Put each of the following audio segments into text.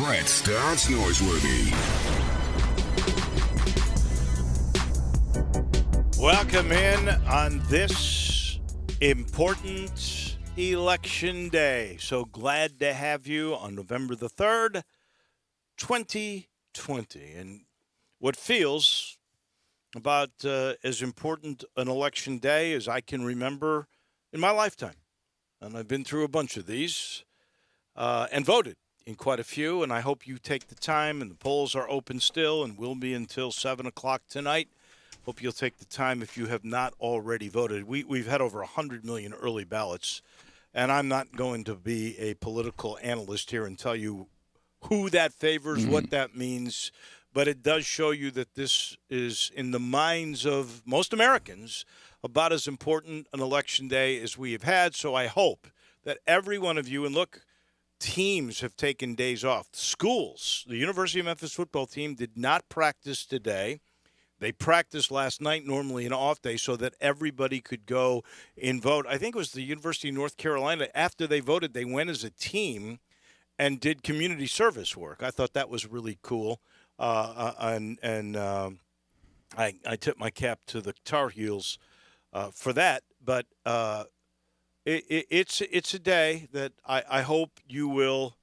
Brett Stats Noiseworthy. Welcome in on this important election day. So glad to have you on November the 3rd, 2020. And what feels about as important an election day as I can remember in my lifetime. And I've been through a bunch of these and voted in quite a few. And I hope you take the time, and the polls are open still and will be until 7 o'clock tonight. Hope you'll take the time if you have not already voted. We've had over 100 million early ballots, and I'm not going to be a political analyst here and tell you who that favors, what that means, but it does show you that this is, in the minds of most Americans, about as important an election day as we have had. So I hope that every one of you, and look, teams have taken days off. Schools, the University of Memphis football team did not practice today. They practiced last night, normally an off day, so that everybody could go and vote. I think it was the University of North Carolina. After they voted, they went as a team and did community service work. I thought that was really cool. I tip my cap to the Tar Heels for that. But it's a day that I hope you will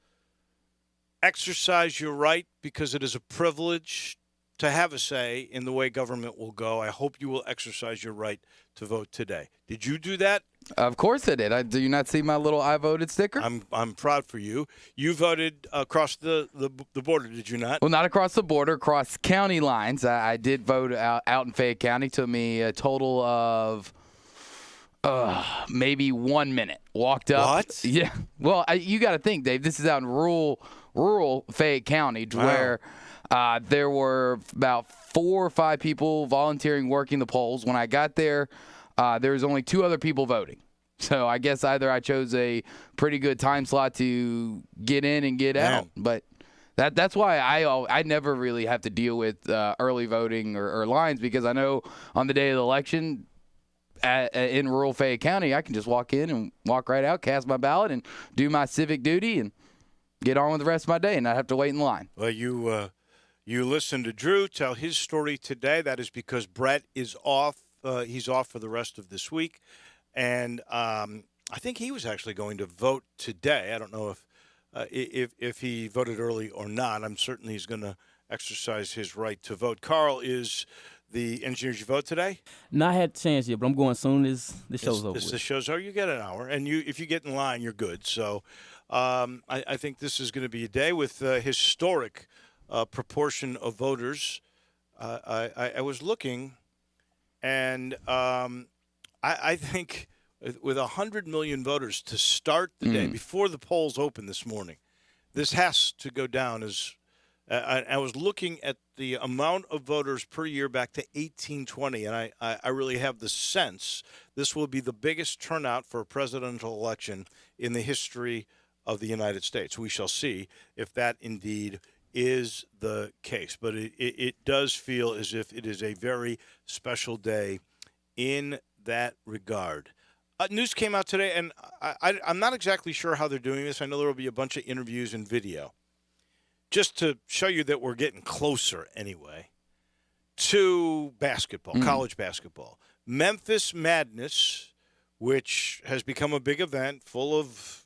exercise your right, because it is a privilege to have a say in the way government will go. I hope you will exercise your right to vote today. Did you do that? Of course I did. Do you not see my little "I voted" sticker? I'm proud for you. You voted across the border, did you not? Well, not across the border, across county lines. I did vote out in Fayette County. Took me a total of maybe 1 minute. Walked up. What? Yeah. Well, you got to think, Dave. This is out in rural Fayette County, where there were about 4 or 5 people volunteering working the polls. When I got there, there was only 2 other people voting. So I guess either I chose a pretty good time slot to get in and get out. But that's why I never really have to deal with early voting or lines, because I know on the day of the election in rural Fayette County, I can just walk in and walk right out, cast my ballot, and do my civic duty and get on with the rest of my day and not have to wait in line. Well, you listen to Drew tell his story today. That is because Brett is off. He's off for the rest of this week. And I think he was actually going to vote today. I don't know if he voted early or not. I'm certain he's going to exercise his right to vote. Carl is the engineer. Did you vote today? No, I had a chance yet, but I'm going soon as the show's over. The show's over. You get an hour. And if you get in line, you're good. So I think this is going to be a day with historic proportion of voters. I was looking, and I think with 100 million voters to start the day, before the polls open this morning, this has to go down as I was looking at the amount of voters per year back to 1820, and I really have the sense this will be the biggest turnout for a presidential election in the history of the United States. We shall see if that indeed is the case. But it does feel as if it is a very special day in that regard. News came out today, and I'm not exactly sure how they're doing this. I know there will be a bunch of interviews and video, just to show you that we're getting closer anyway to basketball, college basketball. Memphis Madness, which has become a big event full of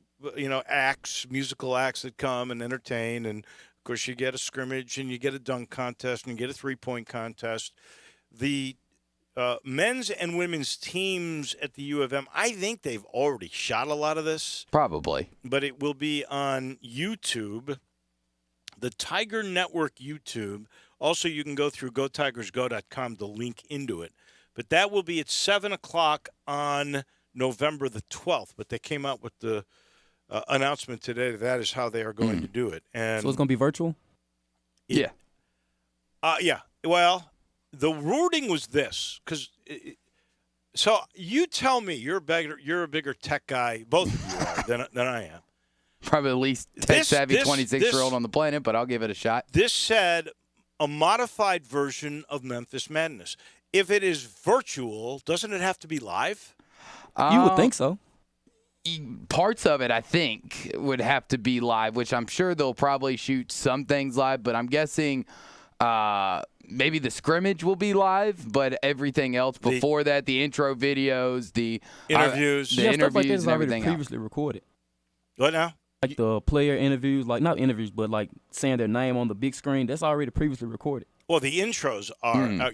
acts, musical acts that come and entertain, and of course you get a scrimmage and you get a dunk contest and you get a three-point contest. The men's and women's teams at the U of M, I think they've already shot a lot of this. Probably. But it will be on YouTube, the Tiger Network YouTube. Also, you can go through GoTigersGo.com to link into it. But that will be at 7 o'clock on November the 12th. But they came out with the announcement today that is how they are going to do it. And so it's going to be virtual? Yeah. Yeah. Well, the wording was this, because so you tell me, you're a bigger tech guy, both of you are, than I am. Probably the least tech-savvy 26-year-old on the planet, but I'll give it a shot. This said a modified version of Memphis Madness. If it is virtual, doesn't it have to be live? You would think so. parts of it, I think, would have to be live, which I'm sure they'll probably shoot some things live, but I'm guessing maybe the scrimmage will be live, but everything else before that, the intro videos, the interviews, stuff like that is already everything previously recorded. What now? Like the player interviews, like not interviews, but like saying their name on the big screen. That's already previously recorded. Well, the intros are,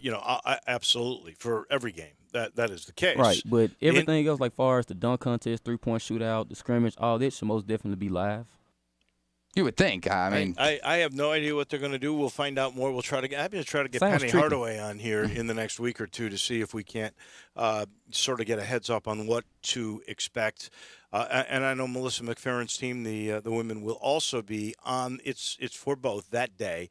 absolutely for every game. That is the case. Right, but everything else, like far as the dunk contest, 3-point shootout, the scrimmage, all that should most definitely be live. You would think. I mean, I have no idea what they're going to do. We'll find out more. I'm going to try to get Sounds Penny tricky. Hardaway on here in the next week or two to see if we can't sort of get a heads up on what to expect. And I know Melissa McFerrin's team, the women, will also be on. It's for both that day.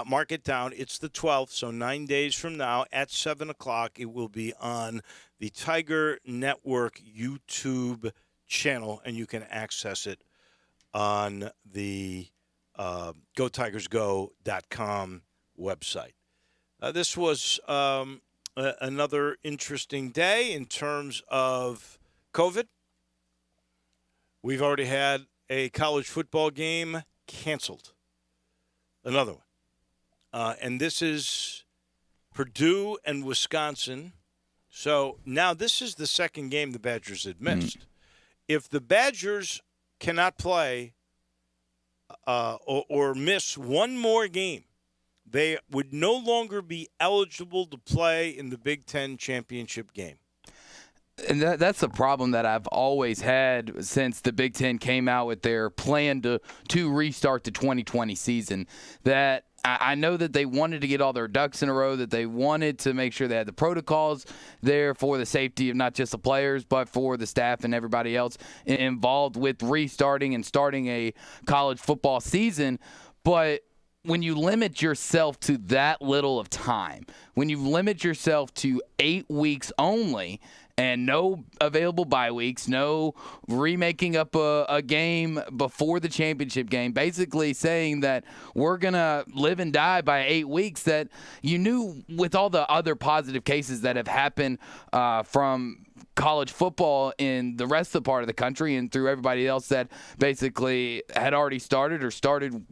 Mark it down. It's the 12th, so 9 days from now at 7 o'clock. It will be on the Tiger Network YouTube channel, and you can access it on the GoTigersGo.com website. This was another interesting day in terms of COVID. We've already had a college football game canceled. Another one. And this is Purdue and Wisconsin. So now this is the second game the Badgers had missed. If the Badgers cannot play or miss one more game, they would no longer be eligible to play in the Big Ten championship game. And that's the problem that I've always had since the Big Ten came out with their plan to restart the 2020 season. That I know that they wanted to get all their ducks in a row, that they wanted to make sure they had the protocols there for the safety of not just the players, but for the staff and everybody else involved with restarting and starting a college football season. But when you limit yourself to that little of time, when you limit yourself to 8 weeks only, and no available bye weeks, no remaking up a game before the championship game, basically saying that we're going to live and die by 8 weeks, that you knew with all the other positive cases that have happened from college football in the rest of the part of the country and through everybody else that basically had already started or started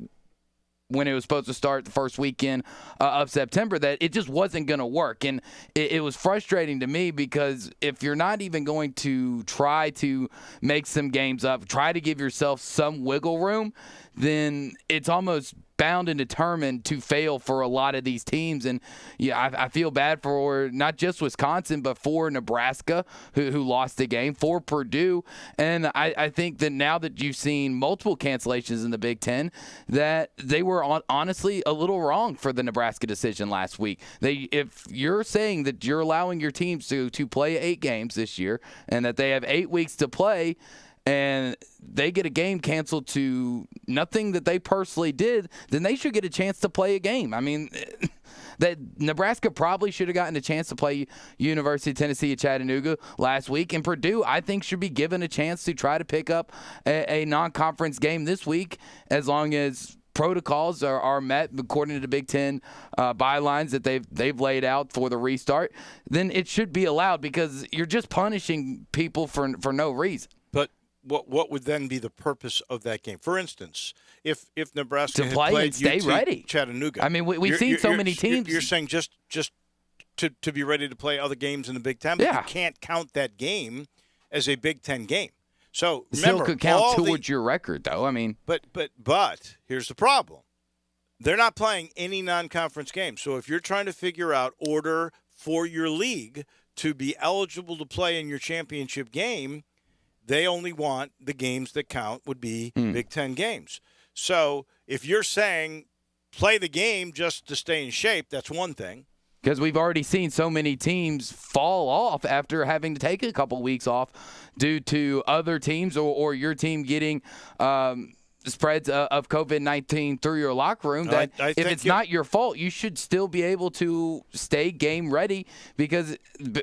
when it was supposed to start the first weekend of September, that it just wasn't going to work. And it was frustrating to me because if you're not even going to try to make some games up, try to give yourself some wiggle room, then it's almost bound and determined to fail for a lot of these teams. And yeah, I feel bad for not just Wisconsin, but for Nebraska, who lost the game, for Purdue. And I think that now that you've seen multiple cancellations in the Big Ten, that they were honestly a little wrong for the Nebraska decision last week. If you're saying that you're allowing your teams to play 8 games this year and that they have 8 weeks to play, and they get a game canceled to nothing that they personally did, then they should get a chance to play a game. I mean, that Nebraska probably should have gotten a chance to play University of Tennessee at Chattanooga last week, and Purdue, I think, should be given a chance to try to pick up a non-conference game this week as long as protocols are met according to the Big Ten bylines that they've laid out for the restart. Then it should be allowed because you're just punishing people for no reason. But what would then be the purpose of that game? For instance, if Nebraska To had play played and stay UT ready. Chattanooga, I mean, we've seen so many teams. You're saying just to be ready to play other games in the Big Ten, but Yeah. you can't count that game as a Big Ten game. So Still remember, could count towards your record, though. I mean, but here's the problem: they're not playing any non-conference games. So if you're trying to figure out order for your league to be eligible to play in your championship game, they only want the games that count would be Big Ten games. So if you're saying play the game just to stay in shape, that's one thing. because we've already seen so many teams fall off after having to take a couple weeks off due to other teams or your team getting spreads of COVID-19 through your locker room, that I if think it's not your fault, you should still be able to stay game ready, because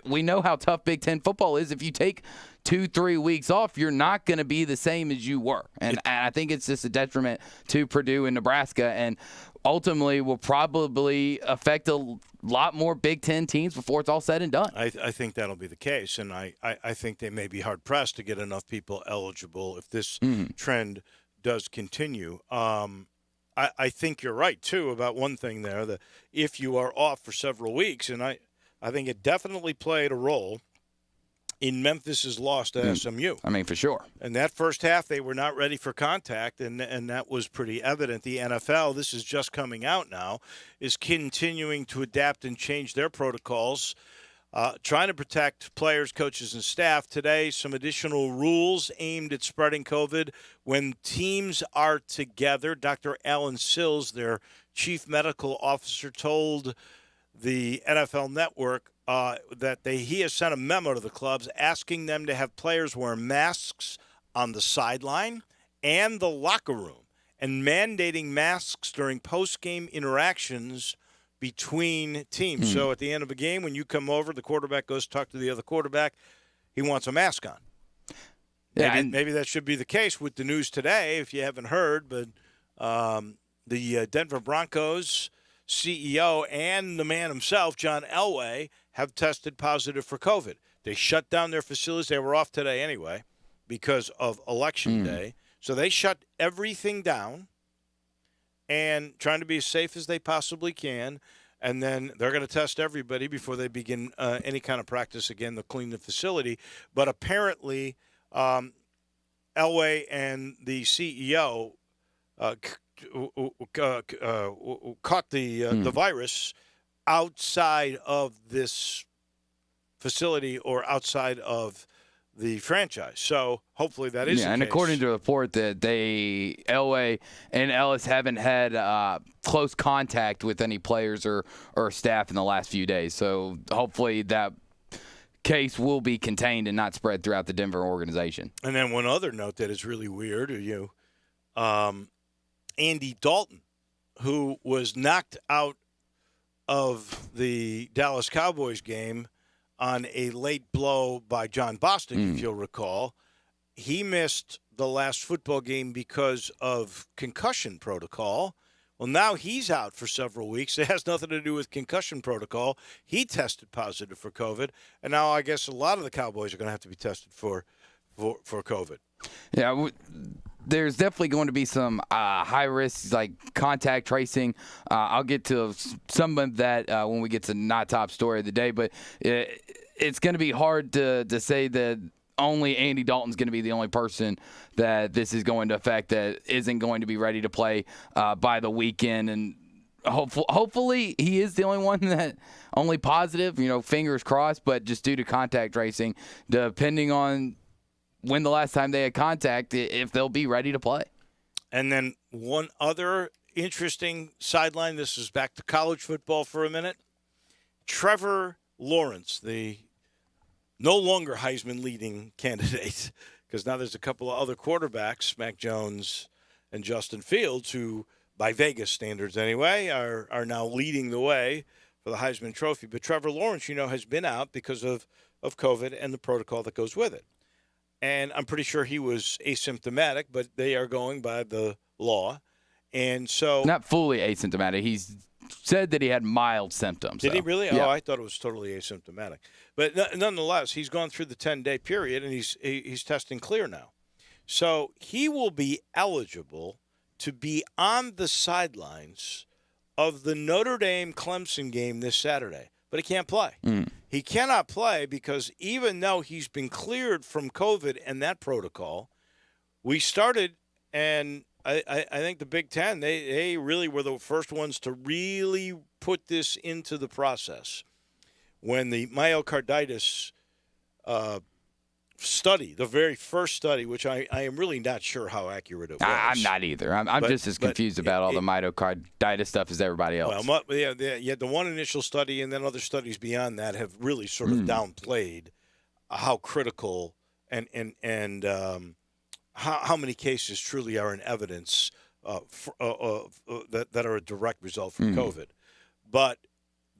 we know how tough Big Ten football is. If you take 2-3 weeks off, you're not going to be the same as you were. And I think it's just a detriment to Purdue and Nebraska, and ultimately will probably affect a lot more Big Ten teams before it's all said and done. I think that'll be the case, and I think they may be hard-pressed to get enough people eligible if this trend does continue. I think you're right, too, about one thing there, that if you are off for several weeks, and I think it definitely played a role in Memphis's loss to SMU. I mean, for sure. In that first half, they were not ready for contact, and that was pretty evident. The NFL, this is just coming out now, is continuing to adapt and change their protocols, trying to protect players, coaches, and staff. Today, some additional rules aimed at spreading COVID. When teams are together, Dr. Alan Sills, their chief medical officer, told the NFL Network that he has sent a memo to the clubs asking them to have players wear masks on the sideline and the locker room, and mandating masks during post-game interactions between teams. So at the end of a game, when you come over, the quarterback goes to talk to the other quarterback, he wants a mask on. Maybe that should be the case with the news today, if you haven't heard, but the Denver Broncos CEO and the man himself, John Elway, have tested positive for COVID. They shut down their facilities. They were off today anyway because of Election Day. So they shut everything down and trying to be as safe as they possibly can. And then they're going to test everybody before they begin any kind of practice again. They'll clean the facility. But apparently, Elway and the CEO caught the virus outside of this facility or outside of the franchise. So hopefully that is the and case. According to the report, that Elway and Ellis haven't had close contact with any players or staff in the last few days. So hopefully that case will be contained and not spread throughout the Denver organization. And then one other note that is really weird, Andy Dalton, who was knocked out of the Dallas Cowboys game on a late blow by John Bostic, if you'll recall. He missed the last football game because of concussion protocol. Well, now he's out for several weeks. It has nothing to do with concussion protocol. He tested positive for COVID, and now I guess a lot of the Cowboys are going to have to be tested for COVID. Yeah, there's definitely going to be some high risk, like contact tracing. I'll get to some of that when we get to not top story of the day, but it's going to be hard to say that only Andy Dalton's going to be the only person that this is going to affect that isn't going to be ready to play by the weekend. And hopefully he is the only one that only positive, fingers crossed, but just due to contact tracing, depending on when the last time they had contact, if they'll be ready to play. And then one other interesting sideline, this is back to college football for a minute. Trevor Lawrence, the no longer Heisman leading candidate, because now there's a couple of other quarterbacks, Mac Jones and Justin Fields, who, by Vegas standards anyway, are now leading the way for the Heisman Trophy. But Trevor Lawrence, has been out because of COVID and the protocol that goes with it. And I'm pretty sure he was asymptomatic, but they are going by the law. And so not fully asymptomatic. He's said that he had mild symptoms. Did he really? Yeah. Oh, I thought it was totally asymptomatic. But nonetheless, he's gone through the 10-day period, and he's testing clear now. So he will be eligible to be on the sidelines of the Notre Dame-Clemson game this Saturday. But he can't play. He cannot play because even though he's been cleared from COVID and that protocol, we started, and I think the Big Ten, they really were the first ones to really put this into the process. When the myocarditis study, the very first study, which I am really not sure how accurate it was. I'm not either. I'm just as confused about all the myocarditis stuff as everybody else. Well, the one initial study and then other studies beyond that have really sort of downplayed how critical and how many cases truly are in evidence that are a direct result from COVID. But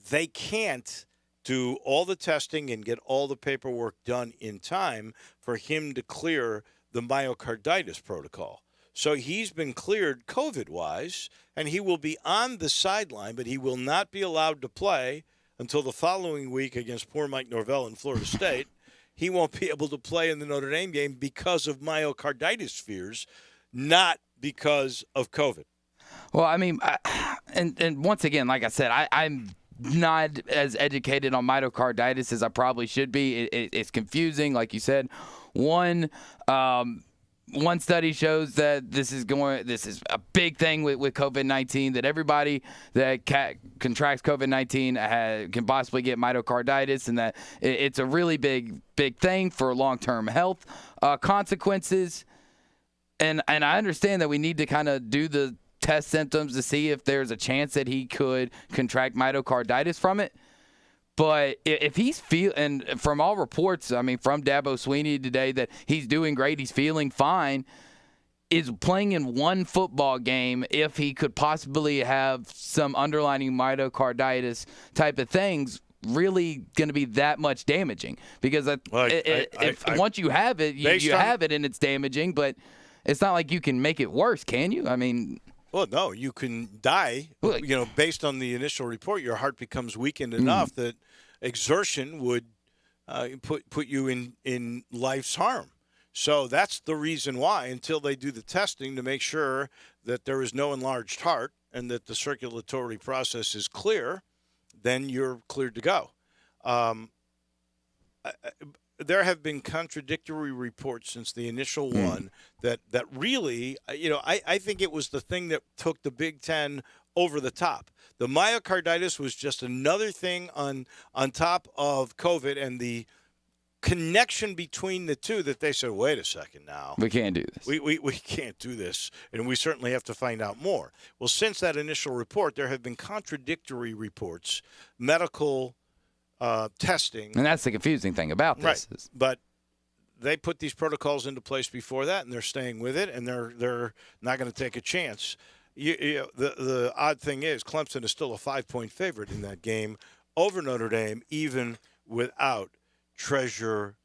they can't do all the testing and get all the paperwork done in time for him to clear the myocarditis protocol. So he's been cleared COVID-wise, and he will be on the sideline, but he will not be allowed to play until the following week against poor Mike Norvell in Florida State. He won't be able to play in the Notre Dame game because of myocarditis fears, not because of COVID. Well, I mean, and once again, like I said, I'm not as educated on myocarditis as I probably should be. It's confusing, like you said. One study shows that this is a big thing with COVID-19, that everybody that contracts COVID-19 can possibly get myocarditis, and that it's a really big thing for long-term health consequences. And I understand that we need to kind of do the test symptoms to see if there's a chance that he could contract myocarditis from it. But if he's and from all reports, I mean, from Dabo Swinney today, that he's doing great, he's feeling fine, is playing in one football game if he could possibly have some underlying myocarditis type of things really going to be that much damaging? Because once you have it, you have it and it's damaging, but it's not like you can make it worse, can you? I mean... Well, no, you can die. Based on the initial report, your heart becomes weakened enough that exertion would put you in life's harm. So that's the reason why, until they do the testing to make sure that there is no enlarged heart and that the circulatory process is clear, then you're cleared to go. There have been contradictory reports since the initial one that really, I think it was the thing that took the Big Ten over the top. The myocarditis was just another thing on top of COVID and the connection between the two that they said, wait a second now. We can't do this. We can't do this, and we certainly have to find out more. Well, since that initial report, there have been contradictory reports, medical testing. And that's the confusing thing about this. Right. But they put these protocols into place before that, and they're staying with it, and they're not going to take a chance. The odd thing is Clemson is still a 5-point favorite in that game over Notre Dame, even without Trevor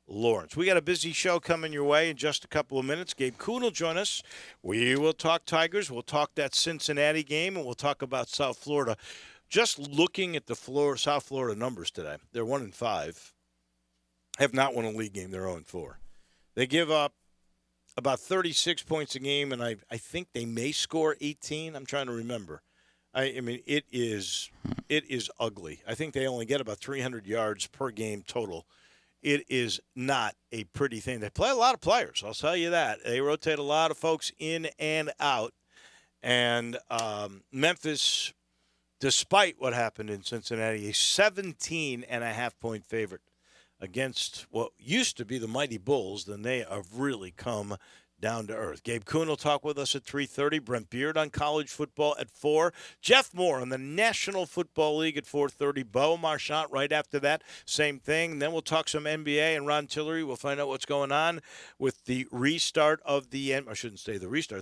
Lawrence. We got a busy show coming your way in just a couple of minutes. Gabe Kuhn will join us. We will talk Tigers. We'll talk that Cincinnati game, and we'll talk about South Florida. Just looking at the South Florida numbers today, they're 1-5. Have not won a league game. They're 0-4. They give up about 36 points a game, and I think they may score 18. I'm trying to remember. I mean, it is ugly. I think they only get about 300 yards per game total. It is not a pretty thing. They play a lot of players, I'll tell you that. They rotate a lot of folks in and out. And Memphis, despite what happened in Cincinnati, a 17.5-point favorite against what used to be the mighty Bulls. Then they have really come down to earth. Gabe Kuhn will talk with us at 3:30. Brent Beard on college football at 4. Jeff Moore on the National Football League at 4:30. Bo Marchant right after that. Same thing. And then we'll talk some NBA and Ron Tillery. We'll find out what's going on with the restart of the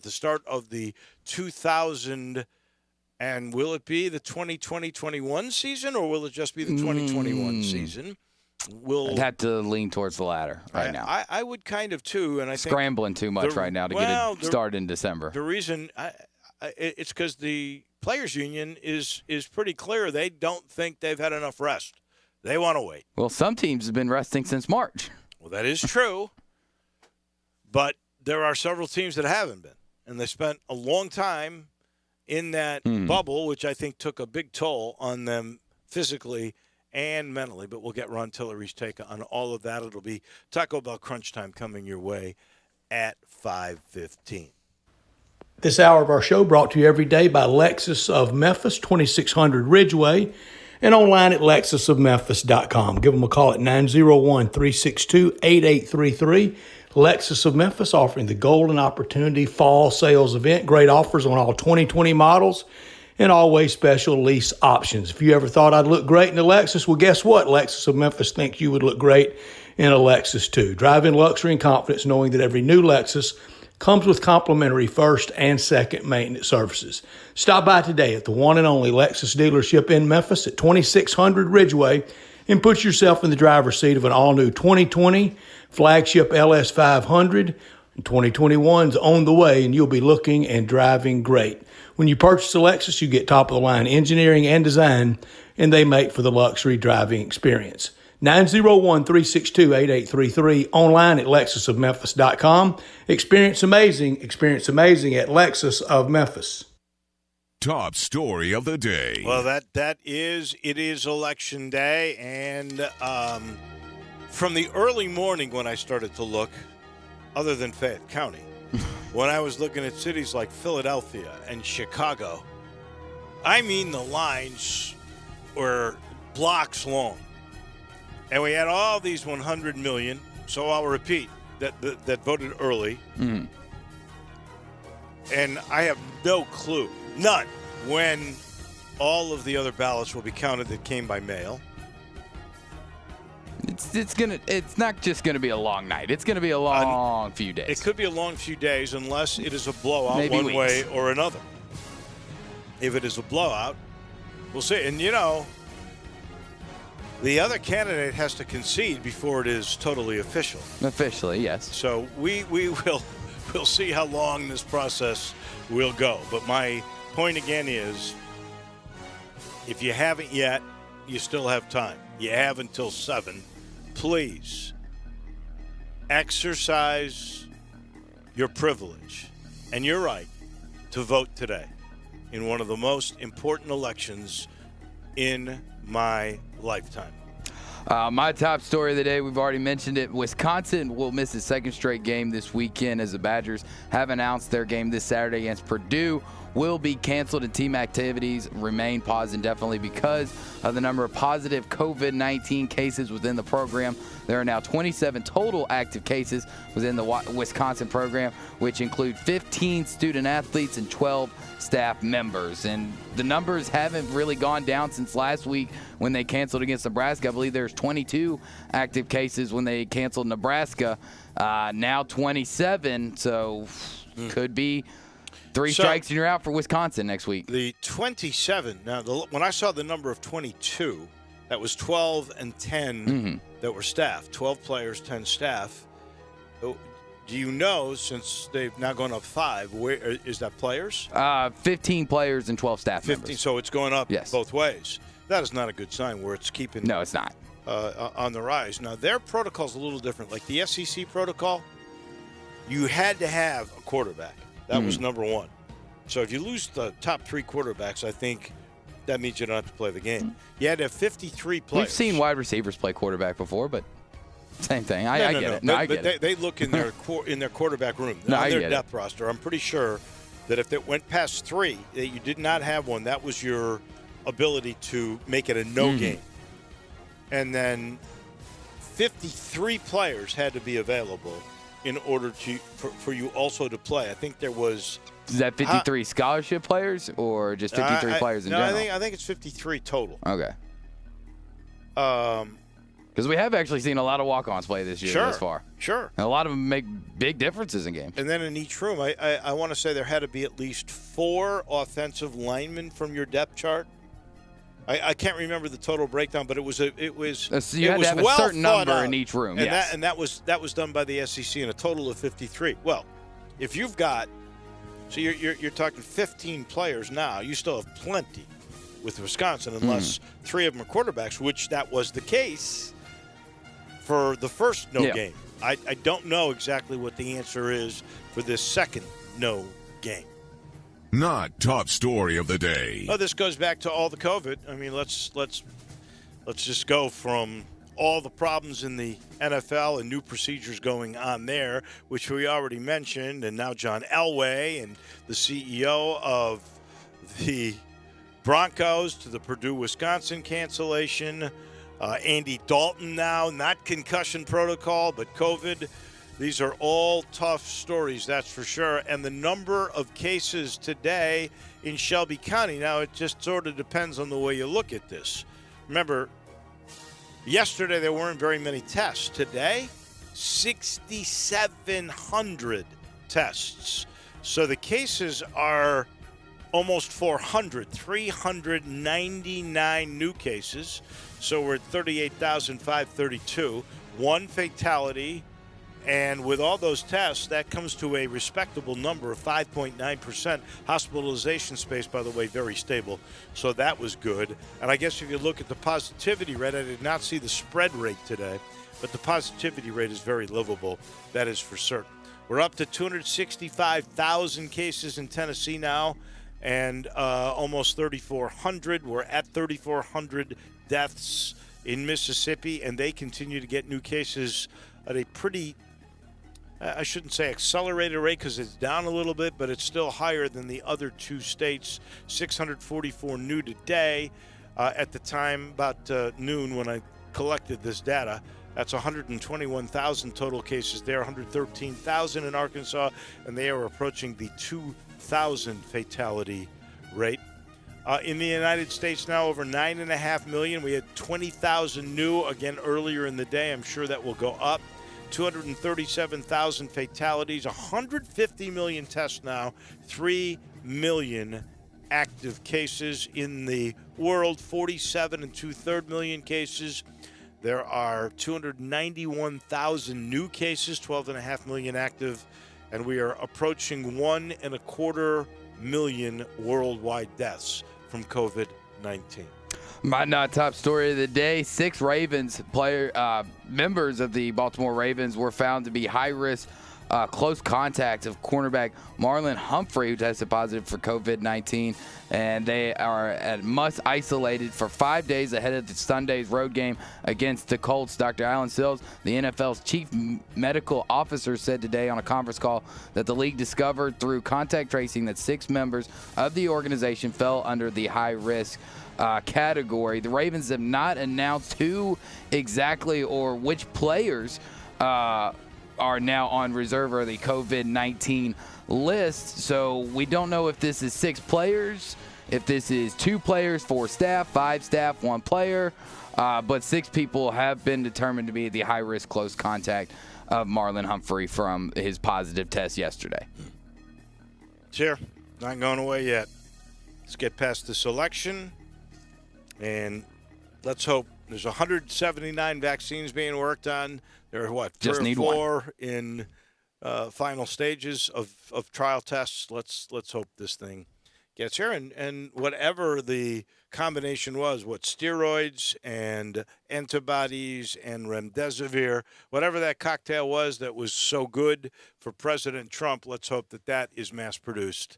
start of the 2000. And will it be the 2020-21 season, or will it just be the 2021 season? I'd have to lean towards the latter now. I would kind of too, and I think scrambling too much right now to get it started in December. The reason it's because the players' union is pretty clear. They don't think they've had enough rest. They want to wait. Well, some teams have been resting since March. Well, that is true, but there are several teams that haven't been, and they spent a long time in that bubble, which I think took a big toll on them physically and mentally. But we'll get Ron Tillery's take on all of that. It'll be Taco Bell Crunch Time coming your way at 5:15. This hour of our show brought to you every day by Lexus of Memphis, 2600 Ridgeway, and online at lexusofmemphis.com. Give them a call at 901-362-8833. Lexus of Memphis offering the Golden Opportunity Fall Sales Event. Great offers on all 2020 models and always special lease options. If you ever thought I'd look great in the Lexus, well, guess what? Lexus of Memphis thinks you would look great in a Lexus too. Drive in luxury and confidence knowing that every new Lexus comes with complimentary first and second maintenance services. Stop by today at the one and only Lexus dealership in Memphis at 2600 Ridgeway and put yourself in the driver's seat of an all-new 2020 flagship LS500. 2021's on the way, and you'll be looking and driving great. When you purchase a Lexus, you get top-of-the-line engineering and design, and they make for the luxury driving experience. 901-362-8833, online at lexusofmemphis.com. Experience amazing at Lexus of Memphis. Top story of the day. Well, it is election day, and from the early morning when I started to look, other than Fayette County, when I was looking at cities like Philadelphia and Chicago, I mean the lines were blocks long. And we had all these 100 million, so I'll repeat, that voted early. Mm. And I have no clue, none, when all of the other ballots will be counted that came by mail. It's not just gonna be a long night. It's gonna be a long few days. It could be a long few days unless it is a blowout Maybe one weeks. way or another. If it is a blowout, we'll see. And the other candidate has to concede before it is totally official. Officially, yes. So we'll see how long this process will go. But my point again is, if you haven't yet, you still have time. You have until 7. Please exercise your privilege and your right to vote today in one of the most important elections in my lifetime. My top story of the day, we've already mentioned it. Wisconsin will miss its second straight game this weekend as the Badgers have announced their game this Saturday against Purdue will be canceled and team activities remain paused indefinitely because of the number of positive COVID-19 cases within the program. There are now 27 total active cases within the Wisconsin program, which include 15 student athletes and 12 staff members. And the numbers haven't really gone down since last week when they canceled against Nebraska. I believe there's 22 active cases when they canceled Nebraska. Now 27, so could be three strikes and you're out for Wisconsin next week. The 27, now when I saw the number of 22, that was 12 and 10 that were staff, 12 players, 10 staff. Do you know, since they've now gone up 5, where is that players? 15 players and 12 staff 15, members. so it's going up Yes. both ways. That is not a good sign where it's keeping No, it's not. on the rise. Now, their protocol's a little different. Like the SEC protocol, you had to have a quarterback. That was number one. So if you lose the top 3 quarterbacks, I think that means you don't have to play the game. You had to have 53 players. We've seen wide receivers play quarterback before, but same thing. I get it. No, I get it. They look in their quarterback room, No, on I their get depth roster. I'm pretty sure that if it went past 3, that you did not have one, that was your ability to make it a no game. And then 53 players had to be available in order for you also to play. I think there was... Is that 53 scholarship players or just 53 players in general? I think it's 53 total. Okay. Because we have actually seen a lot of walk-ons play this year thus far. Sure. And a lot of them make big differences in games. And then in each room, I want to say there had to be at least 4 offensive linemen from your depth chart. I can't remember the total breakdown, but it was So you had to have a certain number in each room. And yes. that was done by the SEC in a total of 53. Well, if you've got, so you're talking 15 players now, you still have plenty with Wisconsin, unless 3 of them are quarterbacks, which that was the case for the first game. I don't know exactly what the answer is for this second no game. Not top story of the day. Oh, this goes back to all the COVID. I mean, let's just go from all the problems in the NFL and new procedures going on there, which we already mentioned, and now John Elway and the CEO of the Broncos to the Purdue-Wisconsin cancellation. Andy Dalton now, not concussion protocol, but COVID. These are all tough stories, that's for sure. And the number of cases today in Shelby County, now it just sort of depends on the way you look at this. Remember, Yesterday, there weren't very many tests. Today, 6,700 tests. So the cases are almost 400, 399 new cases. So we're at 38,532. One fatality. And with all those tests, that comes to a respectable number of 5.9%. Hospitalization space, by the way, very stable. So that was good. And I guess if you look at the positivity rate, I did not see the spread rate today, but the positivity rate is very livable. That is for certain. We're up to 265,000 cases in Tennessee now, and almost 3,400. We're at 3,400 deaths in Mississippi, and they continue to get new cases at a pretty, I shouldn't say accelerated rate because it's down a little bit, but it's still higher than the other two states. 644 new today. At the time, about noon when I collected this data, that's 121,000 total cases there, 113,000 in Arkansas, and they are approaching the 2,000 fatality rate. In the United States now, over 9.5 million. We had 20,000 new again earlier in the day. I'm sure that will go up. 237,000 fatalities, 150 million tests now, 3 million active cases in the world, 47 and 2/3 million cases. There are 291,000 new cases, 12.5 million active, and we are approaching 1.25 million worldwide deaths from COVID-19. My not top story of the day: 6 Ravens members of the Baltimore Ravens were found to be high-risk close contact of cornerback Marlon Humphrey, who tested positive for COVID-19, and they are must isolated for 5 days ahead of the Sunday's road game against the Colts. Dr. Alan Sills, the NFL's chief medical officer, said today on a conference call that the league discovered through contact tracing that 6 members of the organization fell under the high-risk category. The Ravens have not announced who exactly or which players are now on reserve or the COVID-19 list. So we don't know if this is 6 players, if this is 2 players, 4 staff, 5 staff, 1 player. But 6 people have been determined to be the high-risk close contact of Marlon Humphrey from his positive test yesterday. Sure, not going away yet. Let's get past this election, and let's hope. There's 179 vaccines being worked on. There are, what, 3 or 4 in final stages of trial tests. Let's hope this thing gets here. And whatever the combination was, what steroids and antibodies and remdesivir, whatever that cocktail was that was so good for President Trump, let's hope that that is mass-produced.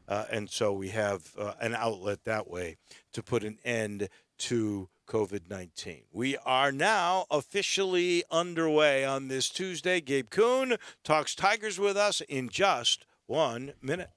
And so we have an outlet that way to put an end to COVID-19. We are now officially underway on this Tuesday. Gabe Kuhn talks Tigers with us in just 1 minute.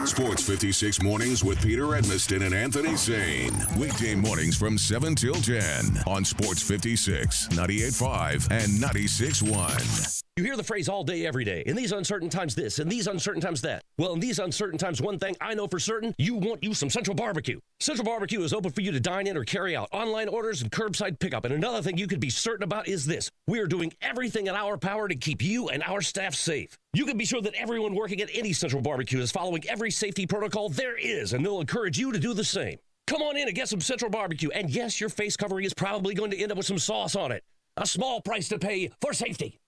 Sports 56 mornings with Peter Edmiston and Anthony Zane. Weekday mornings from 7 till 10 on Sports 56, 98.5 and 96.1. You hear the phrase all day, every day. In these uncertain times this, in these uncertain times that. Well, in these uncertain times, one thing I know for certain, you want you some Central Barbecue. Central Barbecue is open for you to dine in or carry out, online orders and curbside pickup. And another thing you can be certain about is this. We are doing everything in our power to keep you and our staff safe. You can be sure that everyone working at any Central Barbecue is following every safety protocol there is, and they'll encourage you to do the same. Come on in and get some Central Barbecue. And yes, your face covering is probably going to end up with some sauce on it. A small price to pay for safety.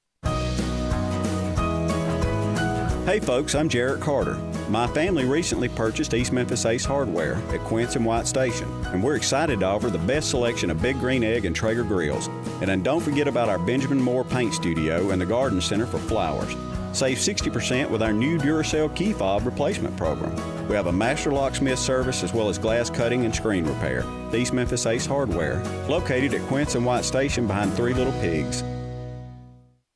Hey folks, I'm Jarrett Carter. My family recently purchased East Memphis Ace Hardware at Quince and White Station, and we're excited to offer the best selection of Big Green Egg and Traeger grills. And then don't forget about our Benjamin Moore Paint Studio and the Garden Center for flowers. Save 60% with our new Duracell key fob replacement program. We have a master locksmith service as well as glass cutting and screen repair. The East Memphis Ace Hardware, located at Quince and White Station behind Three Little Pigs.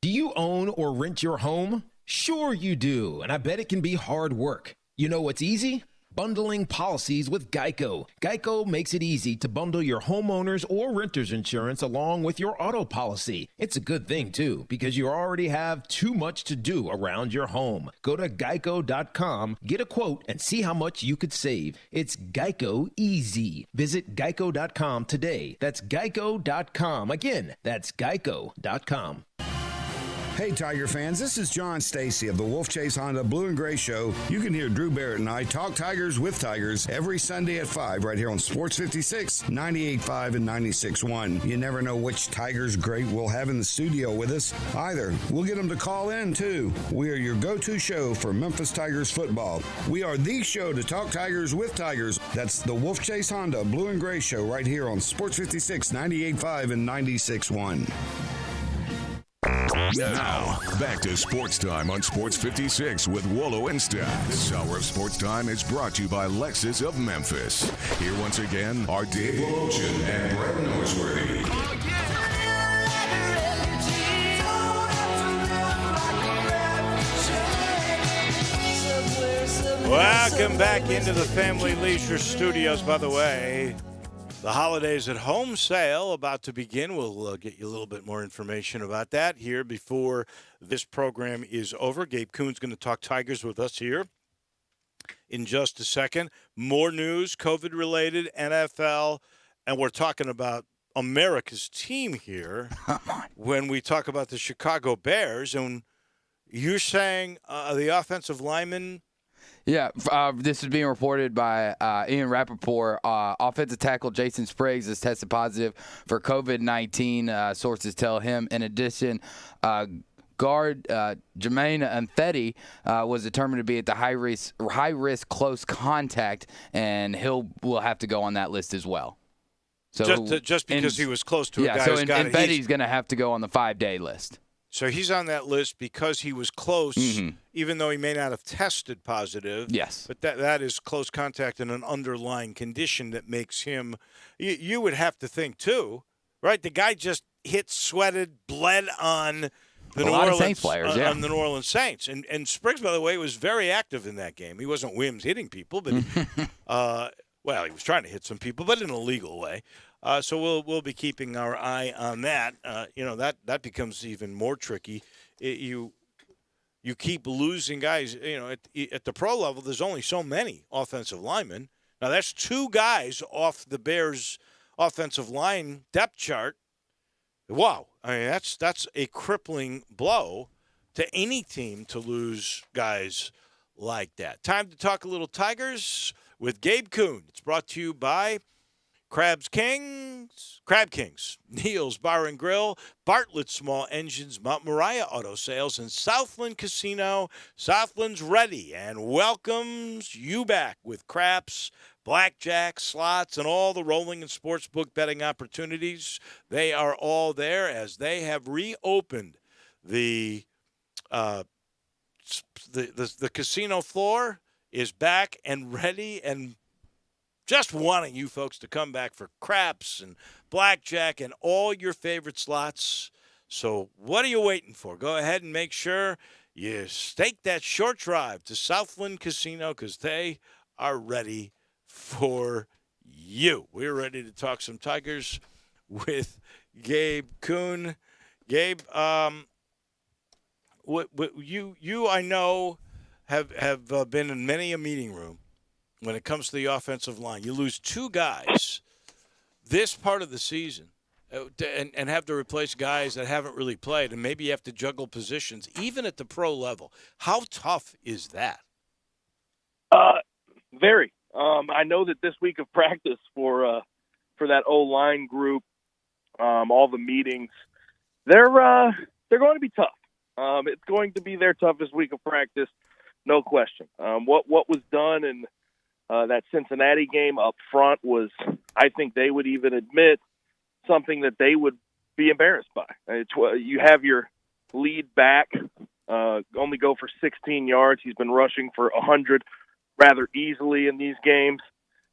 Do you own or rent your home? Sure you do, and I bet it can be hard work. You know what's easy? Bundling policies with Geico. Geico makes it easy to bundle your homeowner's or renter's insurance along with your auto policy. It's a good thing, too, because you already have too much to do around your home. Go to geico.com, get a quote, and see how much you could save. It's Geico easy. Visit geico.com today. That's geico.com. Again, that's geico.com. Hey, Tiger fans, this is John Stacy of the Wolf Chase Honda Blue and Gray Show. You can hear Drew Barrett and I talk Tigers with Tigers every Sunday at 5 right here on Sports 56, 98.5, and 96.1. You never know which Tigers great we'll have in the studio with us either. We'll get them to call in, too. We are your go-to show for Memphis Tigers football. We are the show to talk Tigers with Tigers. That's the Wolf Chase Honda Blue and Gray Show right here on Sports 56, 98.5, and 96.1. Now, back to Sports Time on Sports 56 with Wolo and Stack. This hour of Sports Time is brought to you by Lexus of Memphis. Here once again are Dave Wolochin and Brett Norsworthy. Welcome back into the Family Leisure Studios. By the way, the Holidays at Home sale about to begin. We'll get you a little bit more information about that here before this program is over. Gabe Kuhn's going to talk Tigers with us here in just a second. More news, COVID-related, NFL, and we're talking about America's team here when we talk about the Chicago Bears. And you're saying the offensive lineman – Yeah, this is being reported by Ian Rappaport. Offensive tackle Jason Spriggs has tested positive for COVID-19, sources tell him. In addition, guard Jermaine Anthetti was determined to be at the high risk close contact, and will have to go on that list as well. So just because he was close to a guy so who's got it. Antheti's going to have to go on the 5-day list. So he's on that list because he was close, even though he may not have tested positive. Yes. But that is close contact and an underlying condition that makes him – you would have to think too, right? The guy just hit, sweated, bled on the New Orleans Saints players, on the New Orleans Saints. And Spriggs, by the way, was very active in that game. He wasn't Wims hitting people, but well, he was trying to hit some people, but in a legal way. So we'll be keeping our eye on that. That becomes even more tricky. You keep losing guys. At the pro level, there's only so many offensive linemen. Now that's 2 guys off the Bears' offensive line depth chart. Wow, I mean that's a crippling blow to any team to lose guys like that. Time to talk a little Tigers with Gabe Kuhn. It's brought to you by Crab Kings, Neil's Bar and Grill, Bartlett Small Engines, Mount Moriah Auto Sales, and Southland Casino. Southland's ready and welcomes you back with craps, blackjack, slots, and all the rolling and sportsbook betting opportunities. They are all there as they have reopened the casino floor is back and ready and just wanting you folks to come back for craps and blackjack and all your favorite slots. So what are you waiting for? Go ahead and make sure you stake that short drive to Southland Casino because they are ready for you. We're ready to talk some Tigers with Gabe Kuhn. Gabe, you I know have been in many a meeting room. When it comes to the offensive line, you lose 2 guys this part of the season and have to replace guys that haven't really played, and maybe you have to juggle positions, even at the pro level. How tough is that? Very. I know that this week of practice for that O-line group, all the meetings, they're going to be tough. It's going to be their toughest week of practice, no question. What was done in that Cincinnati game up front was, I think they would even admit, something that they would be embarrassed by. You have your lead back, only go for 16 yards. He's been rushing for 100 rather easily in these games,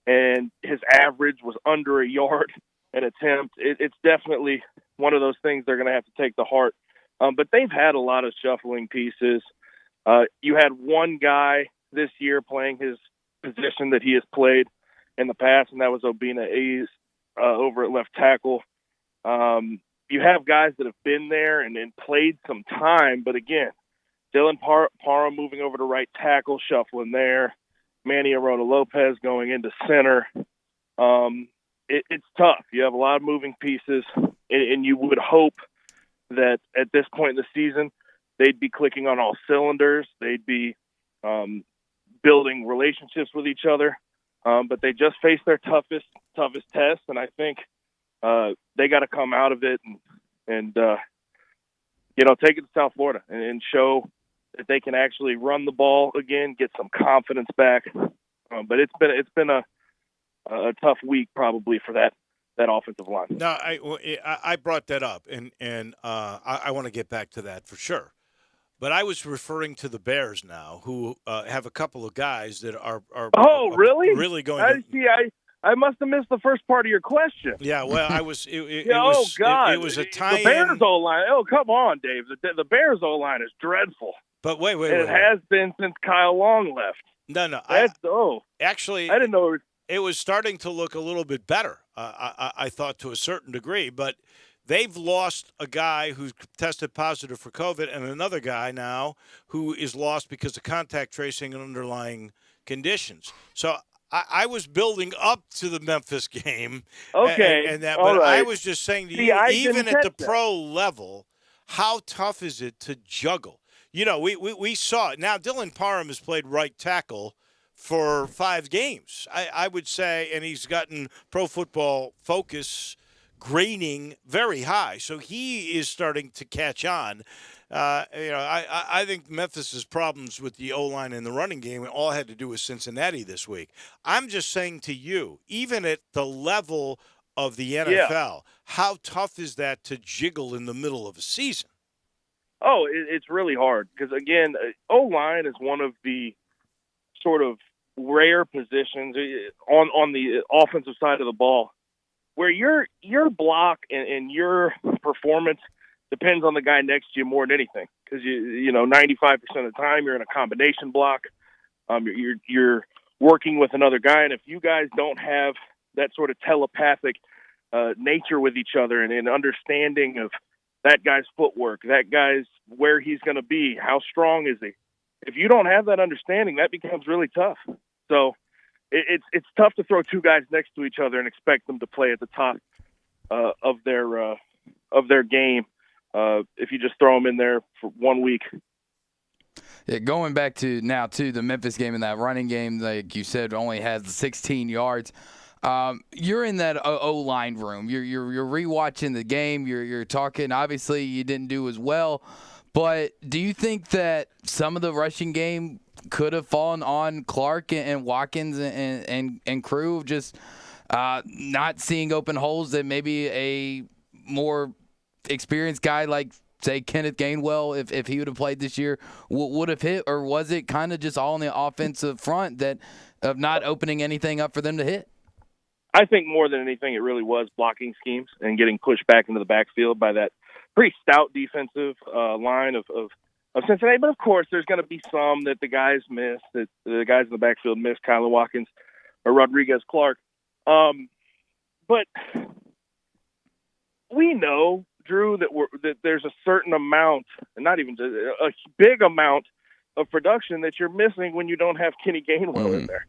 and his average was under a yard an attempt. It's definitely one of those things they're going to have to take to heart. But they've had a lot of shuffling pieces. You had one guy this year playing his position that he has played in the past, and that was Obina A's over at left tackle. You have guys that have been there and played some time, but again, Dylan Parham moving over to right tackle, shuffling there. Manny Arona Lopez going into center. It's tough. You have a lot of moving pieces, and you would hope that at this point in the season, they'd be clicking on all cylinders. They'd be building relationships with each other. But they just faced their toughest test, and I think they got to come out of it and take it to South Florida and show that they can actually run the ball again, get some confidence back. But it's been a tough week probably for that offensive line. No, I brought that up, and I want to get back to that for sure. But I was referring to the Bears now, who have a couple of guys that are really? really going. I must have missed the first part of your question. Yeah, well, I was. It was a tie-in. The Bears O-line. Oh, come on, Dave. The Bears O-line is dreadful. But wait. It has been since Kyle Long left. No. Actually, I didn't know it was starting to look a little bit better. I thought to a certain degree, but they've lost a guy who tested positive for COVID and another guy now who is lost because of contact tracing and underlying conditions. So I was building up to the Memphis game. Okay. But right. I was just saying to you, even at the pro level, how tough is it to juggle? We saw it. Now, Dylan Parham has played right tackle for 5 games, I would say, and he's gotten Pro Football Focus grading very high. So he is starting to catch on. I think Memphis's problems with the O-line and the running game all had to do with Cincinnati this week. I'm just saying to you, even at the level of the NFL, how tough is that to jiggle in the middle of a season? Oh, it's really hard because, again, O-line is one of the sort of rare positions on the offensive side of the ball where your block and your performance depends on the guy next to you more than anything because, 95% of the time you're in a combination block. You're working with another guy, and if you guys don't have that sort of telepathic nature with each other and an understanding of that guy's footwork, that guy's where he's going to be, how strong is he? If you don't have that understanding, that becomes really tough. So it's tough to throw 2 guys next to each other and expect them to play at the top of their game if you just throw them in there for 1 week. Yeah, going back to the Memphis game and that running game, like you said, only has 16 yards. You're in that O-line room. You're rewatching the game. You're talking. Obviously, you didn't do as well, but do you think that some of the rushing game could have fallen on Clark and Watkins and crew, just not seeing open holes that maybe a more experienced guy like, say, Kenneth Gainwell, if he would have played this year, would have hit? Or was it kind of just all on the offensive front of not opening anything up for them to hit? I think more than anything, it really was blocking schemes and getting pushed back into the backfield by that pretty stout defensive line of Cincinnati. But, of course, there's going to be some that the guys miss, that the guys in the backfield miss, Kyler Watkins or Rodriguez Clark. But we know, Drew, that there's a certain amount, not even a big amount of production that you're missing when you don't have Kenny Gainwell in there.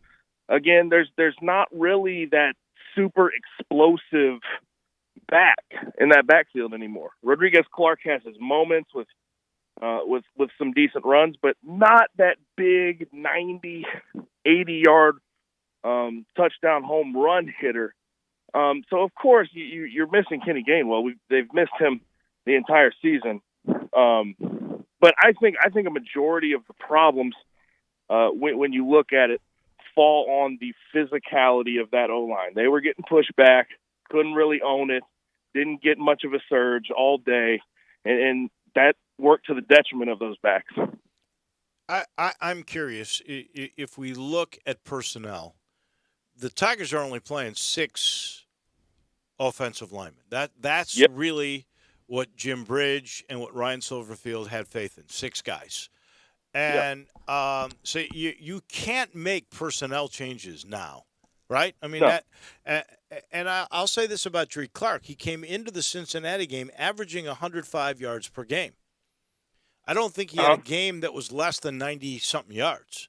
Again, there's not really that super explosive back in that backfield anymore. Rodriguez Clark has his moments with some decent runs, but not that big 90, 80-yard touchdown home run hitter. So, of course, you're missing Kenny Gainwell. They've missed him the entire season. But I think a majority of the problems, when you look at it, fall on the physicality of that O-line. They were getting pushed back, couldn't really own it, didn't get much of a surge all day, and that worked to the detriment of those backs. I'm curious, if we look at personnel, the Tigers are only playing 6 offensive linemen. That's really what Jim Bridge and what Ryan Silverfield had faith in, 6 guys. And so you can't make personnel changes now, right? I mean, No. and I'll say this about Drake Clark. He came into the Cincinnati game averaging 105 yards per game. I don't think he had a game that was less than 90-something yards.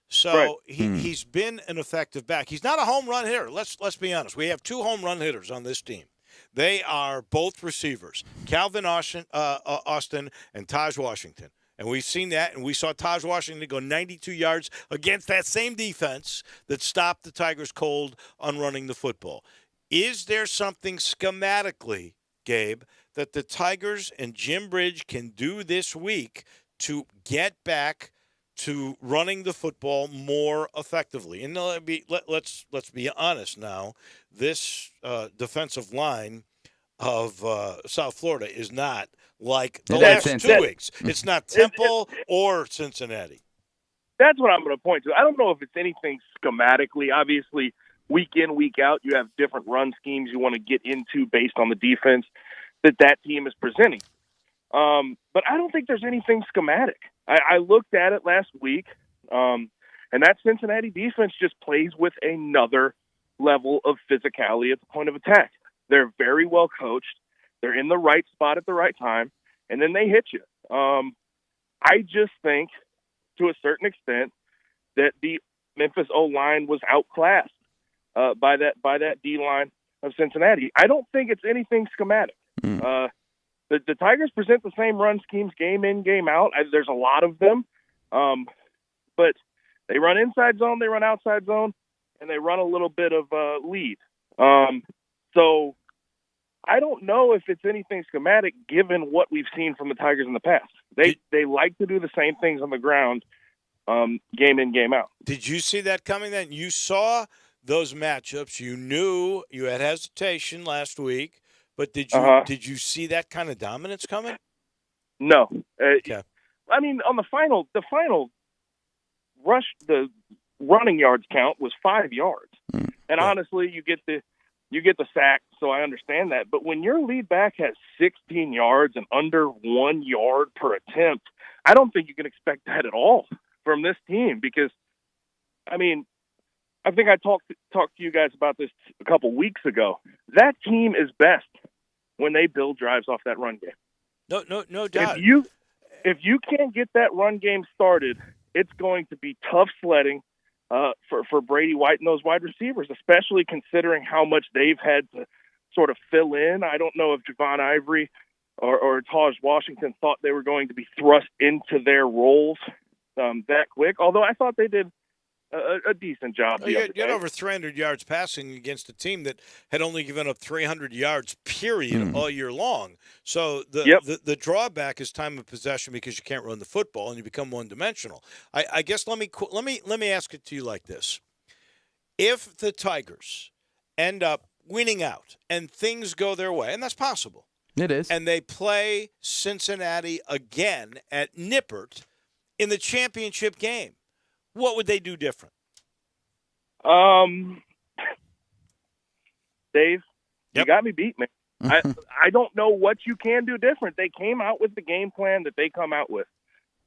So he's been an effective back. He's not a home run hitter. Let's be honest. We have 2 home run hitters on this team. They are both receivers, Calvin Austin and Taj Washington. And we've seen that, and we saw Taj Washington go 92 yards against that same defense that stopped the Tigers cold on running the football. Is there something schematically, Gabe, that the Tigers and Jim Bridge can do this week to get back to running the football more effectively? And let's be honest now. This defensive line of South Florida is not like the last 2 weeks. It's not Temple or Cincinnati. That's what I'm going to point to. I don't know if it's anything schematically. Obviously, week in, week out, you have different run schemes you want to get into based on the defense that team is presenting. But I don't think there's anything schematic. I looked at it last week, and that Cincinnati defense just plays with another level of physicality at the point of attack. They're very well coached. They're in the right spot at the right time, and then they hit you. I just think, to a certain extent, that the Memphis O-line was outclassed by that D-line of Cincinnati. I don't think it's anything schematic. The Tigers present the same run schemes game in, game out. There's a lot of them, but they run inside zone, they run outside zone, and they run a little bit of lead. So I don't know if it's anything schematic given what we've seen from the Tigers in the past. They like to do the same things on the ground game in, game out. Did you see that coming then? You saw those matchups. You knew you had hesitation last week, but did you see that kind of dominance coming? No. Okay. I mean, on the final rush, the running yards count was 5 yards. And honestly, you get the sack, so I understand that. But when your lead back has 16 yards and under 1 yard per attempt, I don't think you can expect that at all from this team because, I mean, I think I talked to you guys about this a couple weeks ago. That team is best when they build drives off that run game. No doubt. If you can't get that run game started, it's going to be tough sledding for Brady White and those wide receivers, especially considering how much they've had to sort of fill in. I don't know if Javon Ivory or Taj Washington thought they were going to be thrust into their roles that quick, although I thought they did a decent job. You had over 300 yards passing against a team that had only given up 300 yards, period, all year long. So the drawback is time of possession because you can't run the football and you become one-dimensional. I guess let me ask it to you like this. If the Tigers end up winning out and things go their way, and that's possible. It is. And they play Cincinnati again at Nippert in the championship game, what would they do different? Dave, you got me beat, man. I don't know what you can do different. They came out with the game plan that they come out with.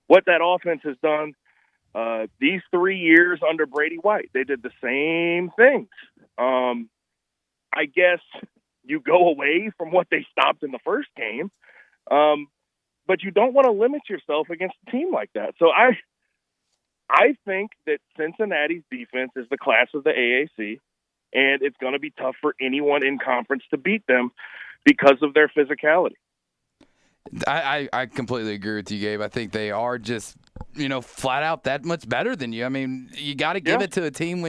What that offense has done these 3 years under Brady White, they did the same things. I guess you go away from what they stopped in the first game, but you don't want to limit yourself against a team like that. So I think that Cincinnati's defense is the class of the AAC, and it's going to be tough for anyone in conference to beat them because of their physicality. I completely agree with you, Gabe. I think they are just, flat out that much better than you. I mean, you got to give it to a team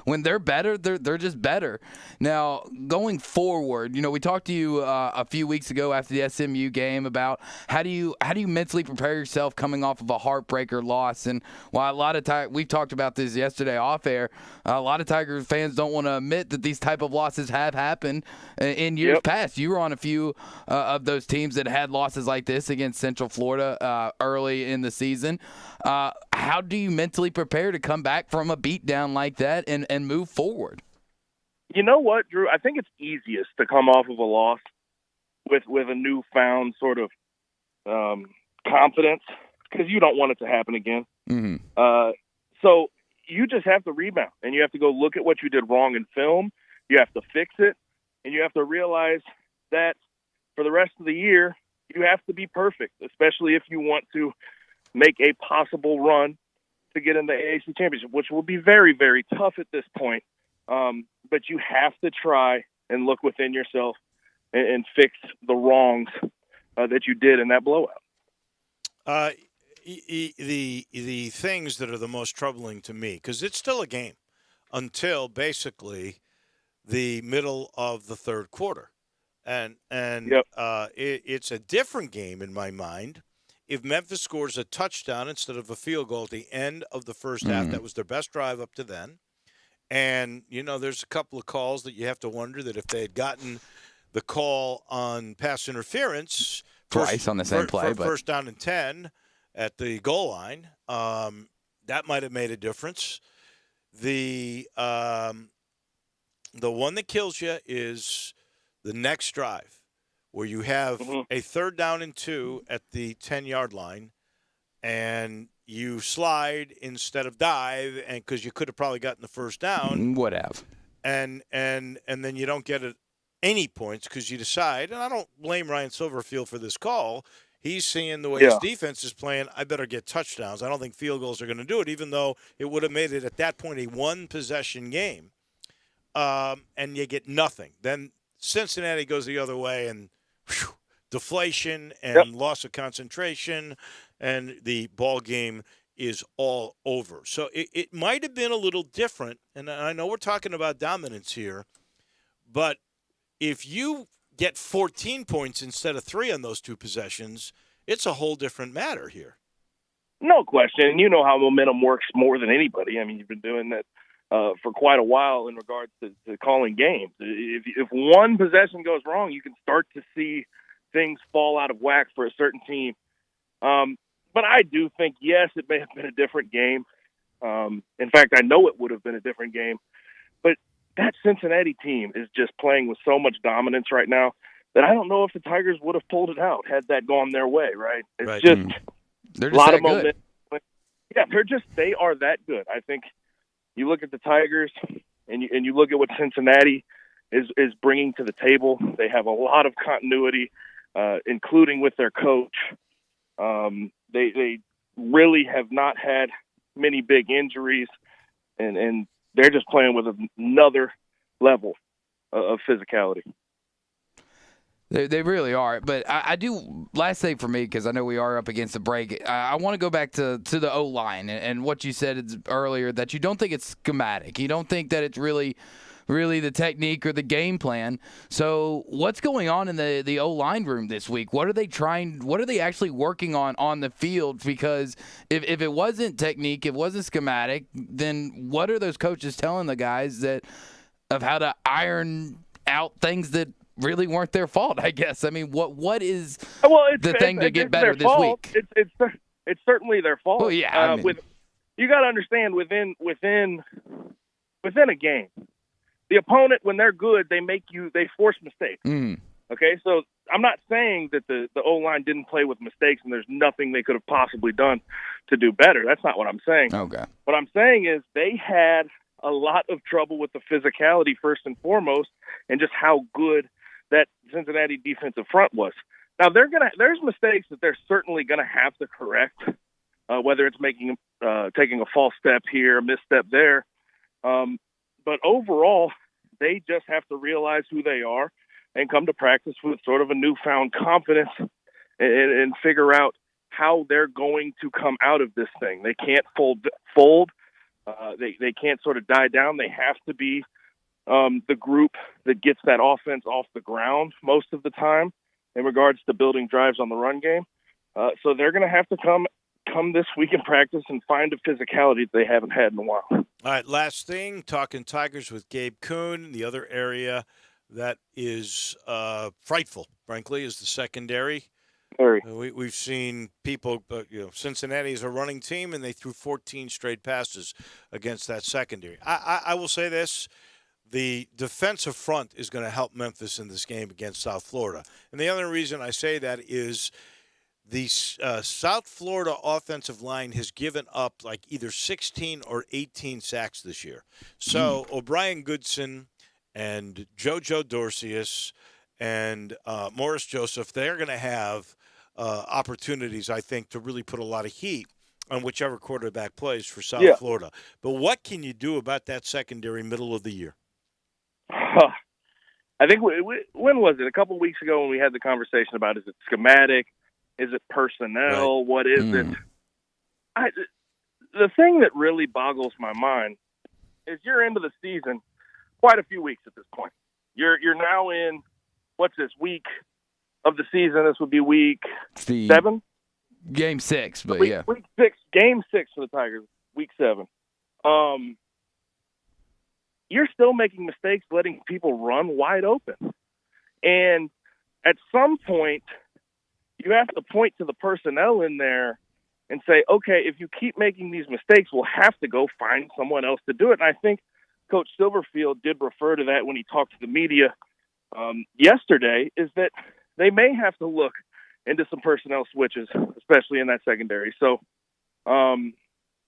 when they're better, they're just better. Now, going forward, we talked to you a few weeks ago after the SMU game about how do you mentally prepare yourself coming off of a heartbreaker loss. And while a lot of we've talked about this yesterday off air, a lot of Tiger fans don't want to admit that these type of losses have happened in years past. You were on a few of those teams that had losses like this against Central Florida early in the season. How do you mentally prepare to come back from a beatdown like that and move forward? You know what, Drew? I think it's easiest to come off of a loss with a newfound sort of confidence. because you don't want it to happen again. Mm-hmm. So you just have to rebound, and you have to go look at what you did wrong in film. You have to fix it, and you have to realize that for the rest of the year, you have to be perfect, especially if you want to make a possible run to get in the AAC championship, which will be very, very tough at this point. But you have to try and look within yourself and fix the wrongs that you did in that blowout. The things that are the most troubling to me, because it's still a game until basically the middle of the third quarter. And Yep. It's a different game in my mind if Memphis scores a touchdown instead of a field goal at the end of the first half. That was their best drive up to then. And, there's a couple of calls that you have to wonder that if they had gotten the call on pass interference Twice on the same play, but first down and 10 at the goal line, that might have made a difference. The one that kills you is the next drive, where you have a 3rd down and 2 at the 10-yard line, and you slide instead of dive, and because you could have probably gotten the first down, would have, and then you don't get any points because you decide. And I don't blame Ryan Silverfield for this call. He's seeing the way his defense is playing. I better get touchdowns. I don't think field goals are going to do it, even though it would have made it at that point a one-possession game. And you get nothing. Then Cincinnati goes the other way, and deflation and loss of concentration, and the ball game is all over. So it might have been a little different, and I know we're talking about dominance here, but if you get 14 points instead of 3 on those 2 possessions, it's a whole different matter here. No question. You know how momentum works more than anybody. I mean, you've been doing that for quite a while in regards to calling games. If one possession goes wrong, you can start to see things fall out of whack for a certain team. But I do think, yes, it may have been a different game. In fact, I know it would have been a different game. But that Cincinnati team is just playing with so much dominance right now that I don't know if the Tigers would have pulled it out had that gone their way, right? It's just they're a lot of good. momentum. Yeah, they are that good. I think you look at the Tigers and you look at what Cincinnati is bringing to the table. They have a lot of continuity, including with their coach. They really have not had many big injuries, and they're just playing with another level of physicality. They really are. But I do, last thing for me, because I know we are up against the break, I want to go back to the O-line and what you said earlier, that you don't think it's schematic. You don't think that it's really the technique or the game plan. So what's going on in the O-line room this week? What are they actually working on the field? Because if it wasn't technique, it wasn't schematic, then what are those coaches telling the guys of how to iron out things that really weren't their fault, I guess? I mean, what is the thing to get better this week? It's certainly their fault. Well, yeah. You got to understand within a game, the opponent, when they're good, they force mistakes. Okay, so I'm not saying that the O-line didn't play with mistakes and there's nothing they could have possibly done to do better. That's not what I'm saying. Okay. What I'm saying is they had a lot of trouble with the physicality first and foremost, and just how good that Cincinnati defensive front was. Now there's mistakes that they're certainly gonna have to correct, whether it's taking a false step here, a misstep there. But overall, they just have to realize who they are and come to practice with sort of a newfound confidence and figure out how they're going to come out of this thing. They can't fold. They can't sort of die down. They have to be the group that gets that offense off the ground most of the time in regards to building drives on the run game. So they're going to have to come this week in practice and find a physicality that they haven't had in a while. All right, last thing, talking Tigers with Gabe Kuhn. The other area that is frightful, frankly, is the secondary. We've seen people, Cincinnati is a running team, and they threw 14 straight passes against that secondary. I will say this. The defensive front is going to help Memphis in this game against South Florida. And the other reason I say that is the South Florida offensive line has given up like either 16 or 18 sacks this year. So O'Brien Goodson and JoJo Dorcius and Morris Joseph, they're going to have opportunities, I think, to really put a lot of heat on whichever quarterback plays for South Florida. But what can you do about that secondary middle of the year? I think, when was it? A couple of weeks ago when we had the conversation about, is it schematic? Is it personnel? Right. What is it? The thing that really boggles my mind is you're into the season quite a few weeks at this point. You're now in, what's this, week of the season? This would be week 7? Game 6, but week 6, game 6 for the Tigers, week 7. You're still making mistakes, letting people run wide open. And at some point, you have to point to the personnel in there and say, okay, if you keep making these mistakes, we'll have to go find someone else to do it. And I think Coach Silverfield did refer to that when he talked to the media yesterday, is that they may have to look into some personnel switches, especially in that secondary. So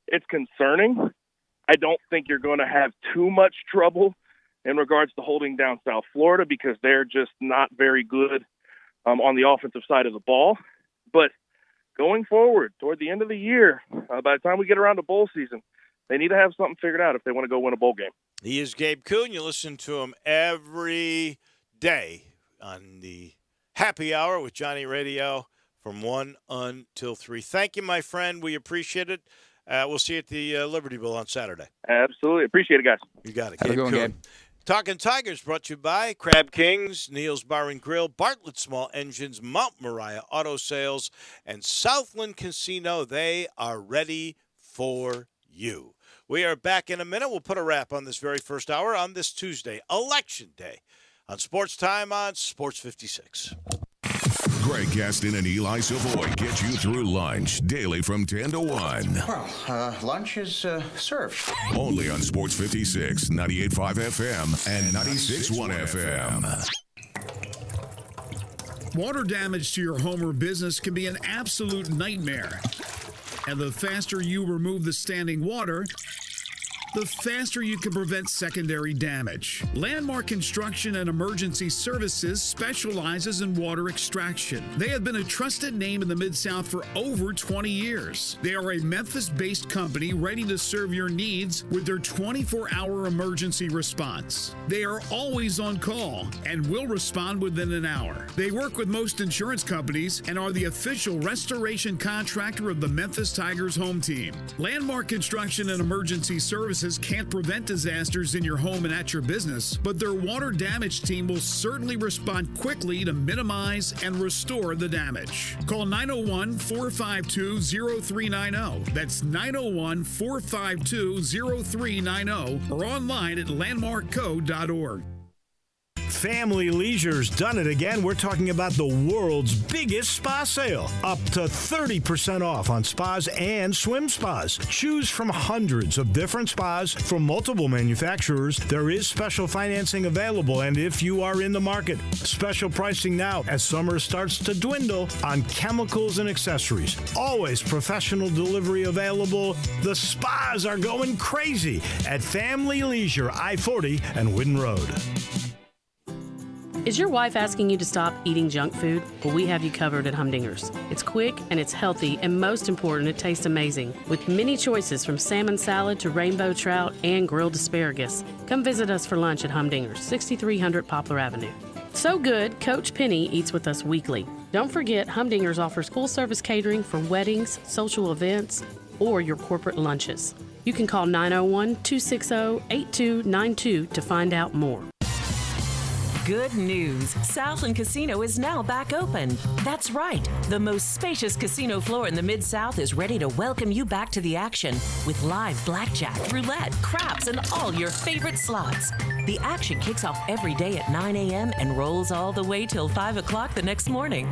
it's concerning. I don't think you're going to have too much trouble in regards to holding down South Florida because they're just not very good on the offensive side of the ball. But going forward, toward the end of the year, by the time we get around to bowl season, they need to have something figured out if they want to go win a bowl game. He is Gabe Kuhn. You listen to him every day on the Happy Hour with Johnny Radio from 1 until 3. Thank you, my friend. We appreciate it. We'll see you at the Liberty Bowl on Saturday. Absolutely. Appreciate it, guys. You got it. Have a good one, Gabe. Talking Tigers brought to you by Crab Kings, Neil's Bar and Grill, Bartlett Small Engines, Mount Moriah Auto Sales, and Southland Casino. They are ready for you. We are back in a minute. We'll put a wrap on this very first hour on this Tuesday, Election Day, on Sports Time on Sports 56. Greg Gaston and Eli Savoy get you through lunch daily from 10 to 1. Well, lunch is served. Only on Sports 56, 98.5 FM and 96.1 FM. Water damage to your home or business can be an absolute nightmare. And the faster you remove the standing water, the faster you can prevent secondary damage. Landmark Construction and Emergency Services specializes in water extraction. They have been a trusted name in the Mid-South for over 20 years. They are a Memphis-based company ready to serve your needs with their 24-hour emergency response. They are always on call and will respond within an hour. They work with most insurance companies and are the official restoration contractor of the Memphis Tigers home team. Landmark Construction and Emergency Services can't prevent disasters in your home and at your business, but their water damage team will certainly respond quickly to minimize and restore the damage. Call 901-452-0390. That's 901-452-0390 or online at landmarkco.org. Family Leisure's done it again. We're talking about the world's biggest spa sale. Up to 30% off on spas and swim spas. Choose from hundreds of different spas from multiple manufacturers. There is special financing available, and if you are in the market, special pricing now as summer starts to dwindle on chemicals and accessories. Always professional delivery available. The spas are going crazy at Family Leisure, I-40 and Whidden Road. Is your wife asking you to stop eating junk food? Well, we have you covered at Humdinger's. It's quick and it's healthy, and most important, it tastes amazing. With many choices from salmon salad to rainbow trout and grilled asparagus. Come visit us for lunch at Humdinger's, 6300 Poplar Avenue. So good, Coach Penny eats with us weekly. Don't forget, Humdinger's offers full-service catering for weddings, social events, or your corporate lunches. You can call 901-260-8292 to find out more. Good news. Southland Casino is now back open. That's right. The most spacious casino floor in the Mid-South is ready to welcome you back to the action with live blackjack, roulette, craps, and all your favorite slots. The action kicks off every day at 9 a.m. and rolls all the way till 5 o'clock the next morning.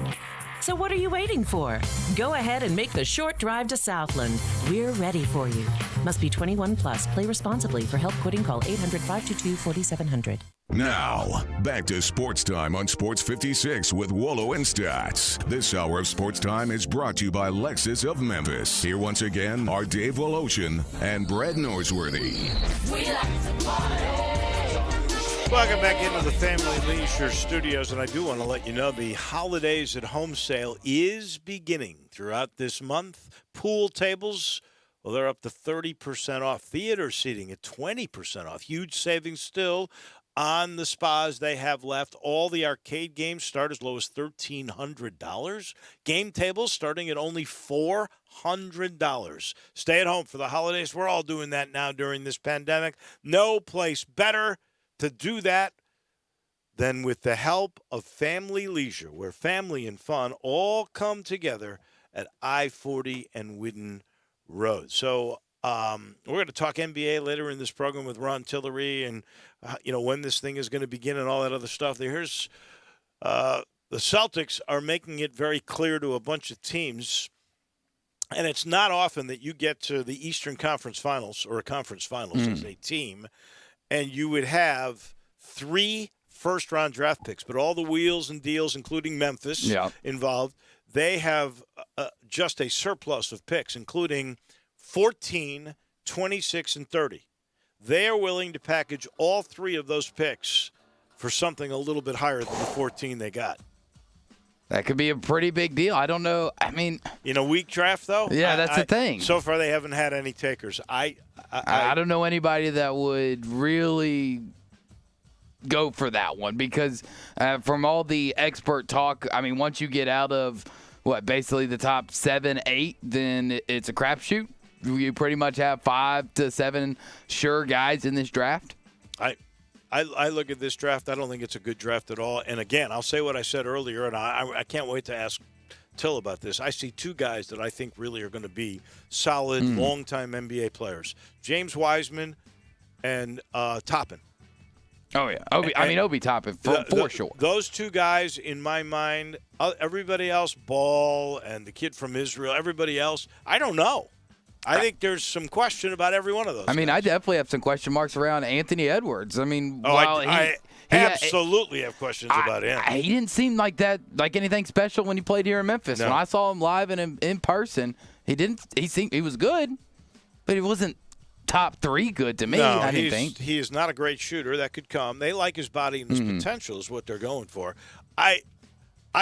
So what are you waiting for? Go ahead and make the short drive to Southland. We're ready for you. Must be 21 plus. Play responsibly. For help quitting, call 800-522-4700. Now, back to Sports Time on Sports 56 with Wolo and Stats. This hour of Sports Time is brought to you by Lexus of Memphis. Here once again are Dave Voloshin and Brad Norsworthy. We like to party. Welcome back into the Family Leisure Studios, and I do want to let you know the Holidays at Home sale is beginning throughout this month. Pool tables, well, they're up to 30% off. Theater seating at 20% off. Huge savings still on the spas they have left. All the arcade games start as low as $1,300. Game tables starting at only $400. Stay at home for the holidays. We're all doing that now during this pandemic. No place better to do that than with the help of Family Leisure, where family and fun all come together at I-40 and Whidden Road. So we're going to talk NBA later in this program with Ron Tillery and, when this thing is going to begin and all that other stuff. Here's the Celtics are making it very clear to a bunch of teams, and it's not often that you get to the Eastern Conference Finals or a conference finals as a team, and you would have 3 first-round draft picks, but all the wheels and deals, including Memphis, involved, they have just a surplus of picks, including 14, 26, and 30. They are willing to package all 3 of those picks for something a little bit higher than the 14 they got. That could be a pretty big deal. I don't know. I mean, in a weak draft, though. Yeah, that's the thing. So far, they haven't had any takers. I don't know anybody that would really go for that one because from all the expert talk, I mean, once you get out of basically the top 7, 8, then it's a crapshoot. You pretty much have 5 to 7 sure guys in this draft. I look at this draft. I don't think it's a good draft at all. And again, I'll say what I said earlier, and I can't wait to ask Till about this. I see 2 guys that I think really are going to be solid, long-time NBA players: James Wiseman and Toppin. Oh yeah, Obi Toppin for sure. Those 2 guys, in my mind. Everybody else, Ball and the kid from Israel. Everybody else, I don't know. I think there's some question about every one of those. I mean, I definitely have some question marks around Anthony Edwards. I mean, I absolutely have questions about him. He didn't seem like anything special when he played here in Memphis. No. When I saw him live and in person, he was good, but he wasn't top 3 good to me. No, I didn't think. He is not a great shooter. That could come. They like his body and his potential is what they're going for. I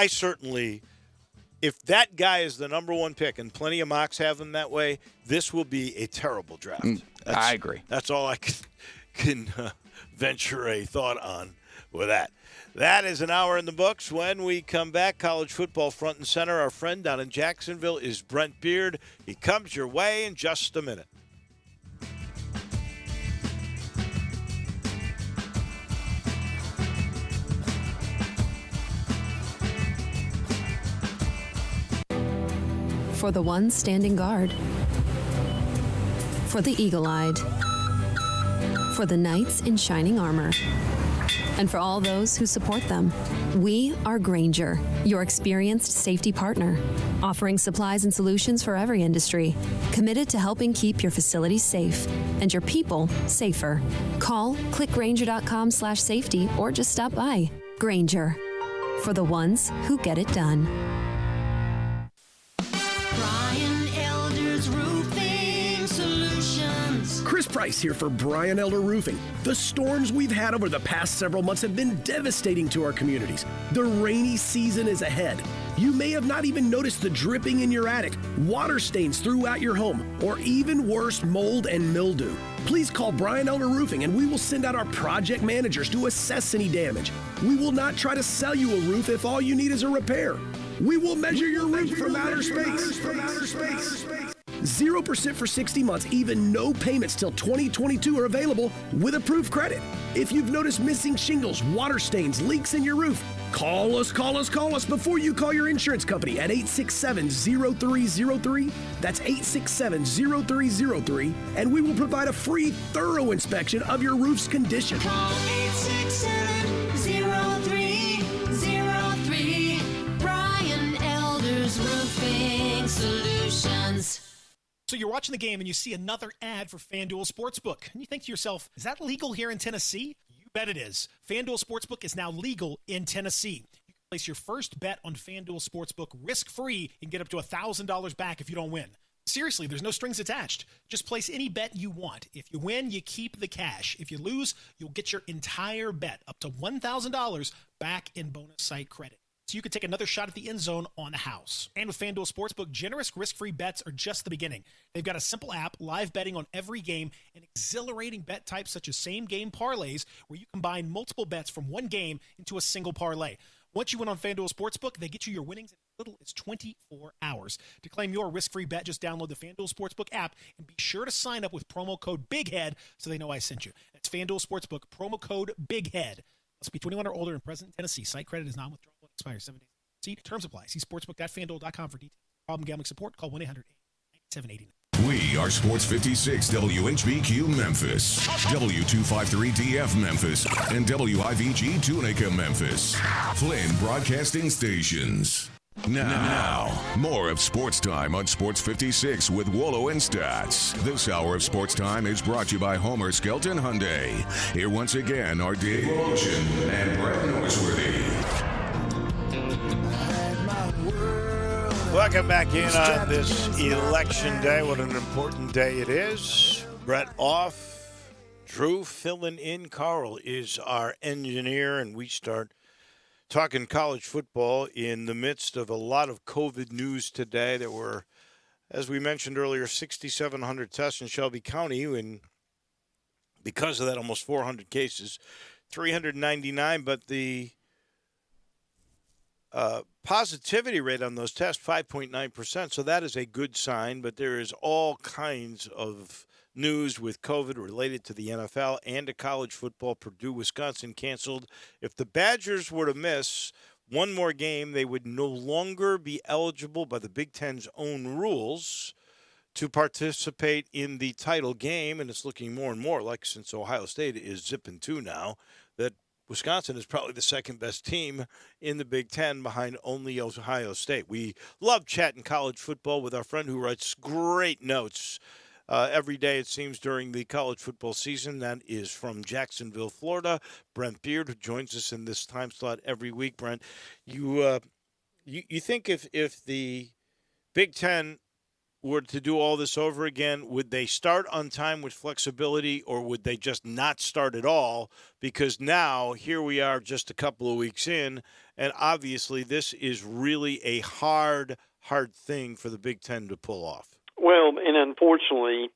certainly, if that guy is the number 1 pick, and plenty of mocks have him that way, this will be a terrible draft. I agree. That's all I can venture a thought on with that. That is an hour in the books. When we come back, college football front and center. Our friend down in Jacksonville is Brent Beard. He comes your way in just a minute. For the ones standing guard, for the eagle-eyed, for the knights in shining armor, and for all those who support them. We are Grainger, your experienced safety partner, offering supplies and solutions for every industry, committed to helping keep your facilities safe and your people safer. Call clickgrainger.com/safety or just stop by. Grainger, for the ones who get it done. Chris Price here for Brian Elder Roofing. The storms we've had over the past several months have been devastating to our communities. The rainy season is ahead. You may have not even noticed the dripping in your attic, water stains throughout your home, or even worse, mold and mildew. Please call Brian Elder Roofing and we will send out our project managers to assess any damage. We will not try to sell you a roof if all you need is a repair. We will measure your roof from outer space. 0% for 60 months, even no payments till 2022 are available with approved credit. If you've noticed missing shingles, water stains, leaks in your roof, call us before you call your insurance company at 867-0303. That's 867-0303, and we will provide a free, thorough inspection of your roof's condition. Call 867-0303. Brian L. So you're watching the game and you see another ad for FanDuel Sportsbook. And you think to yourself, is that legal here in Tennessee? You bet it is. FanDuel Sportsbook is now legal in Tennessee. You can place your first bet on FanDuel Sportsbook risk-free and get up to $1,000 back if you don't win. Seriously, there's no strings attached. Just place any bet you want. If you win, you keep the cash. If you lose, you'll get your entire bet, up to $1,000 back in bonus site credit. So you can take another shot at the end zone on the house. And with FanDuel Sportsbook, generous risk-free bets are just the beginning. They've got a simple app, live betting on every game, and exhilarating bet types such as same-game parlays where you combine multiple bets from one game into a single parlay. Once you win on FanDuel Sportsbook, they get you your winnings in as little as 24 hours. To claim your risk-free bet, just download the FanDuel Sportsbook app and be sure to sign up with promo code BIGHEAD so they know I sent you. That's FanDuel Sportsbook, promo code BIGHEAD. Must be 21 or older and present in Tennessee. Site credit is non-withdrawable. Expires 7 days. See, terms apply. See sportsbook.fanduel.com for details. Problem gambling support. Call 1-800-897-89. We are Sports 56 WHBQ Memphis, W253DF Memphis, and WIVG Tunica Memphis. Flynn Broadcasting Stations. Now, more of Sports Time on Sports 56 with Wolo and Stats. This hour of Sports Time is brought to you by Homer Skelton Hyundai. Here once again are Dave Ocean and Brett Norsworthy. Welcome back in on this election day. What an important day it is. Brett off. Drew filling in. Carl is our engineer, and we start talking college football in the midst of a lot of COVID news today. There were, as we mentioned earlier, 6,700 tests in Shelby County, and because of that, almost 400 cases, 399, but the positivity rate on those tests, 5.9%. So that is a good sign, but there is all kinds of news with COVID related to the NFL and to college football. Purdue, Wisconsin canceled. If the Badgers were to miss one more game, they would no longer be eligible by the Big Ten's own rules to participate in the title game. And it's looking more and more like, since Ohio State is zipping 2 now, that Wisconsin is probably the second best team in the Big Ten behind only Ohio State. We love chatting college football with our friend who writes great notes every day, it seems, during the college football season. That is from Jacksonville, Florida, Brent Beard, who joins us in this time slot every week. Brent, you think if the Big Ten were to do all this over again, would they start on time with flexibility, or would they just not start at all? Because now, here we are just a couple of weeks in, and obviously this is really a hard thing for the Big Ten to pull off. Well, and unfortunately,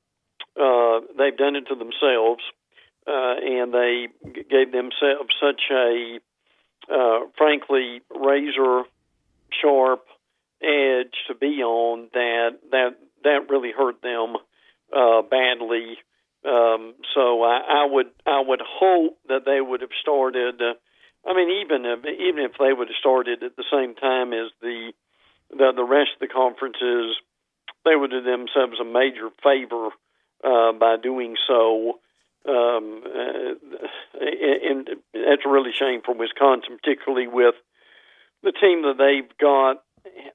they've done it to themselves, and they gave themselves such a, frankly, razor-sharp edge to be on that really hurt them badly. So I would hope that they would have started. Even if they would have started at the same time as the rest of the conferences, they would have done themselves a major favor by doing so. And that's a really shame for Wisconsin, particularly with the team that they've got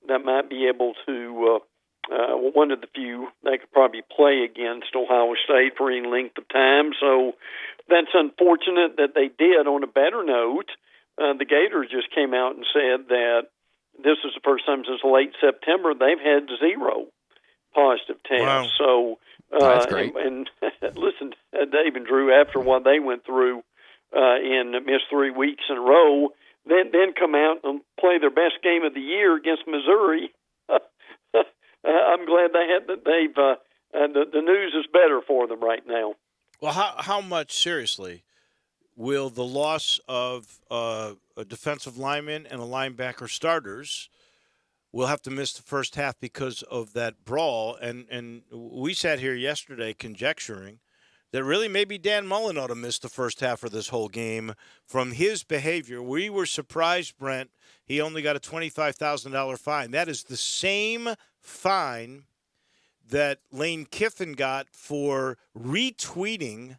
that might be able to, one of the few they could probably play against Ohio State for any length of time. So that's unfortunate that they did. On a better note, the Gators just came out and said that this is the first time since late September they've had 0 positive tests. Wow. So that's great. And listen, Dave and Drew, after what they went through and missed 3 weeks in a row, then come out and play their best game of the year against Missouri. I'm glad they've the news is better for them right now. Well, how much, seriously, will the loss of a defensive lineman and a linebacker starters will have to miss the first half because of that brawl? And we sat here yesterday conjecturing that really maybe Dan Mullen ought to miss the first half of this whole game from his behavior. We were surprised, Brent. He only got a $25,000 fine. That is the same fine that Lane Kiffin got for retweeting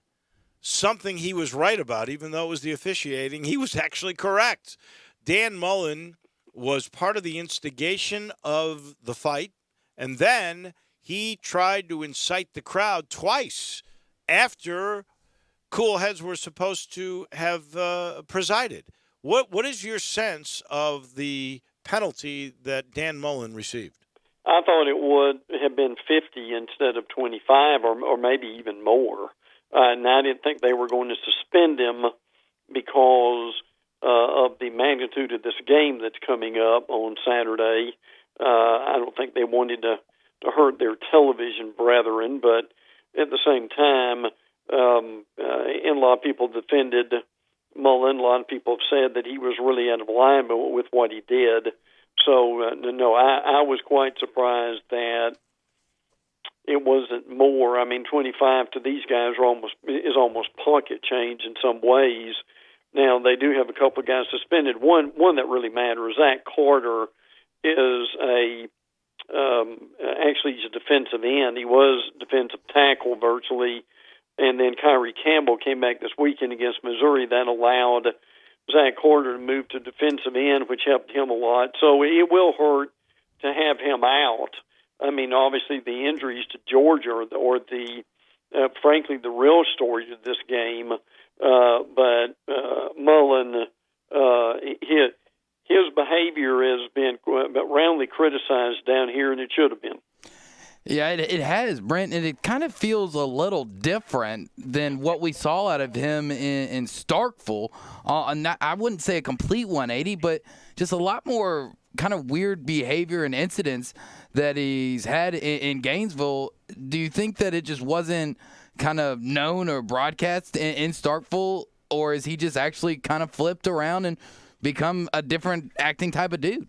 something he was right about, even though it was the officiating. He was actually correct. Dan Mullen was part of the instigation of the fight, and then he tried to incite the crowd twice after cool heads were supposed to have presided. What is your sense of the penalty that Dan Mullen received? I thought it would have been 50 instead of 25, or maybe even more. And I didn't think they were going to suspend him because of the magnitude of this game that's coming up on Saturday. I don't think they wanted to hurt their television brethren, but at the same time, and a lot of people defended Mullen. A lot of people have said that he was really out of line with what he did. So, no, I was quite surprised that it wasn't more. I mean, 25 to these guys is almost pocket change in some ways. Now, they do have a couple of guys suspended. One that really matters, Zach Carter, is actually he's a defensive end. He was defensive tackle virtually. And then Kyrie Campbell came back this weekend against Missouri. That allowed Zach Carter to move to defensive end, which helped him a lot. So it will hurt to have him out. I mean, obviously the injuries to Georgia or the frankly, the real story to this game. But Mullen, his behavior has been roundly criticized down here, and it should have been. Yeah, it has, Brent, and it kind of feels a little different than what we saw out of him in Starkville. I wouldn't say a complete 180, but just a lot more kind of weird behavior and incidents that he's had in Gainesville. Do you think that it just wasn't kind of known or broadcast in Starkville, or is he just actually kind of flipped around and become a different acting type of dude?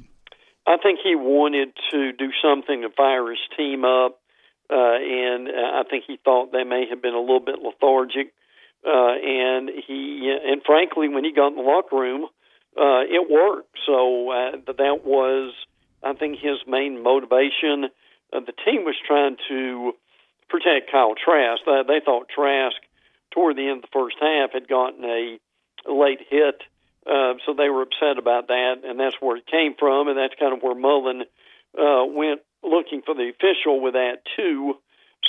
I think he wanted to do something to fire his team up, and I think he thought they may have been a little bit lethargic. And frankly, when he got in the locker room, it worked. So that was, I think, his main motivation. The team was trying to protect Kyle Trask. They thought Trask, toward the end of the first half, had gotten a late hit. So they were upset about that, and that's where it came from, and that's kind of where Mullen went looking for the official with that too.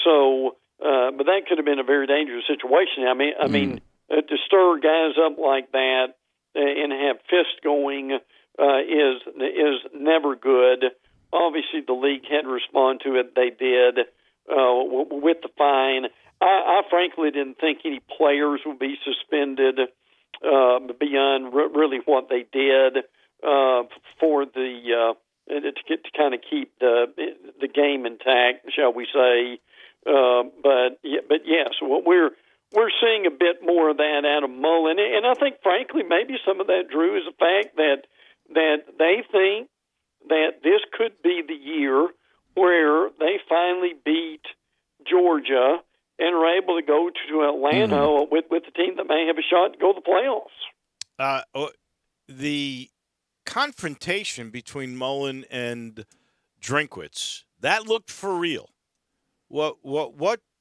So, but that could have been a very dangerous situation. I mean, to stir guys up like that and have fists going is never good. Obviously, the league had to respond to it. They did with the fine. I frankly didn't think any players would be suspended beyond really what they did for the to kind of keep the game intact, shall we say? But yes, what we're seeing a bit more of that out of Mullen, and I think frankly maybe some of that, Drew, is the fact that they think that this could be the year where they finally beat Georgia and are able to go to Atlanta with a team that may have a shot to go to the playoffs. The confrontation between Mullen and Drinkwitz, that looked for real. What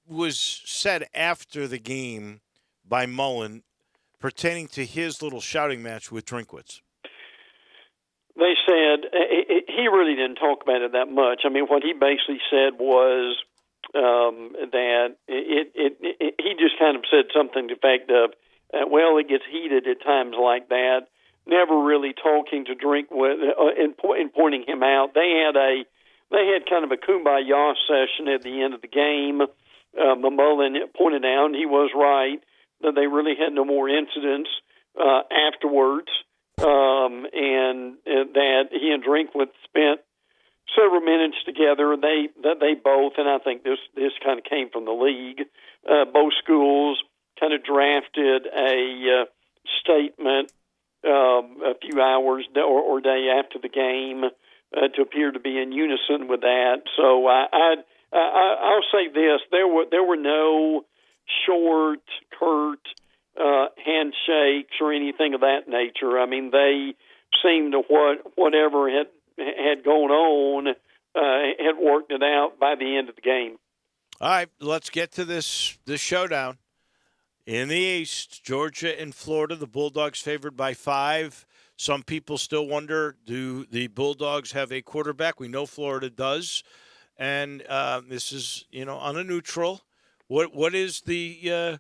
was said after the game by Mullen pertaining to his little shouting match with Drinkwitz? They said he really didn't talk about it that much. I mean, what he basically said was that he just kind of said something to the effect of, well, it gets heated at times like that. Never really talking to Drinkwitz and pointing him out. They had kind of a kumbaya session at the end of the game. Mullen pointed out, and he was right, that they really had no more incidents afterwards, and that he and Drinkwitz spent several minutes together. They both, and I think this kind of came from the league, both schools kind of drafted a statement a few hours or day after the game to appear to be in unison with that. So I'll say this: there were no short, curt handshakes or anything of that nature. I mean, they seemed to whatever had gone on had worked it out by the end of the game. All right, let's get to this showdown. In the East, Georgia and Florida, the Bulldogs favored by 5. Some people still wonder, do the Bulldogs have a quarterback? We know Florida does. and this is on a neutral. What is the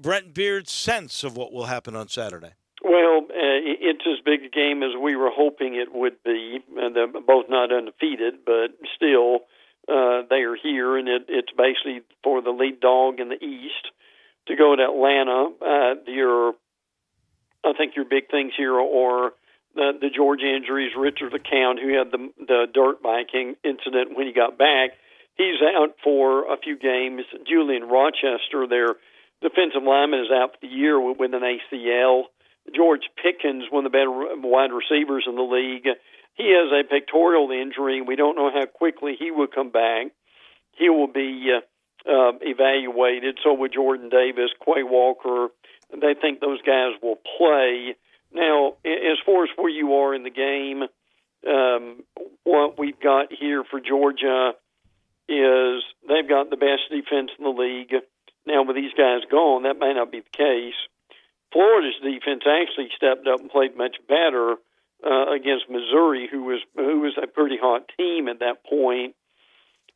Brent Beard's sense of what will happen on Saturday? Well, it's as big a game as we were hoping it would be. They're both not undefeated, but still they are here, and it's basically for the lead dog in the East to go to Atlanta. I think your big things here are the Georgia injuries. Richard LeCount, who had the dirt biking incident when he got back, he's out for a few games. Julian Rochester, their defensive lineman, is out for the year with an ACL. George Pickens, one of the better wide receivers in the league, he has a pectoral injury. We don't know how quickly he will come back. He will be evaluated. So will Jordan Davis, Quay Walker. They think those guys will play. Now, as far as where you are in the game, what we've got here for Georgia is they've got the best defense in the league. Now, with these guys gone, that may not be the case. Florida's defense actually stepped up and played much better against Missouri, who was a pretty hot team at that point.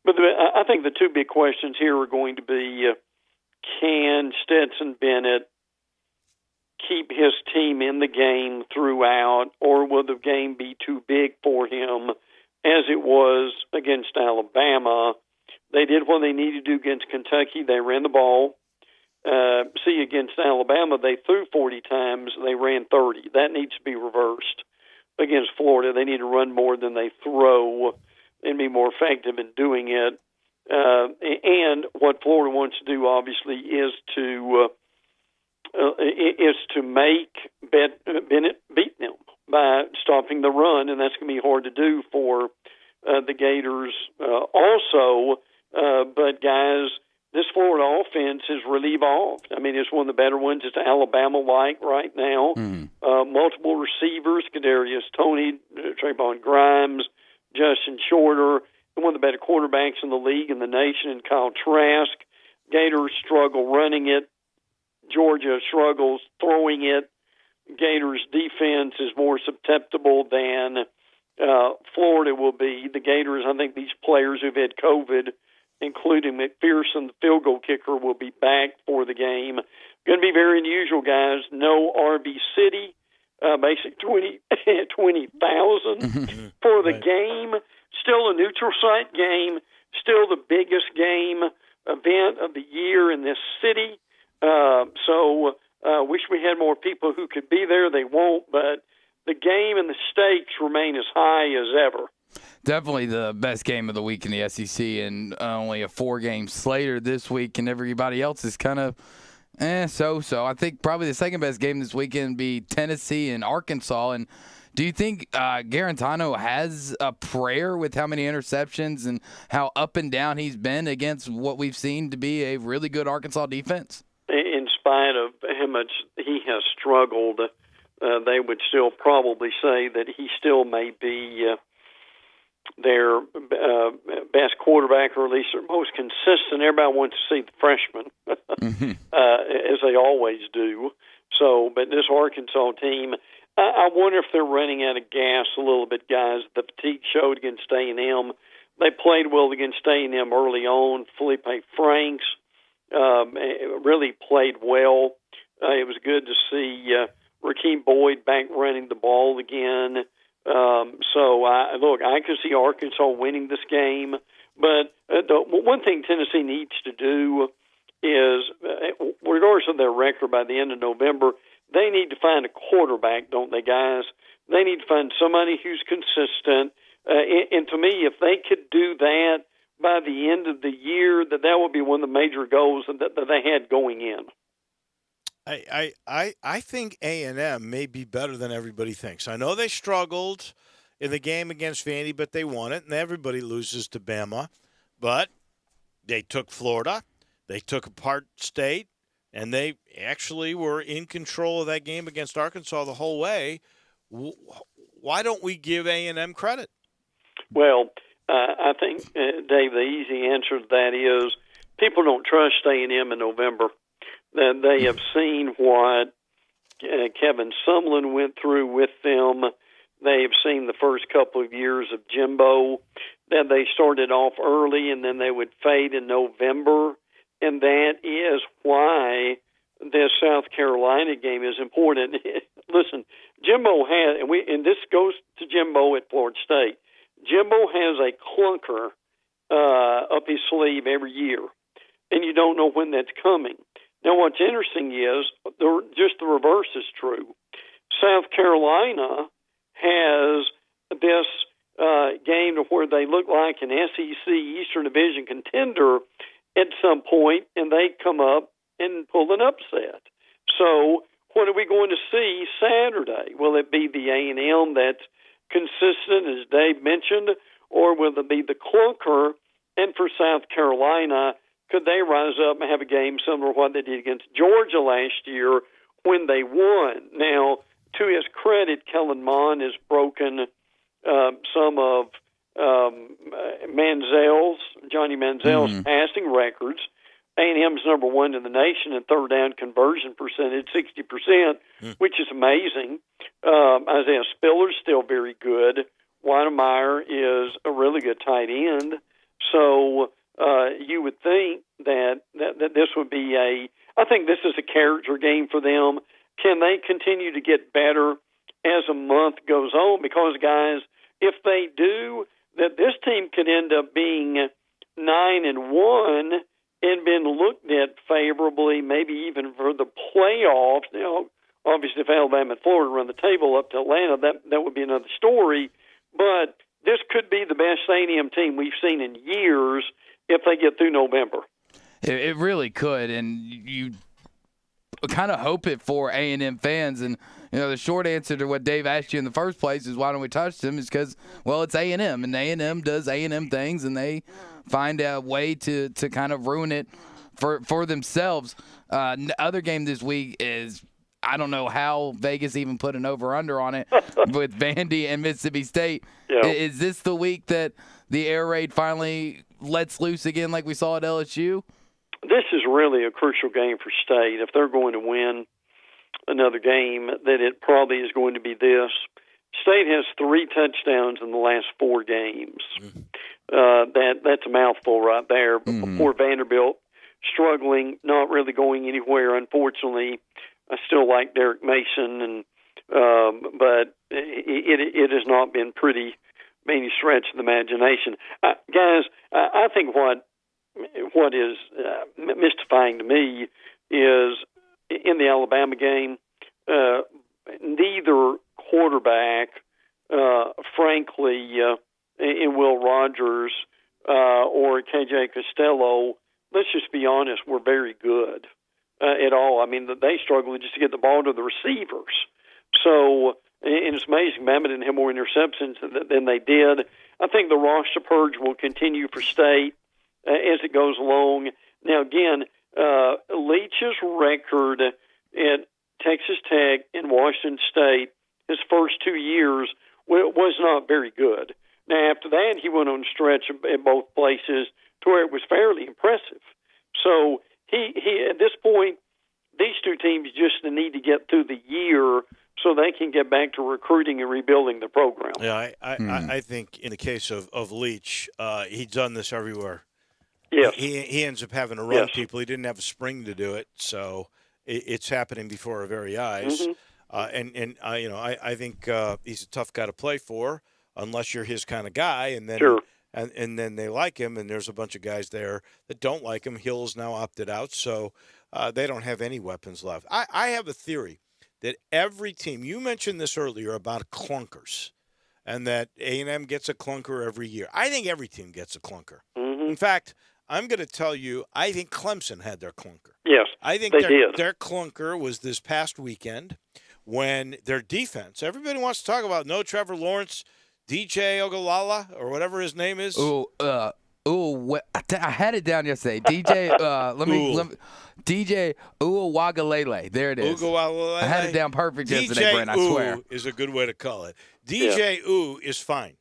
But I think the two big questions here are going to be, can Stetson Bennett keep his team in the game throughout, or will the game be too big for him, as it was against Alabama? They did what they needed to do against Kentucky. They ran the ball. Against Alabama, they threw 40 times. They ran 30. That needs to be reversed. Against Florida, they need to run more than they throw and be more effective in doing it. And what Florida wants to do, obviously, is to make Bennett beat them by stopping the run, and that's going to be hard to do for the Gators also. But, guys, this Florida offense is really evolved. I mean, it's one of the better ones. It's Alabama-like right now. Multiple receivers, Kadarius Toney, Trayvon Grimes, Justin Shorter, and one of the better quarterbacks in the league and the nation, and Kyle Trask. Gators struggle running it. Georgia struggles throwing it. Gators' defense is more susceptible than Florida will be. The Gators, I think these players who've had COVID, including McPherson, the field goal kicker, will be back for the game. Going to be very unusual, guys. No RB City, basically 20,000 for the game. Still a neutral site game. Still the biggest game event of the year in this city. So wish we had more people who could be there. They won't, but the game and the stakes remain as high as ever. Definitely the best game of the week in the SEC, and only a 4-game slate this week, and everybody else is kind of so. I think probably the second best game this weekend would be Tennessee and Arkansas. And do you think Garantano has a prayer with how many interceptions and how up and down he's been against what we've seen to be a really good Arkansas defense? In spite of how much he has struggled, they would still probably say that he still may be their best quarterback, or at least their most consistent. Everybody wants to see the freshman, as they always do. So, but this Arkansas team, I wonder if they're running out of gas a little bit, guys. The fatigue showed against A&M. They played well against A&M early on. Felipe Franks really played well. It was good to see Rakeem Boyd back running the ball again. I could see Arkansas winning this game. But the one thing Tennessee needs to do is, regardless of their record by the end of November, they need to find a quarterback, don't they, guys? They need to find somebody who's consistent. And to me, if they could do that by the end of the year, that would be one of the major goals that they had going in. I think A&M may be better than everybody thinks. I know they struggled in the game against Vandy, but they won it, and everybody loses to Bama. But they took Florida, they took apart State, and they actually were in control of that game against Arkansas the whole way. Why don't we give A&M credit? Well, I think, Dave, the easy answer to that is people don't trust A&M in November. That they have seen what Kevin Sumlin went through with them. They have seen the first couple of years of Jimbo. that they started off early and then they would fade in November, and that is why this South Carolina game is important. Listen, Jimbo has, and this goes to Jimbo at Florida State. Jimbo has a clunker up his sleeve every year, and you don't know when that's coming. Now, what's interesting is just the reverse is true. South Carolina has this game to where they look like an SEC Eastern Division contender at some point, and they come up and pull an upset. So what are we going to see Saturday? Will it be the A&M that's consistent, as Dave mentioned, or will it be the clunker? And for South Carolina, could they rise up and have a game similar to what they did against Georgia last year when they won? Now, to his credit, Kellen Mond has broken some of Johnny Manziel's passing records. A&M's number one in the nation in third down conversion percentage, 60%, which is amazing. Isaiah Spiller's still very good. Weidemeyer is a really good tight end. So you would think that this would be I think this is a character game for them. Can they continue to get better as a month goes on? Because, guys, if they do, that this team could end up being 9-1 and been looked at favorably, maybe even for the playoffs. Now, obviously, if Alabama and Florida run the table up to Atlanta, that would be another story. But this could be the best A&M team we've seen in years if they get through November. It really could, and you kind of hope it for A&M fans. And the short answer to what Dave asked you in the first place is why don't we touch them? Is because, well, it's A&M, and A&M does A&M things, and they find a way to kind of ruin it for themselves. Other game this week is, I don't know how Vegas even put an over-under on it with Vandy and Mississippi State. Yeah. Is this the week that the air raid finally lets loose again like we saw at LSU? This is really a crucial game for State. If they're going to win another game, that it probably is going to be this. State has 3 touchdowns in the last 4 games. That's a mouthful right there. Before Vanderbilt, struggling, not really going anywhere. Unfortunately, I still like Derek Mason, but it has not been pretty by any stretch of the imagination. Guys, I think what is mystifying to me is in the Alabama game, neither quarterback, frankly, in Will Rogers or KJ Costello, let's just be honest, were very good at all. I mean, they struggled just to get the ball to the receivers. So, and it's amazing, Bama didn't have more interceptions than they did. I think the roster purge will continue for State as it goes along. Now, again, Leach's record at Texas Tech and Washington State his first 2 years was not very good. Now, after that, he went on a stretch at both places to where it was fairly impressive. So he at this point, these two teams just need to get through the year so they can get back to recruiting and rebuilding the program. Yeah, I think in the case of Leach, he's done this everywhere. Yes. He ends up having to run people. He didn't have a spring to do it, so it's happening before our very eyes. I think he's a tough guy to play for, unless you're his kind of guy, and then and then they like him, and there's a bunch of guys there that don't like him. Hill's now opted out, so they don't have any weapons left. I have a theory that every team, you mentioned this earlier about clunkers, and that A&M gets a clunker every year. I think every team gets a clunker. In fact, I'm going to tell you, I think Clemson had their clunker. Yes, I think their clunker was this past weekend when their defense, everybody wants to talk about no Trevor Lawrence, DJ Ogalala, or whatever his name is. I had it down yesterday. DJ, DJ Uwagalele. There it is. Uwagalele. I had it down perfect yesterday, Brent, I swear. Is a good way to call it. DJ is fine.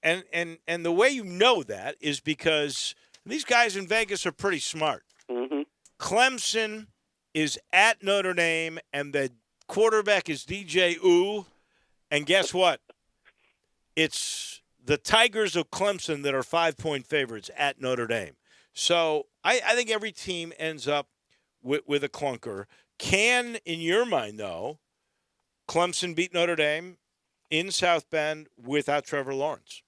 And the way you know that is because these guys in Vegas are pretty smart. Clemson is at Notre Dame, and the quarterback is DJ and guess what? It's the Tigers of Clemson that are 5-point favorites at Notre Dame. So I think every team ends up with a clunker. Can, in your mind, though, Clemson beat Notre Dame in South Bend without Trevor Lawrence?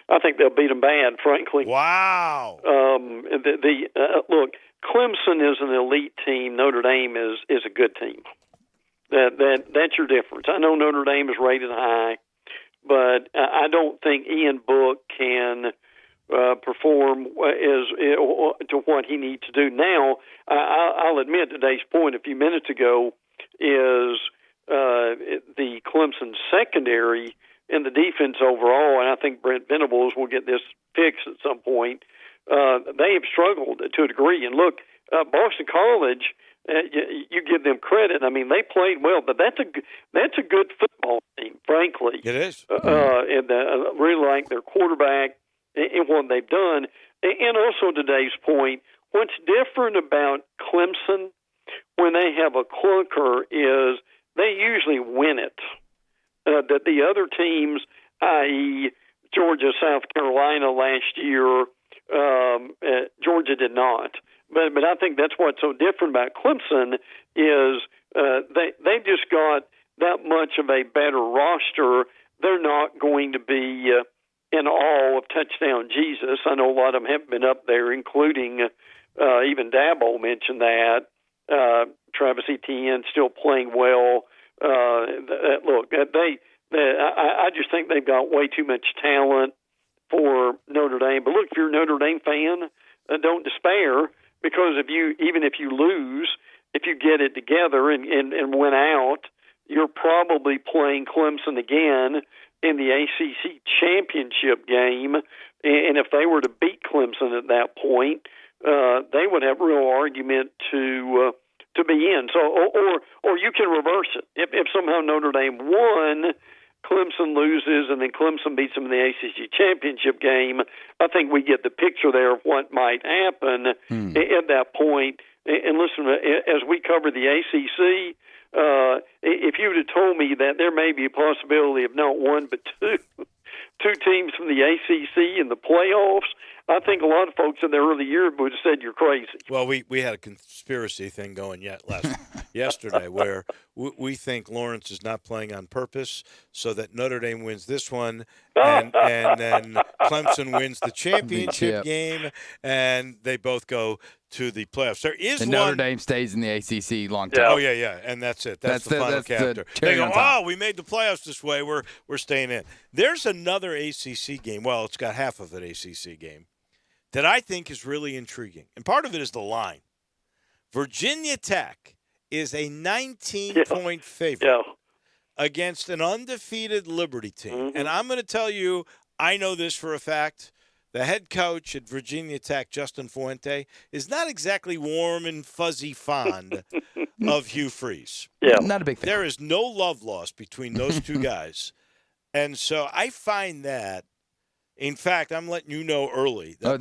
I think they'll beat them bad, frankly. Wow. Look, Clemson is an elite team. Notre Dame is a good team. That's your difference. I know Notre Dame is rated high, but I don't think Ian Book can perform to what he needs to do. Now, I'll admit today's point a few minutes ago is the Clemson secondary and the defense overall, and I think Brent Venables will get this fixed at some point. They have struggled to a degree. And look, Boston College, you give them credit. I mean, they played well, but that's a good football team, frankly. It is. And I really like their quarterback and what they've done. And also today's point, what's different about Clemson when they have a clunker is they usually win it. That the other teams, i.e. Georgia, South Carolina last year, Georgia did not. But I think that's what's so different about Clemson is they've just got that much of a better roster. They're not going to be in awe of touchdown Jesus. I know a lot of them haven't been up there, including even Dabo mentioned that. Travis Etienne still playing well. Look, I just think they've got way too much talent for Notre Dame. But look, if you're a Notre Dame fan, don't despair, because even if you lose, if you get it together and win out, you're probably playing Clemson again in the ACC championship game. And if they were to beat Clemson at that point, they would have real argument to be in. So, or you can reverse it. If somehow Notre Dame won, Clemson loses, and then Clemson beats them in the ACC championship game, I think we get the picture there of what might happen at that point. And listen, as we cover the ACC, if you would have told me that there may be a possibility of not one but two teams from the ACC in the playoffs, I think a lot of folks in the early year would have said you're crazy. Well, we had a conspiracy thing going yesterday where we think Lawrence is not playing on purpose so that Notre Dame wins this one and then Clemson wins the championship game and they both go to the playoffs. There is and one. Notre Dame stays in the ACC long term. Oh, yeah, and that's it. That's the final chapter. They go, we made the playoffs this way. We're staying in. There's another ACC game. Well, it's got half of an ACC game that I think is really intriguing. And part of it is the line. Virginia Tech is a 19-point favorite against an undefeated Liberty team. And I'm going to tell you, I know this for a fact. The head coach at Virginia Tech, Justin Fuente, is not exactly warm and fuzzy fond of Hugh Freeze. Yeah. Not a big fan. There is no love lost between those two guys. And so I find that, in fact, I'm letting you know early that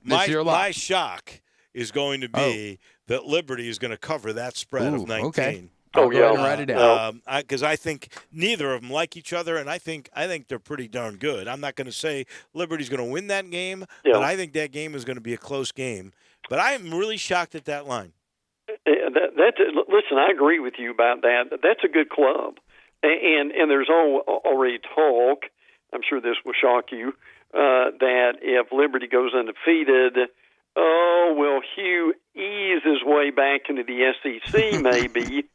my shock is going to be that Liberty is going to cover that spread of 19. Okay. I'll go ahead and write it down. Because I think neither of them like each other, and I think they're pretty darn good. I'm not going to say Liberty's going to win that game, but I think that game is going to be a close game. But I am really shocked at that line. Listen, I agree with you about that. That's a good club, and there's already talk. I'm sure this will shock you that if Liberty goes undefeated, will Hugh ease his way back into the SEC maybe?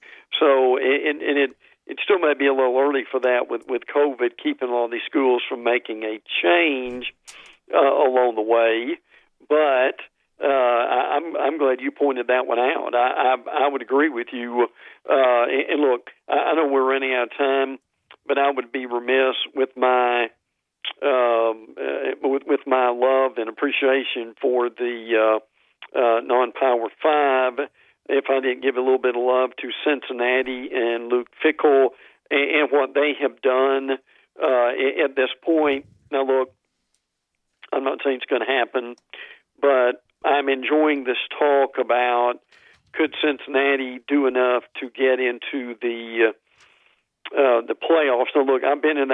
So, and it still may be a little early for that with COVID keeping all these schools from making a change along the way. But I'm glad you pointed that one out. I would agree with you. And look, I know we're running out of time, but I would be remiss with my my love and appreciation for the non-Power 5 if I didn't give a little bit of love to Cincinnati and Luke Fickell and what they have done at this point. Now, look, I'm not saying it's going to happen, but I'm enjoying this talk about could Cincinnati do enough to get into the the playoffs. Now, look, I've been in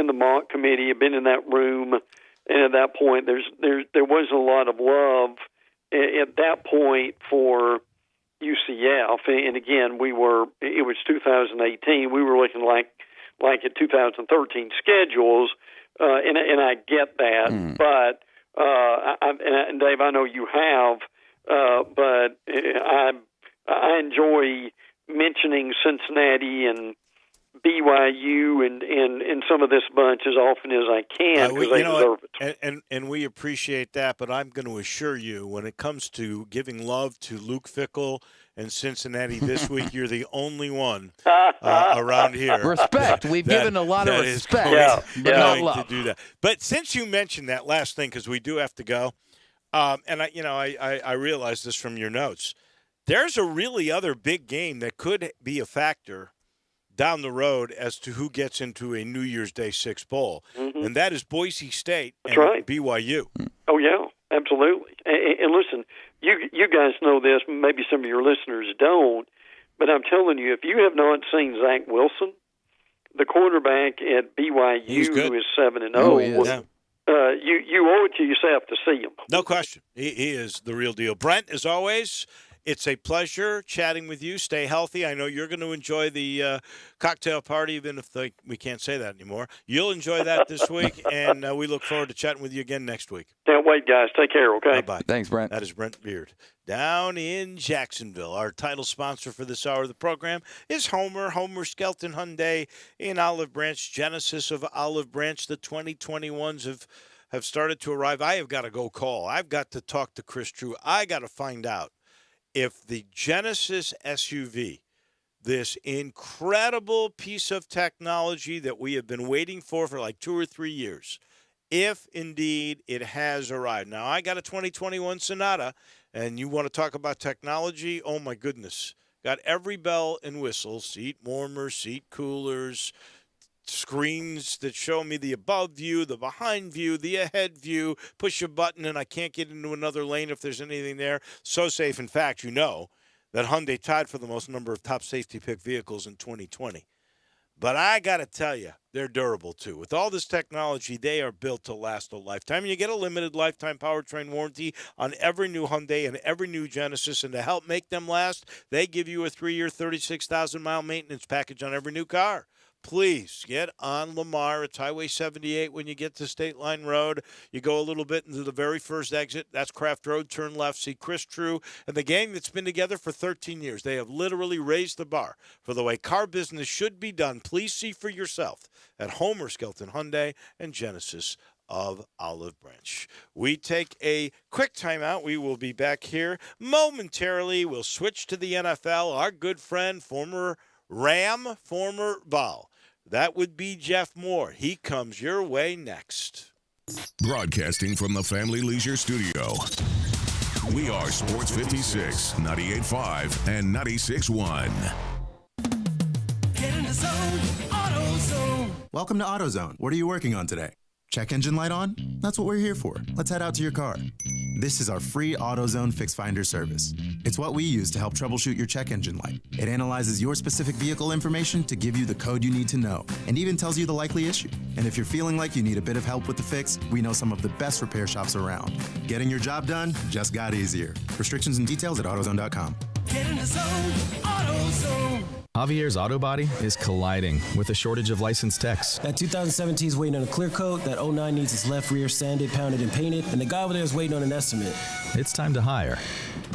the mock committee. I've been in that room, and at that point, there wasn't a lot of love at that point for UCF. And again, it was 2018. We were looking like at 2013 schedules, and I get that. But and Dave, I know you have, but I enjoy mentioning Cincinnati and BYU and some of this bunch as often as I can because they deserve it. And we appreciate that, but I'm going to assure you, when it comes to giving love to Luke Fickell and Cincinnati this week, you're the only one around here. Respect. We've given a lot of respect, but not love. To do that. But since you mentioned that last thing, because we do have to go, and I realized this from your notes, there's a really other big game that could be a factor down the road as to who gets into a New Year's Day 6 bowl, and that is Boise State and BYU. Oh, yeah, absolutely. And listen, you guys know this, maybe some of your listeners don't, but I'm telling you, if you have not seen Zach Wilson, the quarterback at BYU, who is 7-0, you owe it to yourself to see him. No question. He is the real deal. Brent, as always, it's a pleasure chatting with you. Stay healthy. I know you're going to enjoy the cocktail party, even if we can't say that anymore. You'll enjoy that this week, and we look forward to chatting with you again next week. Can't wait, guys. Take care, okay? Bye-bye. Thanks, Brent. That is Brent Beard. Down in Jacksonville, our title sponsor for this hour of the program is Homer Skelton Hyundai in Olive Branch, Genesis of Olive Branch. The 2021s have started to arrive. I have got to go call. I've got to talk to Chris True. I got to find out if the Genesis SUV, this incredible piece of technology that we have been waiting for like 2 or 3 years, if indeed it has arrived. Now, I got a 2021 Sonata, and you want to talk about technology? Oh, my goodness. Got every bell and whistle, seat warmers, seat coolers, screens that show me the above view, the behind view, the ahead view, push a button and I can't get into another lane if there's anything there. So safe. In fact, you know that Hyundai tied for the most number of top safety pick vehicles in 2020. But I got to tell you, they're durable too. With all this technology, they are built to last a lifetime. You get a limited lifetime powertrain warranty on every new Hyundai and every new Genesis. And to help make them last, they give you a 3-year, 36,000-mile maintenance package on every new car. Please get on Lamar. It's Highway 78 when you get to State Line Road. You go a little bit into the very first exit. That's Craft Road. Turn left. See Chris True and the gang that's been together for 13 years. They have literally raised the bar for the way car business should be done. Please see for yourself at Homer Skelton Hyundai and Genesis of Olive Branch. We take a quick timeout. We will be back here momentarily. We'll switch to the NFL. Our good friend, former Ram, former Vol. That would be Jeff Moore. He comes your way next. Broadcasting from the Family Leisure Studio. We are Sports 56, 98.5, and 96.1. Get in the zone, AutoZone. Welcome to AutoZone. What are you working on today? Check engine light on? That's what we're here for. Let's head out to your car. This is our free AutoZone Fix Finder service. It's what we use to help troubleshoot your check engine light. It analyzes your specific vehicle information to give you the code you need to know, and even tells you the likely issue. And if you're feeling like you need a bit of help with the fix, we know some of the best repair shops around. Getting your job done just got easier. Restrictions and details at AutoZone.com. Get in the zone, AutoZone. Javier's Auto Body is colliding with a shortage of licensed techs. That 2017 is waiting on a clear coat, that 09 needs its left rear sanded, pounded, and painted, and the guy over there is waiting on an estimate. It's time to hire.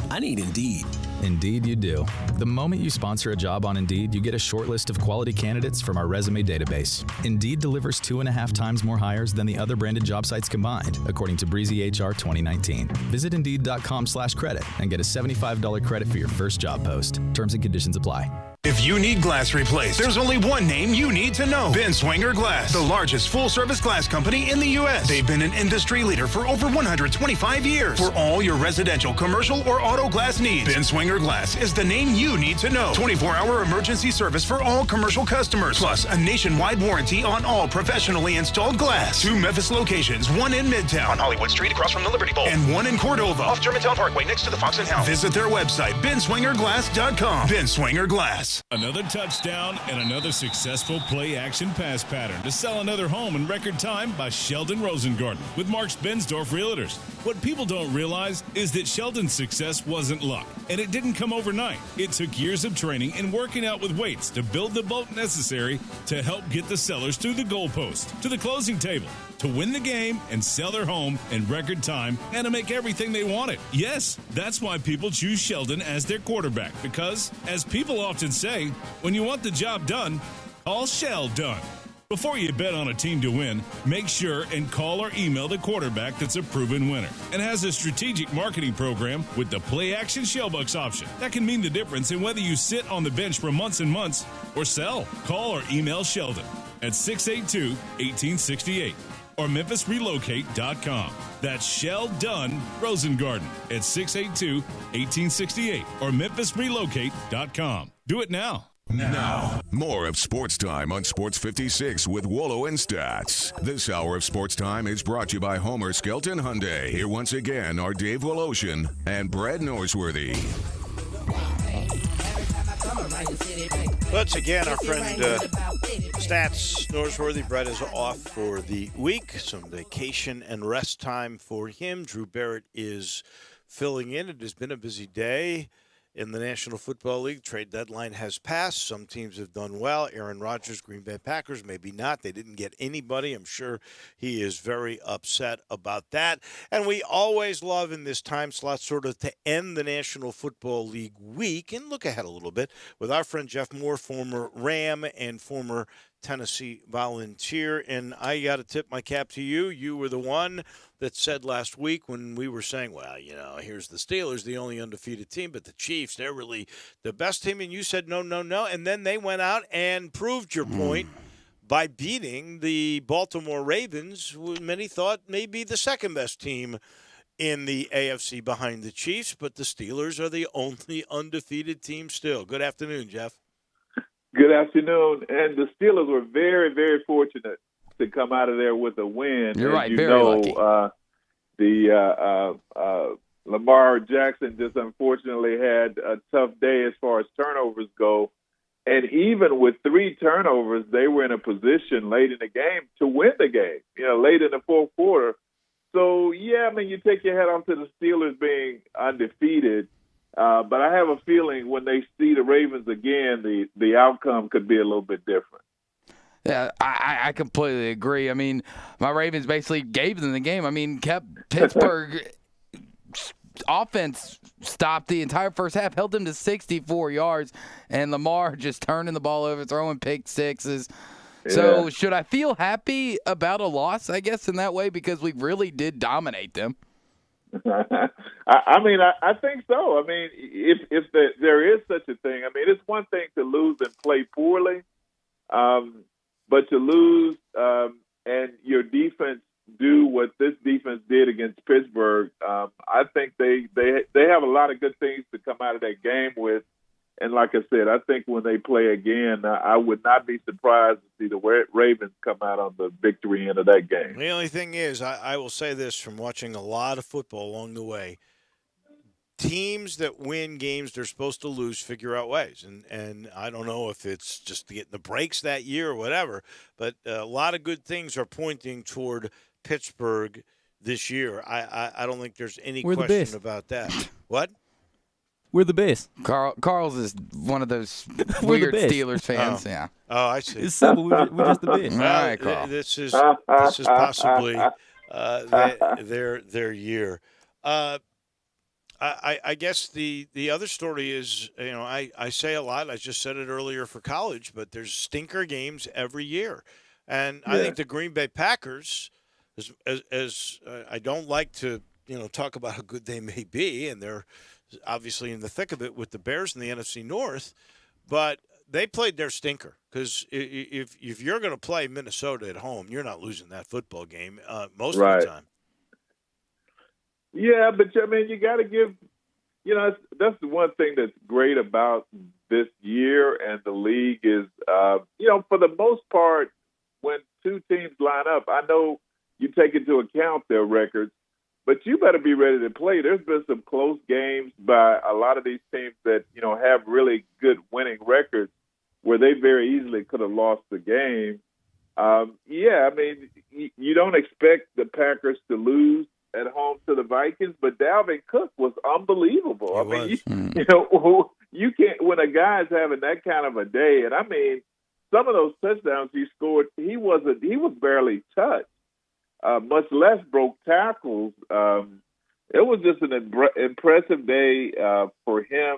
I need Indeed. Indeed you do. The moment you sponsor a job on Indeed, you get a short list of quality candidates from our resume database. Indeed delivers 2.5 times more hires than the other branded job sites combined, according to Breezy HR 2019. Visit Indeed.com/credit and get a $75 credit for your first job post. Terms and conditions apply. If you need glass replaced, there's only one name you need to know. Ben Swinger Glass, the largest full-service glass company in the U.S. They've been an industry leader for over 125 years. For all your residential, commercial, or auto glass needs, Ben Swinger Glass is the name you need to know. 24-hour emergency service for all commercial customers, plus a nationwide warranty on all professionally installed glass. 2 Memphis locations, one in Midtown on Hollywood Street across from the Liberty Bowl, and one in Cordova off Germantown Parkway next to the Fox and Hound. Visit their website, benswingerglass.com. Ben Swinger Glass. Sports. Another touchdown and another successful play-action pass pattern to sell another home in record time by Sheldon Rosengarten with Marks Bensdorf Realtors. What people don't realize is that Sheldon's success wasn't luck, and it didn't come overnight. It took years of training and working out with weights to build the boat necessary to help get the sellers through the goalpost, to the closing table, to win the game and sell their home in record time and to make everything they wanted. Yes, that's why people choose Sheldon as their quarterback, because, as people often say, when you want the job done, call Sheldon. Before you bet on a team to win, make sure and call or email the quarterback that's a proven winner and has a strategic marketing program with the play-action Shellbucks option. That can mean the difference in whether you sit on the bench for months and months or sell. Call or email Sheldon at 682-1868 or MemphisRelocate.com. That's Sheldon Rosengarten at 682-1868 or MemphisRelocate.com. Do it now. Now, more of Sports Time on Sports 56 with Wolo and Stats. This hour of Sports Time is brought to you by Homer Skelton Hyundai. Here once again are Dave Woloshin and Brad Norsworthy. Once again, our friend Stats Norsworthy. Brett is off for the week. Some vacation and rest time for him. Drew Barrett is filling in. It has been a busy day in the National Football League. Trade deadline has passed. Some teams have done well. Aaron Rodgers, Green Bay Packers, maybe not. They didn't get anybody. I'm sure he is very upset about that. And we always love in this time slot sort of to end the National Football League week and look ahead a little bit with our friend Jeff Moore, former Ram and former Tennessee Volunteer. And I got to tip my cap to you. You were the one that said last week when we were saying, well, you know, here's the Steelers, the only undefeated team, but the Chiefs, they're really the best team. And you said, no. And then they went out and proved your point by beating the Baltimore Ravens, who many thought may be the second best team in the AFC behind the Chiefs. But the Steelers are the only undefeated team still. Good afternoon, Jeff. Good afternoon. And the Steelers were very, very fortunate to come out of there with a win. You're right, you very know, lucky. Lamar Jackson just unfortunately had a tough day as far as turnovers go. And even with 3 turnovers, they were in a position late in the game to win the game, you know, late in the fourth quarter. So, yeah, I mean, you take your hat off to the Steelers being undefeated. But I have a feeling when they see the Ravens again, the outcome could be a little bit different. Yeah, I completely agree. I mean, my Ravens basically gave them the game. I mean, kept Pittsburgh offense stopped the entire first half, held them to 64 yards, and Lamar just turning the ball over, throwing pick sixes. Yeah. So should I feel happy about a loss, I guess, in that way, because we really did dominate them? I mean, I think so. I mean, if there is such a thing, I mean, it's one thing to lose and play poorly, but to lose and your defense do what this defense did against Pittsburgh, I think they have a lot of good things to come out of that game with. And like I said, I think when they play again, I would not be surprised to see the Ravens come out on the victory end of that game. The only thing is, I will say this from watching a lot of football along the way, teams that win games they're supposed to lose figure out ways. And I don't know if it's just getting the breaks that year or whatever, but a lot of good things are pointing toward Pittsburgh this year. I don't think there's any question about that. What? We're the best. Carl's is one of those weird Steelers fans. Oh. Yeah. Oh, I see. It's simple. We're just the best. All right, Carl. This is possibly their year. I guess the other story is, you know, I say a lot. I just said it earlier for college, but there's stinker games every year, and I think the Green Bay Packers, as I don't like to talk about how good they may be, and they're obviously in the thick of it with the Bears in the NFC North, but they played their stinker because if you're going to play Minnesota at home, you're not losing that football game most of the time. Yeah, but I mean, you got to give, that's the one thing that's great about this year and the league is, for the most part, when two teams line up, I know you take into account their records, but you better be ready to play. There's been some close games by a lot of these teams that, have really good winning records where they very easily could have lost the game. You don't expect the Packers to lose at home to the Vikings, but Dalvin Cook was unbelievable. You can't, when a guy's having that kind of a day, and some of those touchdowns he scored, he was barely touched, much less broke tackles. It was just an impressive day for him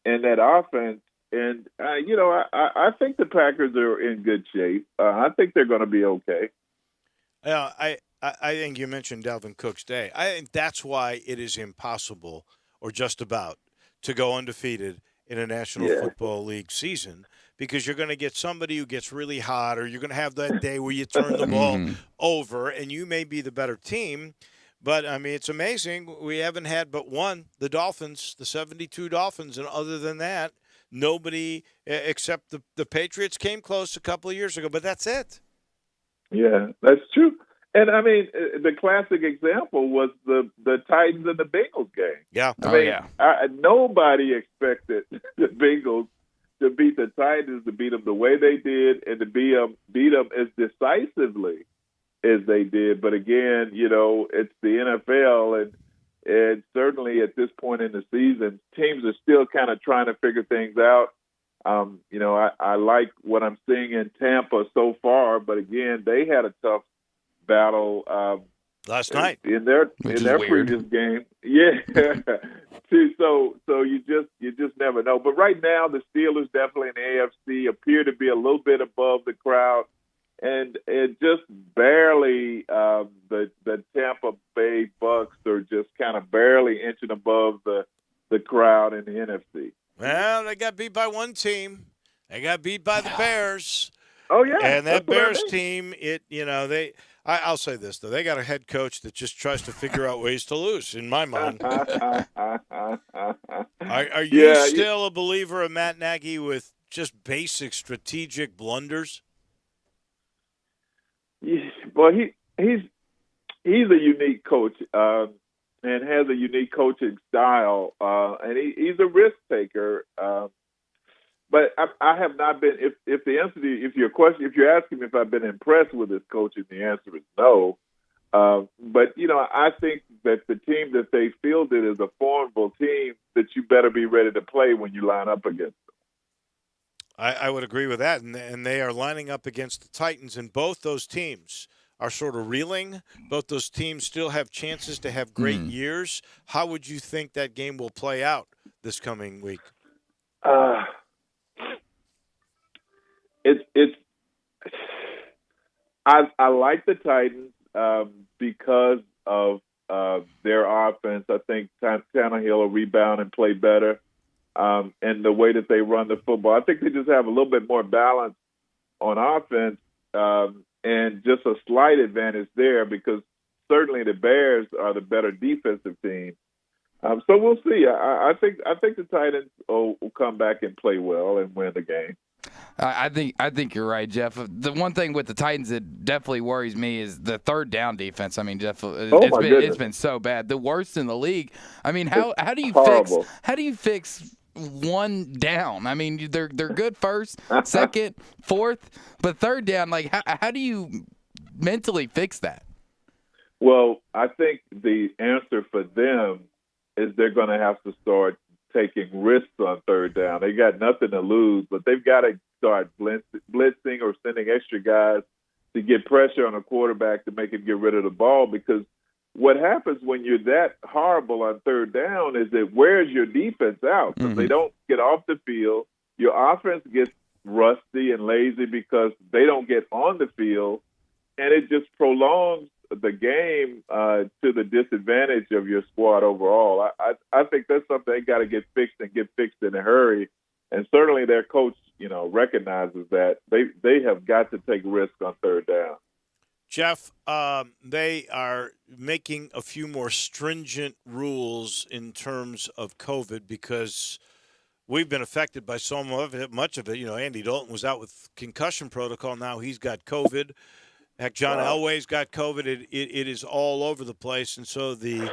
and that offense. And, I think the Packers are in good shape. I think they're going to be okay. Yeah, I think you mentioned Dalvin Cook's day. I think that's why it is impossible, or just about, to go undefeated in a National Football League season, because you're going to get somebody who gets really hot, or you're going to have that day where you turn the ball over, and you may be the better team. But, it's amazing. We haven't had but one, the Dolphins, the 72 Dolphins, and other than that, nobody except the Patriots came close a couple of years ago, but that's it. Yeah, that's true. And, the classic example was the Titans and the Bengals game. Yeah. Nobody expected the Bengals to beat the Titans, to beat them the way they did, and to beat them as decisively as they did. But again, it's the NFL, and certainly at this point in the season, teams are still kind of trying to figure things out. I like what I'm seeing in Tampa so far, but again, they had a tough battle last night in their previous game. Yeah. So you just never know. But right now, the Steelers definitely in the AFC appear to be a little bit above the crowd, and it just barely the Tampa Bay Bucks are just kind of barely inching above the crowd in the NFC. Well, they got beat by one team. They got beat by the Bears. Oh yeah, and that Bears team, I'll say this though, they got a head coach that just tries to figure out ways to lose. In my mind, are you still a believer of Matt Nagy with just basic strategic blunders? Well, he's a unique coach and has a unique coaching style, and he's a risk taker. But I have not been. If the answer to if you're asking me if I've been impressed with his coaching, the answer is no. But I think that the team that they fielded is a formidable team that you better be ready to play when you line up against them. I would agree with that, and they are lining up against the Titans, and both those teams are sort of reeling. Both those teams still have chances to have great years. How would you think that game will play out this coming week? I like the Titans because of their offense. I think Tannehill will rebound and play better, and the way that they run the football. I think they just have a little bit more balance on offense, and just a slight advantage there because certainly the Bears are the better defensive team. So we'll see. I think the Titans will come back and play well and win the game. I think you're right, Jeff. The one thing with the Titans that definitely worries me is the third down defense. Jeff, it's been so bad, the worst in the league. How do you fix one down? They're good first, second, fourth, but third down, how do you mentally fix that? Well, I think the answer for them is they're going to have to start taking risks on third down. They got nothing to lose, but they've got to start blitzing or sending extra guys to get pressure on a quarterback to make him get rid of the ball, because what happens when you're that horrible on third down is that wears your defense out. So they don't get off the field. Your offense gets rusty and lazy because they don't get on the field, and it just prolongs the game to the disadvantage of your squad overall. I think that's something they got to get fixed and get fixed in a hurry. And certainly their coach, recognizes that they have got to take risks on third down. Jeff, they are making a few more stringent rules in terms of COVID because we've been affected by so much of it. Andy Dalton was out with concussion protocol. Now he's got COVID. Heck, John Wow. Elway's got COVID. It is all over the place, and so the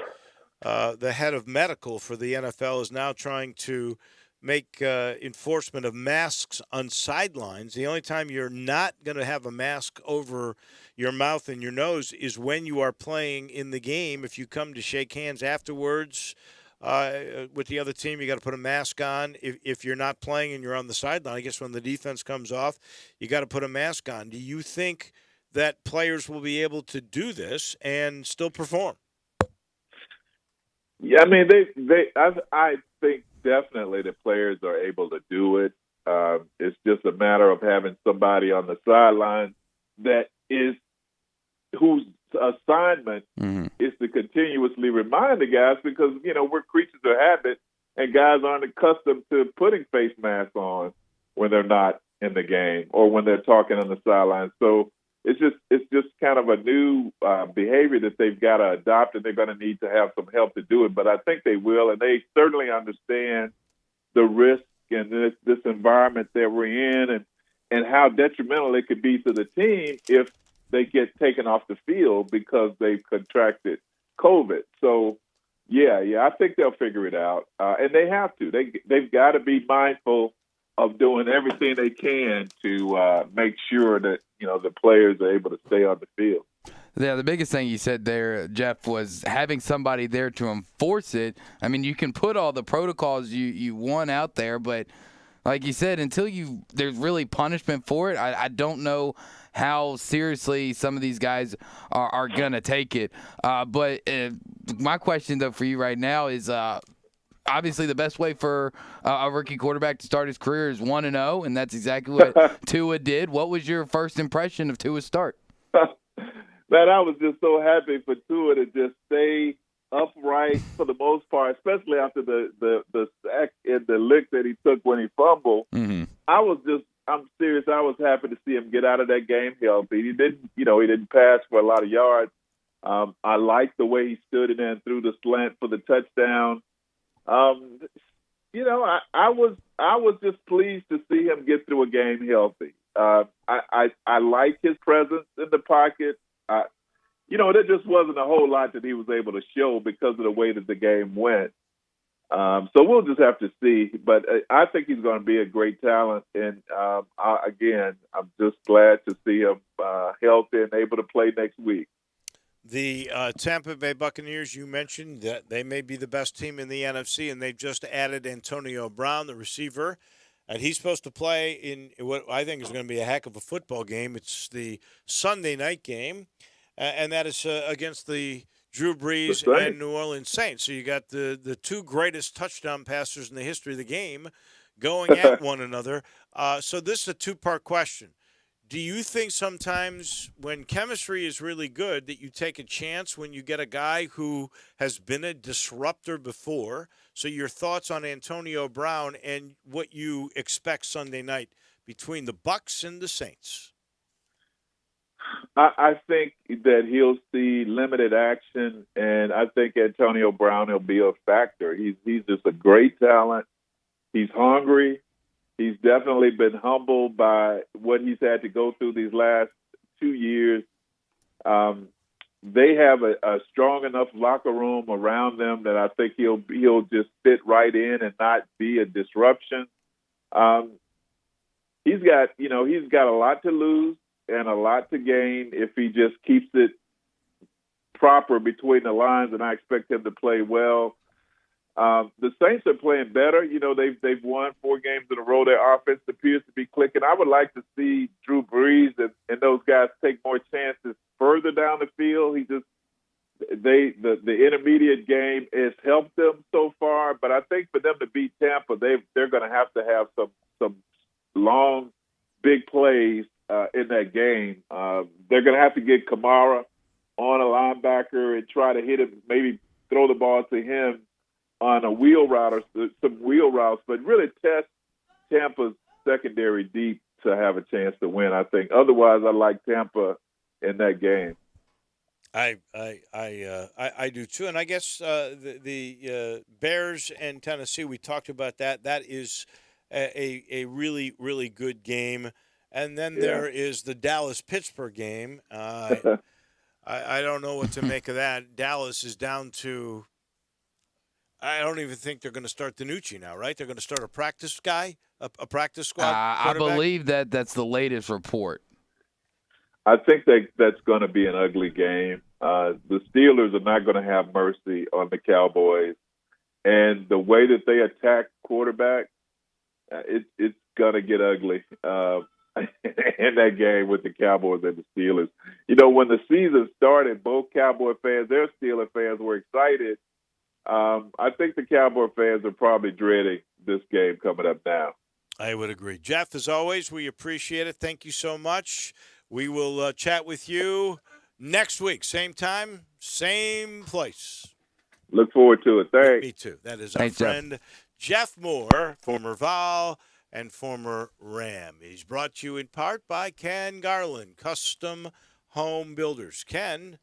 head of medical for the NFL is now trying to make enforcement of masks on sidelines. The only time you're not going to have a mask over your mouth and your nose is when you are playing in the game. If you come to shake hands afterwards with the other team, you got to put a mask on. If you're not playing and you're on the sideline, I guess when the defense comes off, you got to put a mask on. Do you think that players will be able to do this and still perform? Yeah, I mean, I think definitely the players are able to do it. It's just a matter of having somebody on the sideline whose assignment is to continuously remind the guys, because we're creatures of habit, and guys aren't accustomed to putting face masks on when they're not in the game or when they're talking on the sideline. So it's just kind of a new behavior that they've got to adopt, and they're going to need to have some help to do it. But I think they will, and they certainly understand the risk and this environment that we're in, and how detrimental it could be to the team if they get taken off the field because they've contracted COVID. So, yeah, I think they'll figure it out, and they have to. They've got to be mindful of doing everything they can to make sure that the players are able to stay on the field. Yeah, the biggest thing you said there, Jeff, was having somebody there to enforce it. I mean, you can put all the protocols you want out there, but like you said, until there's really punishment for it, I don't know how seriously some of these guys are going to take it. But my question, though, for you right now is obviously the best way for a rookie quarterback to start his career is 1-0, and that's exactly what Tua did. What was your first impression of Tua's start? Man, I was just so happy for Tua to just stay upright for the most part, especially after the sack and the lick that he took when he fumbled. Mm-hmm. I'm serious. I was happy to see him get out of that game healthy. He didn't pass for a lot of yards. I liked the way he stood in there and threw the slant for the touchdown. I was just pleased to see him get through a game healthy. I like his presence in the pocket. There just wasn't a whole lot that he was able to show because of the way that the game went. So we'll just have to see. But I think he's going to be a great talent. And, again, I'm just glad to see him healthy and able to play next week. The Tampa Bay Buccaneers, you mentioned that they may be the best team in the NFC, and they've just added Antonio Brown, the receiver. And he's supposed to play in what I think is going to be a heck of a football game. It's the Sunday night game, and that is against the Drew Brees and New Orleans Saints. So you got the two greatest touchdown passers in the history of the game going at one another. So this is a two-part question. Do you think sometimes when chemistry is really good that you take a chance when you get a guy who has been a disruptor before? So your thoughts on Antonio Brown and what you expect Sunday night between the Bucs and the Saints? I think that he'll see limited action, and I think Antonio Brown will be a factor. He's just a great talent. He's hungry. He's definitely been humbled by what he's had to go through these last 2 years. They have a strong enough locker room around them that I think he'll just fit right in and not be a disruption. He's got a lot to lose and a lot to gain if he just keeps it proper between the lines, and I expect him to play well. The Saints are playing better. They've won 4 games in a row. Their offense appears to be clicking. I would like to see Drew Brees and those guys take more chances further down the field. The intermediate game has helped them so far, but I think for them to beat Tampa, they're going to have some long, big plays in that game. They're going to have to get Kamara on a linebacker and try to hit him, maybe throw the ball to him on a wheel route or some wheel routes, but really test Tampa's secondary deep to have a chance to win, I think. Otherwise, I like Tampa in that game. I do too, and I guess the Bears and Tennessee, we talked about that. That is a really, really good game. And then there is the Dallas-Pittsburgh game. I don't know what to make of that. Dallas is down to – I don't even think they're going to start Danucci now, right? They're going to start a practice guy, a practice squad I believe that's the latest report. I think that's going to be an ugly game. The Steelers are not going to have mercy on the Cowboys. And the way that they attack quarterback, it's going to get ugly in that game with the Cowboys and the Steelers. You know, when the season started, both Cowboy fans and Steeler fans were excited. I think the Cowboy fans are probably dreading this game coming up now. I would agree. Jeff, as always, we appreciate it. Thank you so much. We will chat with you next week. Same time, same place. Look forward to it. Thanks. Me too. That is our friend Jeff Moore, former Vol and former Ram. He's brought to you in part by Ken Garland, Custom Home Builders. Ken,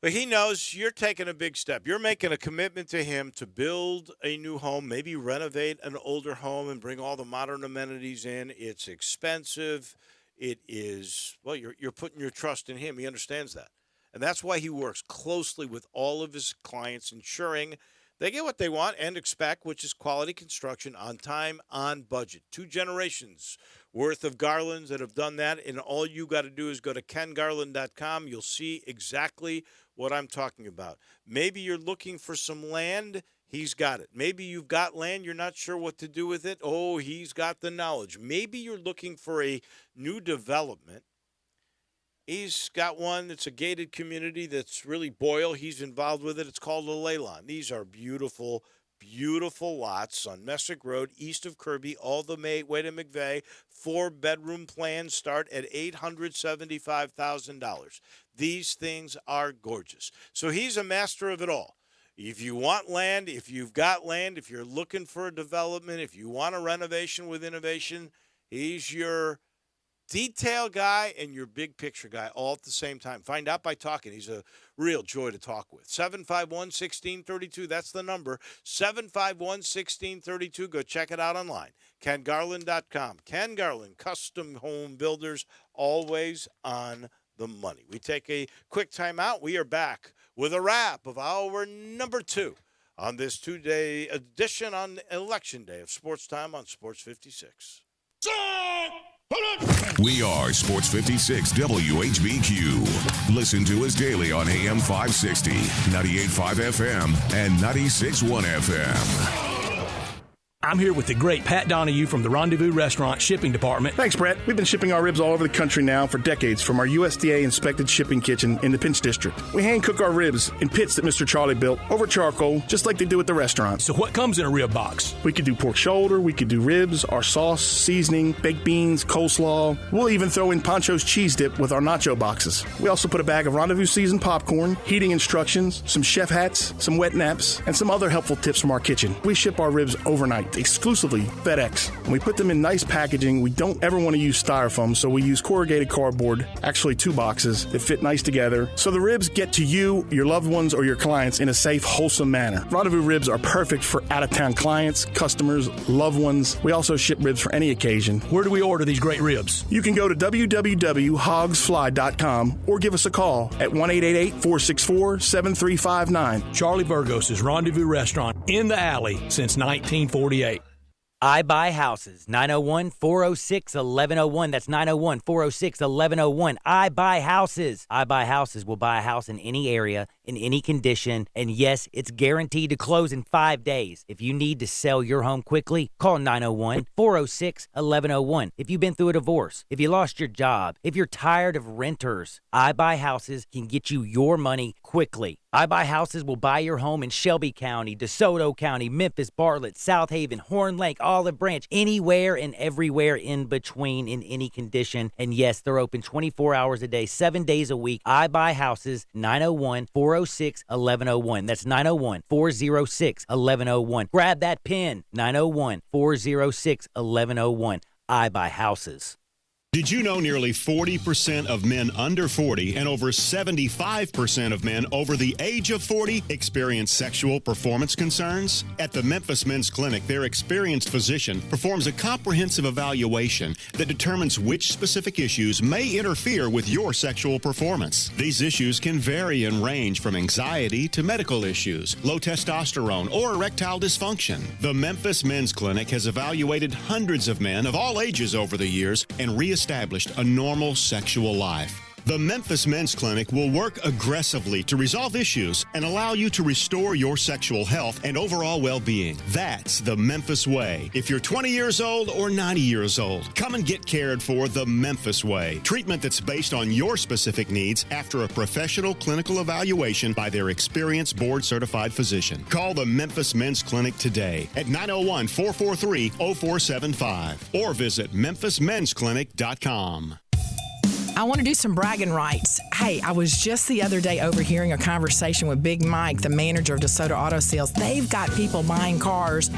well, he knows you're taking a big step. You're making a commitment to him to build a new home, maybe renovate an older home and bring all the modern amenities in. It's expensive. It is, well, you're putting your trust in him. He understands that. And that's why he works closely with all of his clients, ensuring they get what they want and expect, which is quality construction on time, on budget. 2 generations worth of Garlands that have done that, and all you got to do is go to kengarland.com. You'll see exactly what I'm talking about. Maybe you're looking for some land. He's got it. Maybe you've got land, you're not sure what to do with it. Oh, he's got the knowledge. Maybe you're looking for a new development. He's got one that's a gated community that's really Boyle. He's involved with it. It's called the Leylon. These are beautiful, beautiful lots on Messick Road, east of Kirby, all the way to McVeigh. 4-bedroom plans start at $875,000. These things are gorgeous. So he's a master of it all. If you want land, if you've got land, if you're looking for a development, if you want a renovation with innovation, he's your detail guy and your big picture guy all at the same time. Find out by talking. He's a real joy to talk with. 751-1632. That's the number. 751-1632. Go check it out online. KenGarland.com. Ken Garland, Custom Home Builders, always on the money. We take a quick time out. We are back with a wrap of hour number 2 on this 2-day edition on Election Day of Sports Time on Sports 56. We are Sports 56 WHBQ. Listen to us daily on AM 560, 98.5 FM, and 96.1 FM. I'm here with the great Pat Donahue from the Rendezvous Restaurant Shipping Department. Thanks, Brett. We've been shipping our ribs all over the country now for decades from our USDA-inspected shipping kitchen in the Pinch District. We hand-cook our ribs in pits that Mr. Charlie built over charcoal, just like they do at the restaurant. So what comes in a rib box? We could do pork shoulder, we could do ribs, our sauce, seasoning, baked beans, coleslaw. We'll even throw in Pancho's cheese dip with our nacho boxes. We also put a bag of Rendezvous seasoned popcorn, heating instructions, some chef hats, some wet naps, and some other helpful tips from our kitchen. We ship our ribs overnight, exclusively FedEx. And we put them in nice packaging. We don't ever want to use styrofoam, so we use corrugated cardboard, actually 2 boxes that fit nice together, so the ribs get to you, your loved ones, or your clients in a safe, wholesome manner. Rendezvous ribs are perfect for out-of-town clients, customers, loved ones. We also ship ribs for any occasion. Where do we order these great ribs? You can go to www.hogsfly.com or give us a call at 1-888-464-7359. Charlie Burgos' Rendezvous Restaurant in the alley since 1948. I Buy Houses, 901-406-1101. That's 901-406-1101. I Buy Houses. I Buy Houses will buy a house in any area, in any condition, and yes, it's guaranteed to close in 5 days. If you need to sell your home quickly, call 901-406-1101. If you've been through a divorce, if you lost your job, if you're tired of renters, I Buy Houses can get you your money quickly. I Buy Houses will buy your home in Shelby County, DeSoto County, Memphis, Bartlett, South Haven, Horn Lake, Olive Branch, anywhere and everywhere in between in any condition. And yes, they're open 24 hours a day, 7 days a week. I Buy Houses, 901-406-1101. That's 901-406-1101. Grab that pen, 901-406-1101. I Buy Houses. Did you know nearly 40% of men under 40 and over 75% of men over the age of 40 experience sexual performance concerns? At the Memphis Men's Clinic, their experienced physician performs a comprehensive evaluation that determines which specific issues may interfere with your sexual performance. These issues can vary and range from anxiety to medical issues, low testosterone, or erectile dysfunction. The Memphis Men's Clinic has evaluated hundreds of men of all ages over the years and reestablished a normal sexual life. The Memphis Men's Clinic will work aggressively to resolve issues and allow you to restore your sexual health and overall well-being. That's the Memphis way. If you're 20 years old or 90 years old, come and get cared for the Memphis way. Treatment that's based on your specific needs after a professional clinical evaluation by their experienced board-certified physician. Call the Memphis Men's Clinic today at 901-443-0475 or visit memphismensclinic.com. I want to do some bragging rights. Hey, I was just the other day overhearing a conversation with Big Mike, the manager of DeSoto Auto Sales. They've got people buying cars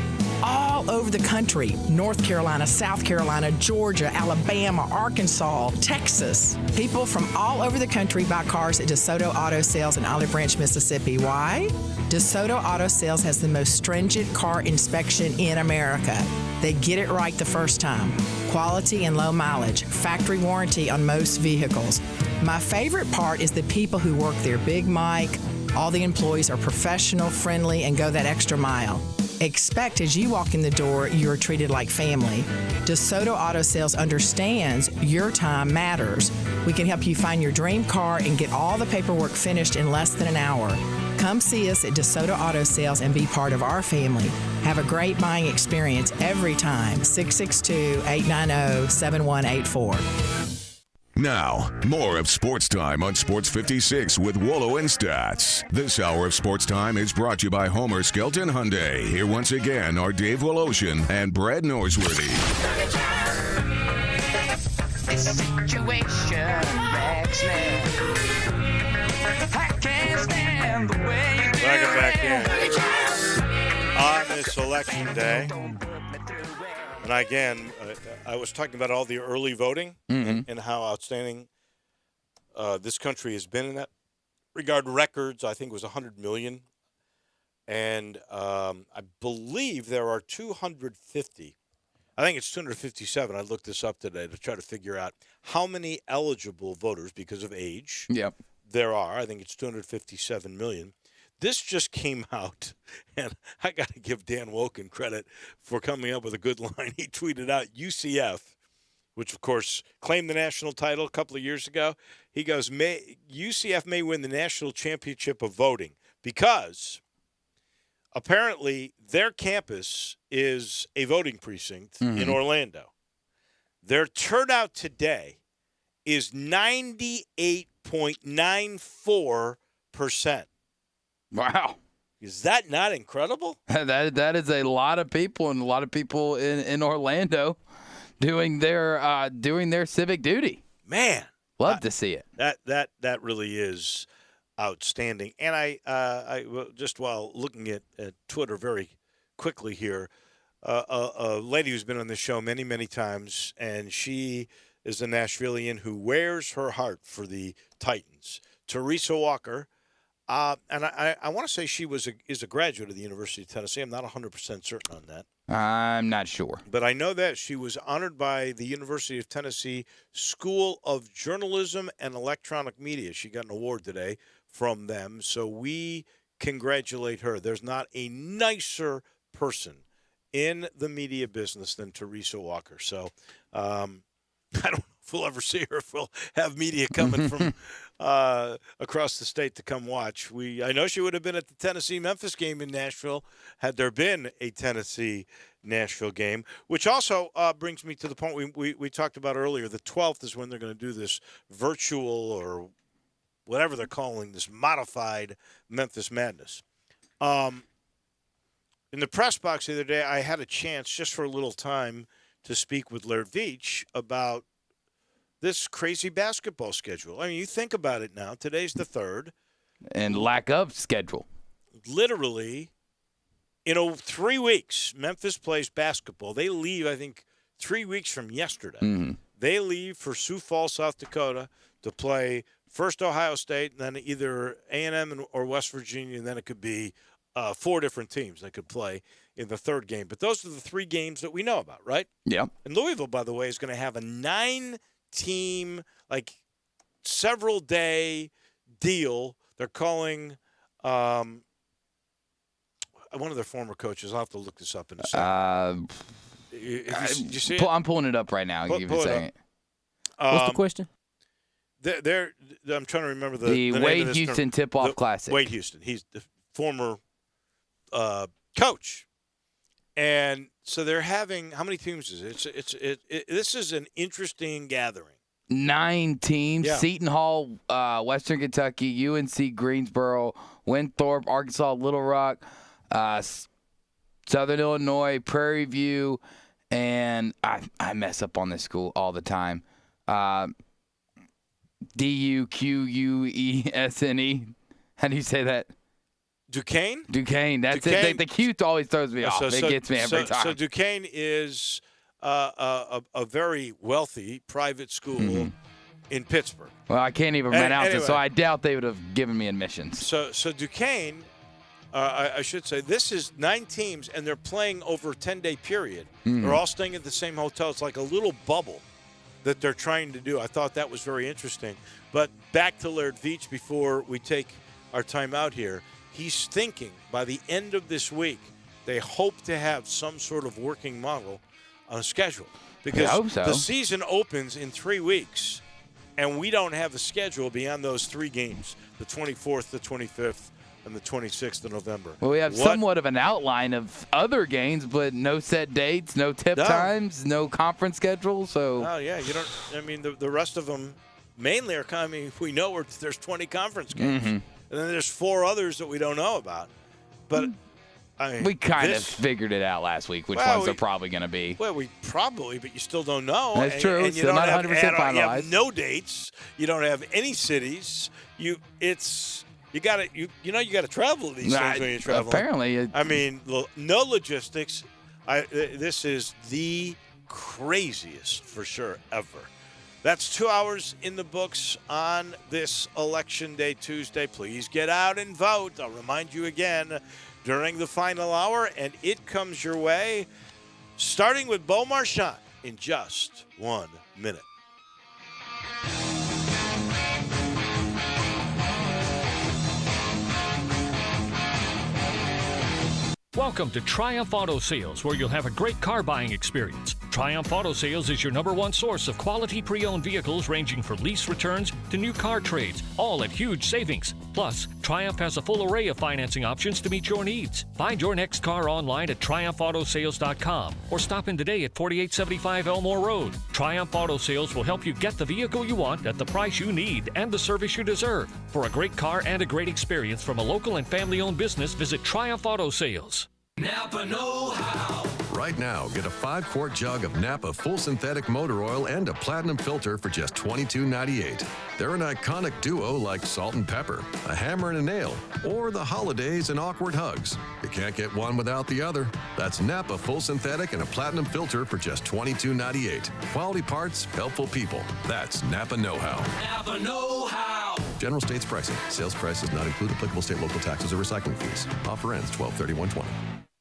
all over the country. North Carolina, South Carolina, Georgia, Alabama, Arkansas, Texas. People from all over the country buy cars at DeSoto Auto Sales in Olive Branch, Mississippi. Why? DeSoto Auto Sales has the most stringent car inspection in America. They get it right the first time. Quality and low mileage. Factory warranty on most vehicles. My favorite part is the people who work there. Big Mike, all the employees are professional, friendly, and go that extra mile. Expect as you walk in the door, you are treated like family. DeSoto Auto Sales understands your time matters. We can help you find your dream car and get all the paperwork finished in less than an hour. Come see us at DeSoto Auto Sales and be part of our family. Have a great buying experience every time. 662-890-7184. Now, more of Sports Time on Sports 56 with Wolo and Stats. This hour of Sports Time is brought to you by Homer Skelton Hyundai. Here once again are Dave Woloshin and Brad Norsworthy. Welcome back in. On this election day, and again, I was talking about all the early voting and how outstanding this country has been in that regard. Records, I think, was 100 million. And I believe there are 250. I think it's 257. I looked this up today to try to figure out how many eligible voters because of age there are. I think it's 257 million. This just came out, and I got to give Dan Woken credit for coming up with a good line. He tweeted out UCF, which, of course, claimed the national title a couple of years ago. He goes, UCF may win the national championship of voting because apparently their campus is a voting precinct in Orlando. Their turnout today is 98.94%. Wow. Is that not incredible? That is a lot of people, and a lot of people in Orlando doing their civic duty. Man, love to see it. That really is outstanding. And I just while looking at Twitter very quickly here, a lady who's been on this show many times, and she is a Nashvilleian who wears her heart for the Titans. Teresa Walker. And I want to say she is a graduate of the University of Tennessee. I'm not 100% certain on that. I'm not sure. But I know that she was honored by the University of Tennessee School of Journalism and Electronic Media. She got an award today from them. So we congratulate her. There's not a nicer person in the media business than Teresa Walker. So I don't know if we'll ever see her, if we'll have media coming from across the state to come watch. I know she would have been at the Tennessee-Memphis game in Nashville had there been a Tennessee-Nashville game, which also brings me to the point we talked about earlier. The 12th is when they're going to do this virtual or whatever they're calling this modified Memphis Madness. In the press box the other day, I had a chance just for a little time to speak with Laird Veach about this crazy basketball schedule. I mean, you think about it now. Today's the 3rd. And lack of schedule. Literally, 3 weeks, Memphis plays basketball. They leave, I think, 3 weeks from yesterday. They leave for Sioux Falls, South Dakota to play first Ohio State, and then either A&M or West Virginia, and then it could be 4 different teams that could play in the third game. But those are the 3 games that we know about, right? Yeah. And Louisville, by the way, is going to have a 9-team, several-day deal. They're calling one of their former coaches. I'll have to look this up in a second. You see it? I'm pulling it up right now. Give Pull it a it second. What's the question? I'm trying to remember the Wade name of this Houston Tip-Off Classic. Wade Houston. He's the former coach. And so they're having – how many teams is it? This is an interesting gathering. 9 teams. Yeah. Seton Hall, Western Kentucky, UNC Greensboro, Winthrop, Arkansas, Little Rock, Southern Illinois, Prairie View, and I mess up on this school all the time. Duquesne. How do you say that? Duquesne? Duquesne. That's it. The Q always throws me off. It gets me every time. So Duquesne is a very wealthy private school in Pittsburgh. Well, I can't even pronounce anyway, it, so I doubt they would have given me admissions. So Duquesne, I should say, this is 9 teams, and they're playing over a 10-day period. They're all staying at the same hotel. It's like a little bubble that they're trying to do. I thought that was very interesting. But back to Laird Veach before we take our time out here. He's thinking by the end of this week, they hope to have some sort of working model on a schedule. Because I hope so. The season opens in 3 weeks, and we don't have a schedule beyond those 3 games, the 24th, the 25th, and the 26th of November. Well, we have somewhat of an outline of other games, but no set dates, no tip times, no conference schedule. So, oh yeah, you don't. I mean, the rest of them mainly are coming. We know there's 20 conference games, and then there's 4 others that we don't know about. But I mean, we kind of figured it out last week, which ones they're probably going to be. Well, but you still don't know. That's true. And you still don't not 100% finalized. You have no dates. You don't have any cities. You got to travel to these things when you travel. Apparently. I mean, no logistics. This is the craziest for sure ever. That's 2 hours in the books on this Election Day Tuesday. Please get out and vote. I'll remind you again during the final hour, and it comes your way, starting with Beau Marchand in just 1 minute. Welcome to Triumph Auto Sales, where you'll have a great car buying experience. Triumph Auto Sales is your #1 source of quality pre-owned vehicles ranging from lease returns to new car trades, all at huge savings. Plus, Triumph has a full array of financing options to meet your needs. Find your next car online at triumphautosales.com or stop in today at 4875 Elmore Road. Triumph Auto Sales will help you get the vehicle you want at the price you need and the service you deserve. For a great car and a great experience from a local and family-owned business, visit Triumph Auto Sales. Napa know-how. Right now, get a 5-quart jug of Napa full synthetic motor oil and a platinum filter for just $22.98. They're an iconic duo like Salt and Pepper, a hammer and a nail, or the holidays and awkward hugs. You can't get one without the other. That's Napa full synthetic and a platinum filter for just $22.98. Quality parts, helpful people. That's Napa know-how. Napa know-how. General states pricing. Sales price does not include applicable state, local taxes, or recycling fees. Offer ends 12/31/20.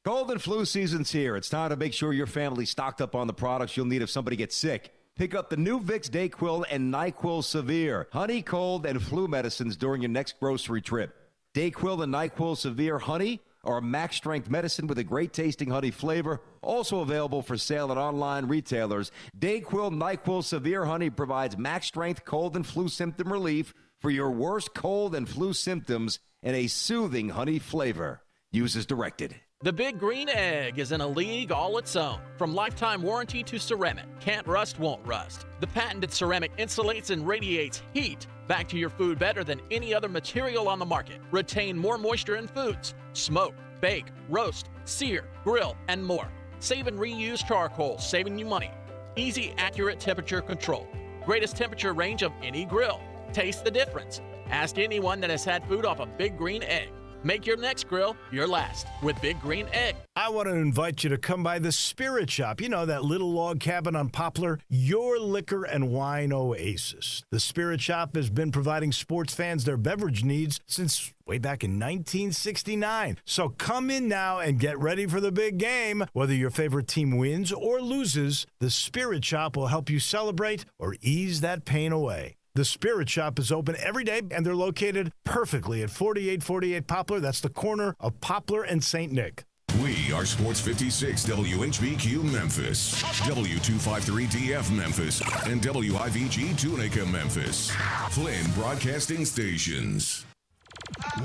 Cold and flu season's here. It's time to make sure your family's stocked up on the products you'll need if somebody gets sick. Pick up the new Vicks DayQuil and NyQuil Severe, honey, cold, and flu medicines during your next grocery trip. DayQuil and NyQuil Severe Honey are a max-strength medicine with a great-tasting honey flavor, also available for sale at online retailers. DayQuil NyQuil Severe Honey provides max-strength cold and flu symptom relief for your worst cold and flu symptoms in a soothing honey flavor. Use as directed. The Big Green Egg is in a league all its own. From lifetime warranty to ceramic. Can't rust, won't rust. The patented ceramic insulates and radiates heat back to your food better than any other material on the market. Retain more moisture in foods. Smoke, bake, roast, sear, grill, and more. Save and reuse charcoal, saving you money. Easy, accurate temperature control. Greatest temperature range of any grill. Taste the difference. Ask anyone that has had food off a Big Green Egg. Make your next grill your last with Big Green Egg. I want to invite you to come by the Spirit Shop. You know, that little log cabin on Poplar, your liquor and wine oasis. The Spirit Shop has been providing sports fans their beverage needs since way back in 1969. So come in now and get ready for the big game. Whether your favorite team wins or loses, the Spirit Shop will help you celebrate or ease that pain away. The Spirit Shop is open every day, and they're located perfectly at 4848 Poplar. That's the corner of Poplar and St. Nick. We are Sports 56 WHBQ Memphis, W253DF Memphis, and WIVG Tunica Memphis. Flynn Broadcasting Stations.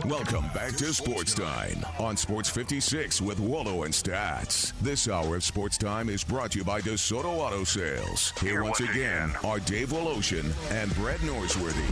Welcome back to Sportstime on Sports 56 with Waldo and Stats. This hour of Sportstime is brought to you by DeSoto Auto Sales. Here once again are Dave Woloshin and Brett Norsworthy.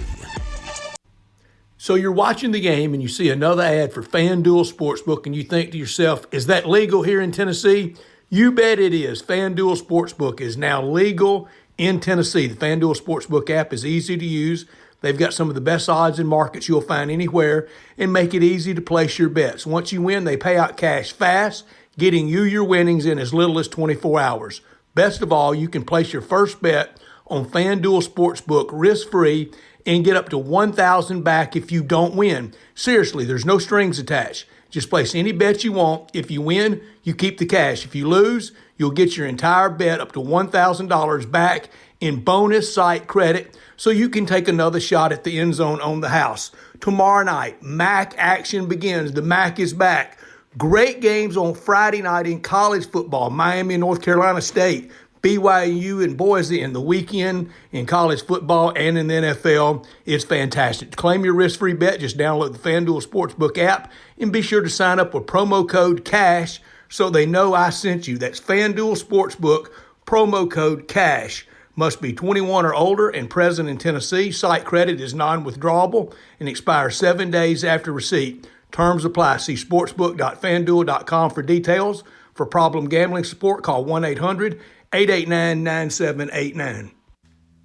So you're watching the game and you see another ad for FanDuel Sportsbook and you think to yourself, is that legal here in Tennessee? You bet it is. FanDuel Sportsbook is now legal in Tennessee. The FanDuel Sportsbook app is easy to use. They've got some of the best odds in markets you'll find anywhere and make it easy to place your bets. Once you win, they pay out cash fast, getting you your winnings in as little as 24 hours. Best of all, you can place your first bet on FanDuel Sportsbook risk-free and get up to $1,000 back if you don't win. Seriously, there's no strings attached. Just place any bet you want. If you win, you keep the cash. If you lose, you'll get your entire bet up to $1,000 back in bonus site credit, so you can take another shot at the end zone on the house. Tomorrow night, MAC action begins. The MAC is back. Great games on Friday night in college football. Miami and North Carolina State, BYU and Boise in the weekend in college football and in the NFL. It's fantastic. To claim your risk-free bet, just download the FanDuel Sportsbook app and be sure to sign up with promo code CASH so they know I sent you. That's FanDuel Sportsbook, promo code CASH. Must be 21 or older and present in Tennessee. Site credit is non-withdrawable and expires 7 days after receipt. Terms apply. See sportsbook.fanduel.com for details. For problem gambling support, call 1-800-889-9789.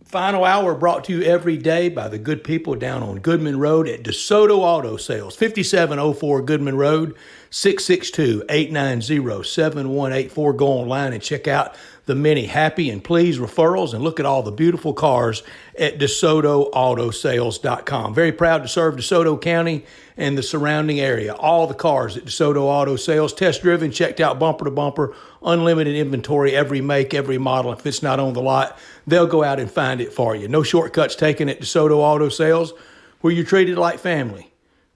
Final hour brought to you every day by the good people down on Goodman Road at DeSoto Auto Sales, 5704 Goodman Road, 662-890-7184. Go online and check out the many happy and pleased referrals and look at all the beautiful cars at DeSotoAutoSales.com. Very proud to serve DeSoto County and the surrounding area. All the cars at DeSoto Auto Sales, test driven, checked out bumper to bumper, unlimited inventory, every make, every model. If it's not on the lot, they'll go out and find it for you. No shortcuts taken at DeSoto Auto Sales, where you're treated like family.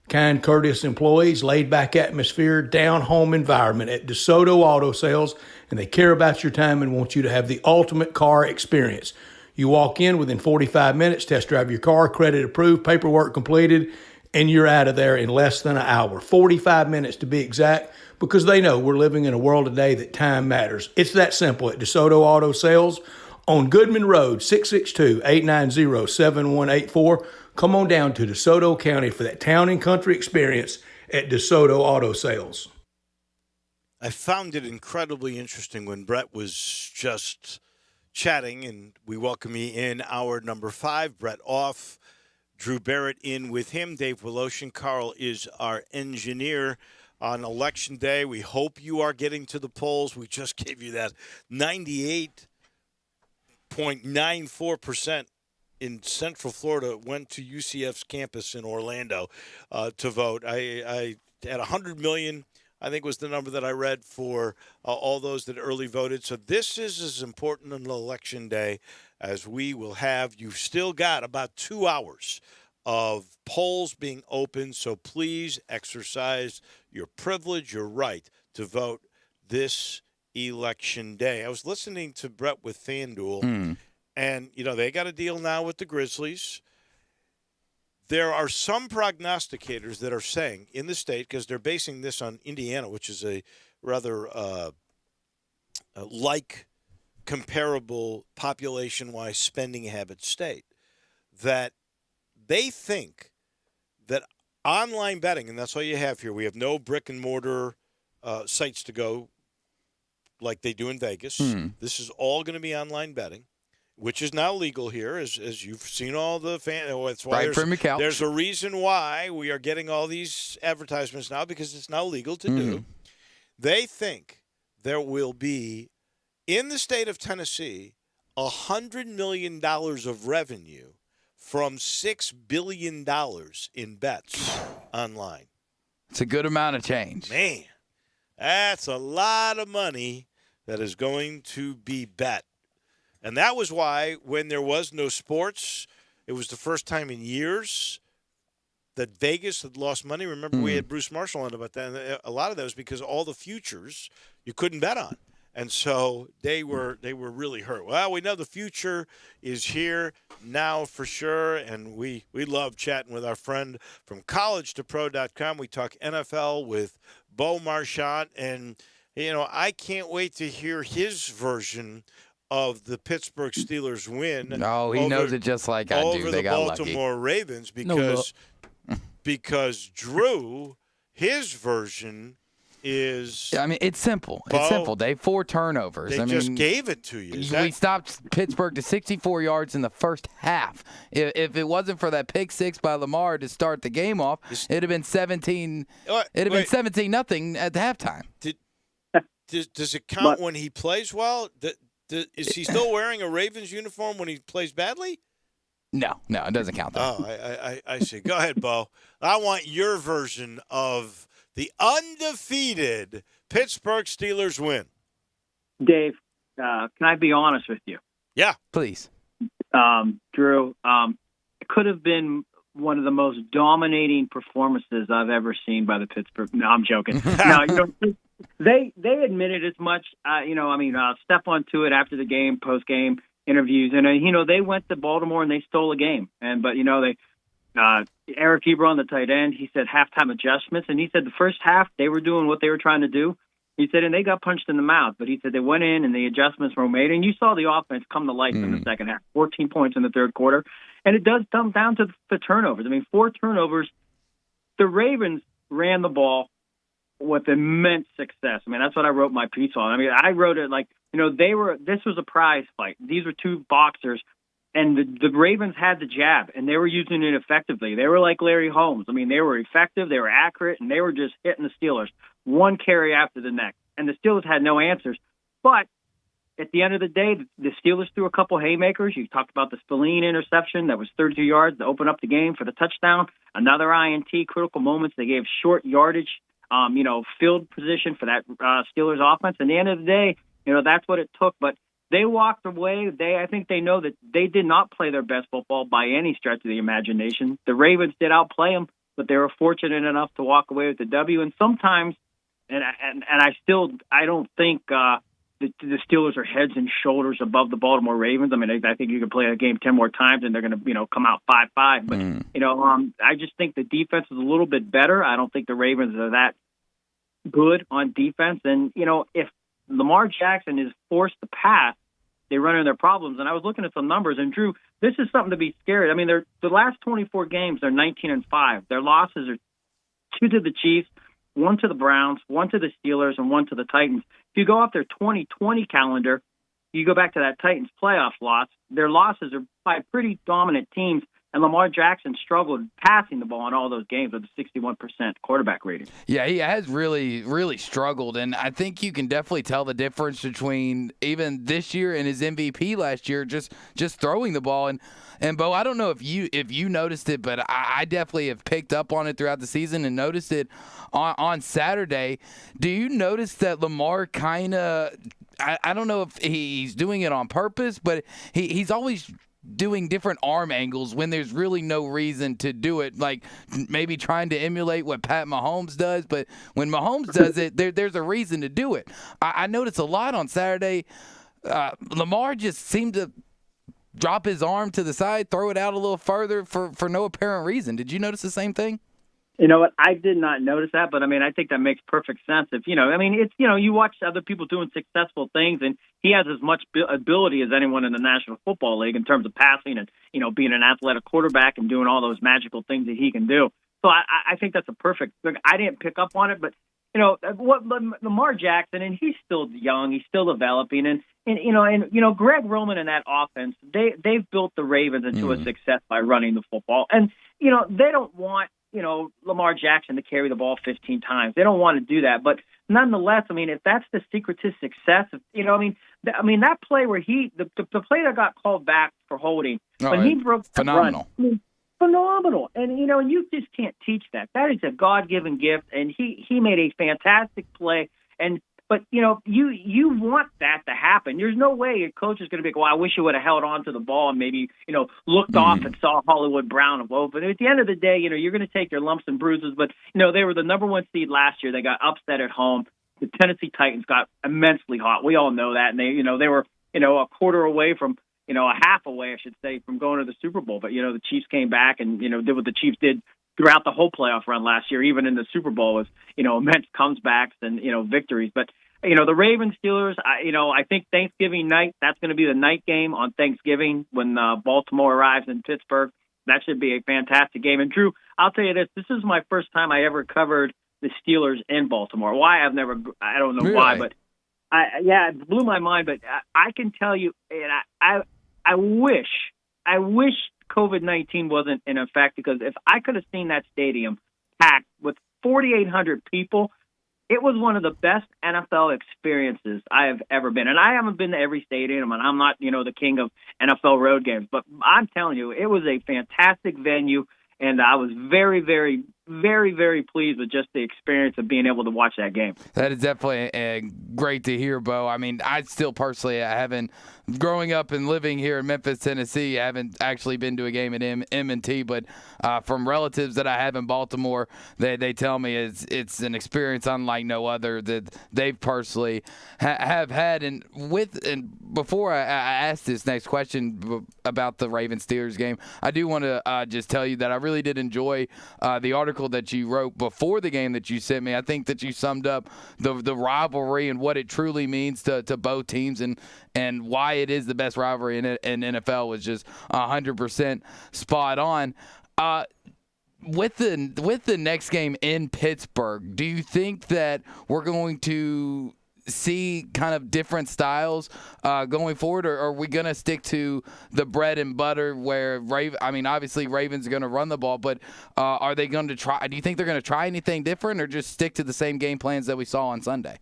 Kind, courteous employees, laid-back atmosphere, down-home environment at DeSoto Auto Sales, and they care about your time and want you to have the ultimate car experience. You walk in within 45 minutes, test drive your car, credit approved, paperwork completed, and you're out of there in less than an hour. 45 minutes to be exact, because they know we're living in a world today that time matters. It's that simple at DeSoto Auto Sales on Goodman Road, 662-890-7184. Come on down to DeSoto County for that town and country experience at DeSoto Auto Sales. I found it incredibly interesting when Brett was just chatting, and we welcome you in hour number 5. Brett off, Drew Barrett in with him. Dave Woloshin. Carl is our engineer on Election Day. We hope you are getting to the polls. We just gave you that 98.94% in Central Florida went to UCF's campus in Orlando to vote. I had 100 million, I think was the number that I read, for all those that early voted. So this is as important an election day as we will have. You've still got about 2 hours of polls being open, so please exercise your privilege, your right to vote this election day. I was listening to Brett with FanDuel, and, you know, they got a deal now with the Grizzlies. There are some prognosticators that are saying in the state, because they're basing this on Indiana, which is a rather comparable population-wise spending habit state, that they think that online betting, and that's all you have here. We have no brick-and-mortar sites to go like they do in Vegas. This is all going to be online betting. which is now legal here, as you've seen all the that's why right from your couch. There's a reason why we are getting all these advertisements now, because it's now legal to do. They think there will be, in the state of Tennessee, $100 million of revenue from $6 billion in bets online. It's a good amount of change. Man, that's a lot of money that is going to be bet. And that was why when there was no sports, it was the first time in years that Vegas had lost money. Remember, we had Bruce Marshall on about that. And a lot of that was because all the futures you couldn't bet on. And so they were really hurt. Well, we know the future is here now for sure, and we love chatting with our friend from collegetopro.com. We talk NFL with Bo Marchant, and, I can't wait to hear his version of the Pittsburgh Steelers win. No, he knows it just like I do. Over the Baltimore Ravens because Drew, his version is. I mean, it's simple. It's simple, Dave. 4 turnovers. They just gave it to you. We stopped Pittsburgh to 64 yards in the first half. If it wasn't for that pick six by Lamar to start the game off, it'd have been 17. It'd have been 17-0 at the halftime. Does it count when he plays well? Is he still wearing a Ravens uniform when he plays badly? No, it doesn't count. That. Oh, I see. Go ahead, Bo. I want your version of the undefeated Pittsburgh Steelers win. Dave, can I be honest with you? Yeah. Please. Drew, it could have been one of the most dominating performances I've ever seen by the Pittsburgh. No, I'm joking. They admitted as much. Stephon Tuitt after the game, post game interviews, and they went to Baltimore and they stole a game. Eric Ebron, the tight end, he said halftime adjustments, and he said the first half they were doing what they were trying to do. He said, and they got punched in the mouth, but he said they went in and the adjustments were made, and you saw the offense come to life in the second half. 14 points in the third quarter, and it does come down to the turnovers. 4 turnovers. The Ravens ran the ball with immense success. That's what I wrote my piece on. I wrote it like, this was a prize fight. These were 2 boxers, and the Ravens had the jab, and they were using it effectively. They were like Larry Holmes. They were effective, they were accurate, and they were just hitting the Steelers one carry after the next. And the Steelers had no answers. But at the end of the day, the Steelers threw a couple haymakers. You talked about the Spillane interception that was 32 yards to open up the game for the touchdown. Another INT, critical moments. They gave short yardage, field position for that Steelers offense. At the end of the day, that's what it took. But they walked away. I think they know that they did not play their best football by any stretch of the imagination. The Ravens did outplay them, but they were fortunate enough to walk away with the W. And sometimes, I don't think the Steelers are heads and shoulders above the Baltimore Ravens. I think you could play a game 10 more times and they're going to, come out 5-5. But I just think the defense is a little bit better. I don't think the Ravens are that good on defense. And if Lamar Jackson is forced to pass, they run into their problems. And I was looking at some numbers, and Drew, this is something to be scared. They're the last 24 games, they're 19-5. Their losses are 2 to the Chiefs, 1 to the Browns, 1 to the Steelers, and 1 to the Titans. If you go off their 2020 calendar, you go back to that Titans playoff loss, their losses are by pretty dominant teams. And Lamar Jackson struggled passing the ball in all those games with a 61% quarterback rating. Yeah, he has really, really struggled. And I think you can definitely tell the difference between even this year and his MVP last year, just throwing the ball. And Bo, I don't know if you noticed it, but I definitely have picked up on it throughout the season and noticed it on Saturday. Do you notice that Lamar kind of, I don't know if he's doing it on purpose, but he's always doing different arm angles when there's really no reason to do it, like maybe trying to emulate what Pat Mahomes does. But when Mahomes does it, there's a reason to do it. I noticed a lot on Saturday. Lamar just seemed to drop his arm to the side, throw it out a little further for no apparent reason. Did you notice the same thing? You know what? I did not notice that, but I think that makes perfect sense. If it's you watch other people doing successful things, and he has as much ability as anyone in the National Football League in terms of passing and being an athletic quarterback and doing all those magical things that he can do. So I think that's a perfect. Look, I didn't pick up on it, but what Lamar Jackson, and he's still young, he's still developing, and Greg Roman and that offense, they've built the Ravens into a success by running the football, and they don't want Lamar Jackson to carry the ball 15 times. They don't want to do that, but nonetheless, I mean, if that's the secret to success, that play where the play that got called back for holding, when he broke the phenomenal. Run, phenomenal. And, you just can't teach that. That is a God-given gift, and he made a fantastic play. But you want that to happen. There's no way a coach is going to be like, well, I wish you would have held on to the ball and maybe, looked off and saw Hollywood Brown of open. At the end of the day, you're going to take your lumps and bruises. But, they were the number one seed last year. They got upset at home. The Tennessee Titans got immensely hot. We all know that. And they were, a quarter away from, a half away, I should say, from going to the Super Bowl. But, the Chiefs came back and, did what the Chiefs did throughout the whole playoff run last year, even in the Super Bowl, was, immense comebacks and, victories. But, the Ravens Steelers, I think Thanksgiving night, that's going to be the night game on Thanksgiving when Baltimore arrives in Pittsburgh. That should be a fantastic game. And, Drew, I'll tell you this is my first time I ever covered the Steelers in Baltimore. Why? I don't know why, but it blew my mind. But I can tell you, and I wish COVID-19 wasn't in effect, because if I could have seen that stadium packed with 4,800 people, it was one of the best NFL experiences I have ever been. And I haven't been to every stadium, and I'm not, the king of NFL road games. But I'm telling you, it was a fantastic venue, and I was very, very, very, very pleased with just the experience of being able to watch that game. That is definitely great to hear, Bo. I mean, I still personally, I haven't, growing up and living here in Memphis, Tennessee, I haven't actually been to a game at M&T, but from relatives that I have in Baltimore, they tell me it's an experience unlike no other that they've personally have had. And before I ask this next question about the Ravens-Steelers game, I do want to just tell you that I really did enjoy the article that you wrote before the game that you sent me. I think that you summed up the rivalry and what it truly means to both teams and why it is the best rivalry in NFL was just 100% spot on. With the next game in Pittsburgh, do you think that we're going to see kind of different styles going forward, or are we going to stick to the bread and butter where obviously Ravens are going to run the ball, but are they going to try? Do you think they're going to try anything different, or just stick to the same game plans that we saw on Sunday?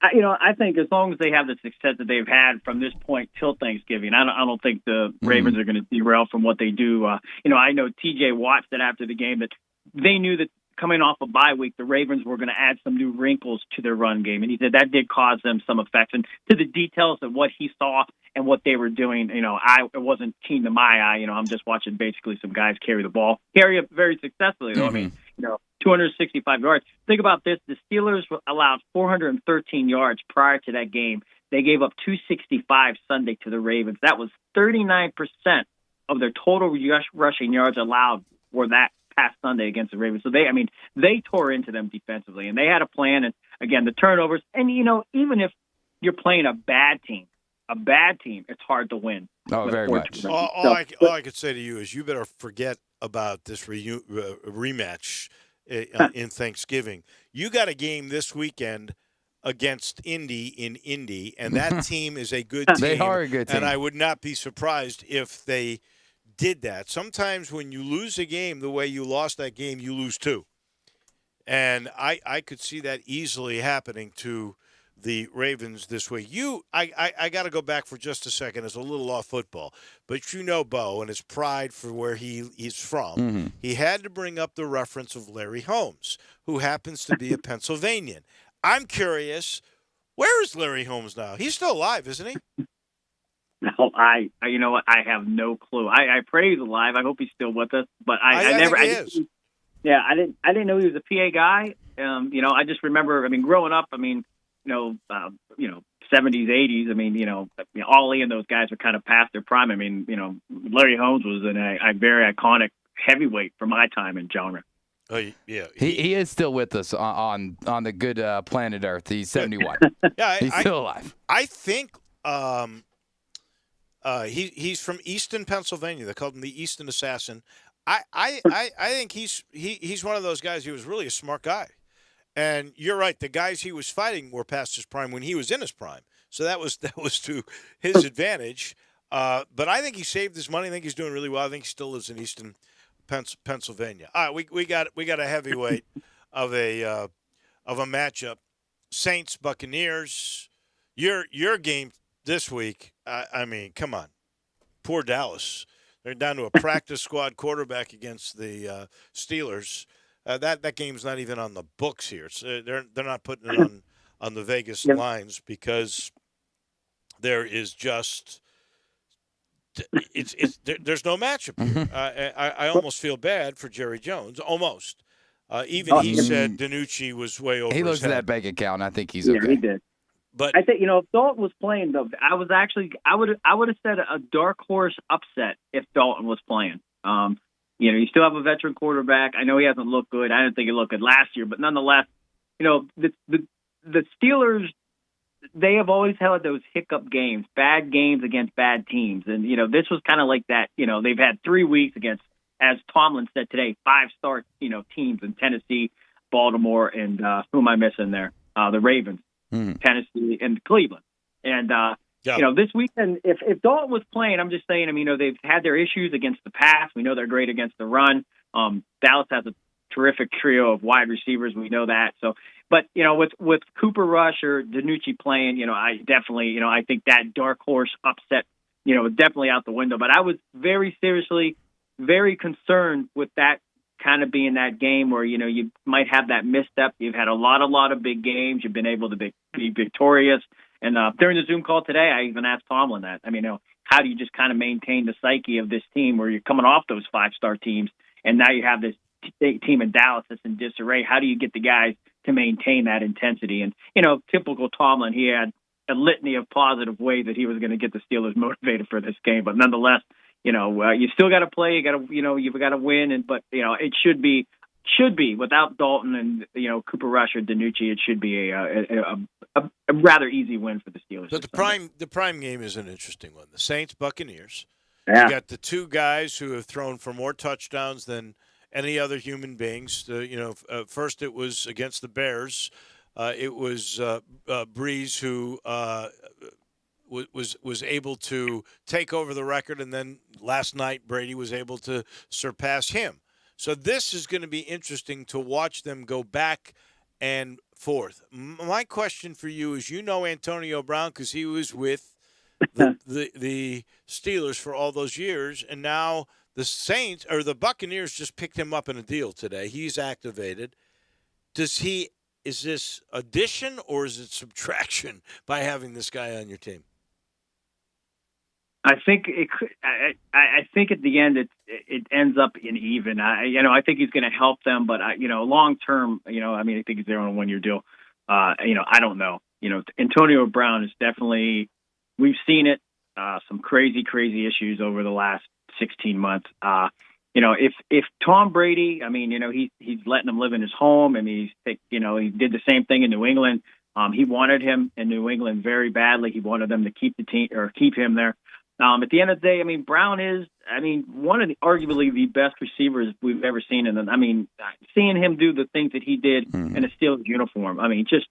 I think as long as they have the success that they've had from this point till Thanksgiving, I don't think the Ravens are going to derail from what they do. I know TJ Watt said after the game that they knew that coming off a bye week, the Ravens were going to add some new wrinkles to their run game. And he said that did cause them some effects. And to the details of what he saw and what they were doing, it wasn't keen to my eye. I'm just watching basically some guys carry the ball, carry it very successfully, though. Mm-hmm. 265 yards. Think about this. The Steelers allowed 413 yards prior to that game. They gave up 265 Sunday to the Ravens. That was 39% of their total rushing yards allowed were that past Sunday against the Ravens. So they tore into them defensively, and they had a plan. And again, the turnovers. And even if you're playing a bad team, it's hard to win. Oh, very much. All I could say to you is you better forget about this rematch in Thanksgiving. You got a game this weekend against Indy in Indy, and that team is a good team. They are a good team. And I would not be surprised if they did that. Sometimes when you lose a game the way you lost that game, you lose two. And I could see that easily happening to the Ravens this week. I got to go back for just a second. It's a little off football. But Bo and his pride for where he's from, mm-hmm. He had to bring up the reference of Larry Holmes, who happens to be a Pennsylvanian. I'm curious, where is Larry Holmes now? He's still alive, isn't he? No, you know what? I have no clue. I pray he's alive. I hope he's still with us. But I never. Think he is. Yeah, I didn't know he was a PA guy. I just remember. Growing up. 70s, 80s. Ollie and those guys were kind of past their prime. Larry Holmes was a very iconic heavyweight for my time in genre. Oh yeah, he is still with us on the good planet Earth. He's 71. Yeah, he's still alive. I think he's from Easton, Pennsylvania. They called him the Easton Assassin. I think he's one of those guys. He was really a smart guy, And you're right. The guys he was fighting were past his prime when he was in his prime. So that was to his advantage. But I think he saved his money. I think he's doing really well. I think he still lives in Easton, Pennsylvania. All right, we got a heavyweight of a matchup. Saints Buccaneers. Your game this week. I mean, come on, poor Dallas. They're down to a practice squad quarterback against the Steelers. That game's not even on the books here. So they're not putting it on the Vegas lines because there is just there's no matchup here. I almost feel bad for Jerry Jones. Almost. Even he said DiNucci was way over. He his looks at head. that bank account, and I think he's okay. Yeah, he did. But I think if Dalton was playing though, I would have said a dark horse upset if Dalton was playing. You still have a veteran quarterback. I know he hasn't looked good. I didn't think he looked good last year, but nonetheless, the Steelers, they have always had those hiccup games, bad games against bad teams, and this was kind of like that. They've had 3 weeks against, as Tomlin said today, 5-star teams in Tennessee, Baltimore, and who am I missing there? The Ravens. Tennessee and Cleveland. And, this weekend, if Dalton was playing, I'm just saying, they've had their issues against the pass. We know they're great against the run. Dallas has a terrific trio of wide receivers. We know that. So, but, with Cooper Rush or DiNucci playing, I definitely, I think that dark horse upset, definitely out the window. But I was very very concerned with that kind of being that game where, you might have that misstep. You've had a lot of big games. You've been able to be victorious. And during the Zoom call today, I even asked Tomlin that. How do you just kind of maintain the psyche of this team where you're coming off those 5-star teams and now you have this team in Dallas that's in disarray? How do you get the guys to maintain that intensity? And, typical Tomlin, he had a litany of positive ways that he was going to get the Steelers motivated for this game. But nonetheless, you still got to play. You've got to win, but it should be without Dalton and Cooper Rush or DiNucci. It should be a rather easy win for the Steelers. But the prime game is an interesting one. The Saints Buccaneers. Yeah. You got the two guys who have thrown for more touchdowns than any other human beings. First it was against the Bears. It was Breeze who. Was able to take over the record, and then last night Brady was able to surpass him. So this is going to be interesting to watch them go back and forth. My question for you is, Antonio Brown because he was with the Steelers for all those years, and now the Saints or the Buccaneers just picked him up in a deal today. He's activated. Is this addition or is it subtraction by having this guy on your team? I think it could. I think at the end it ends up in even. I think he's going to help them, but long term, I think he's there on a 1-year deal. I don't know. Antonio Brown is definitely. We've seen it. Some crazy issues over the last 16 months. If Tom Brady, he's letting him live in his home, and he did the same thing in New England. He wanted him in New England very badly. He wanted them to keep the team or keep him there. At the end of the day, Brown is, one of arguably the best receivers we've ever seen. And seeing him do the things that he did in a Steelers uniform, just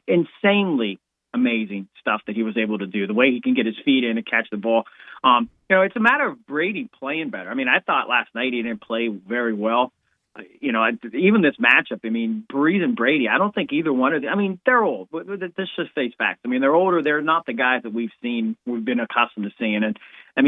insanely amazing stuff that he was able to do. The way he can get his feet in and catch the ball. It's a matter of Brady playing better. I thought last night he didn't play very well. Even this matchup, Breeze and Brady, I don't think either one of them, they're old. Let's just face facts. They're older. They're not the guys that we've been accustomed to seeing. And,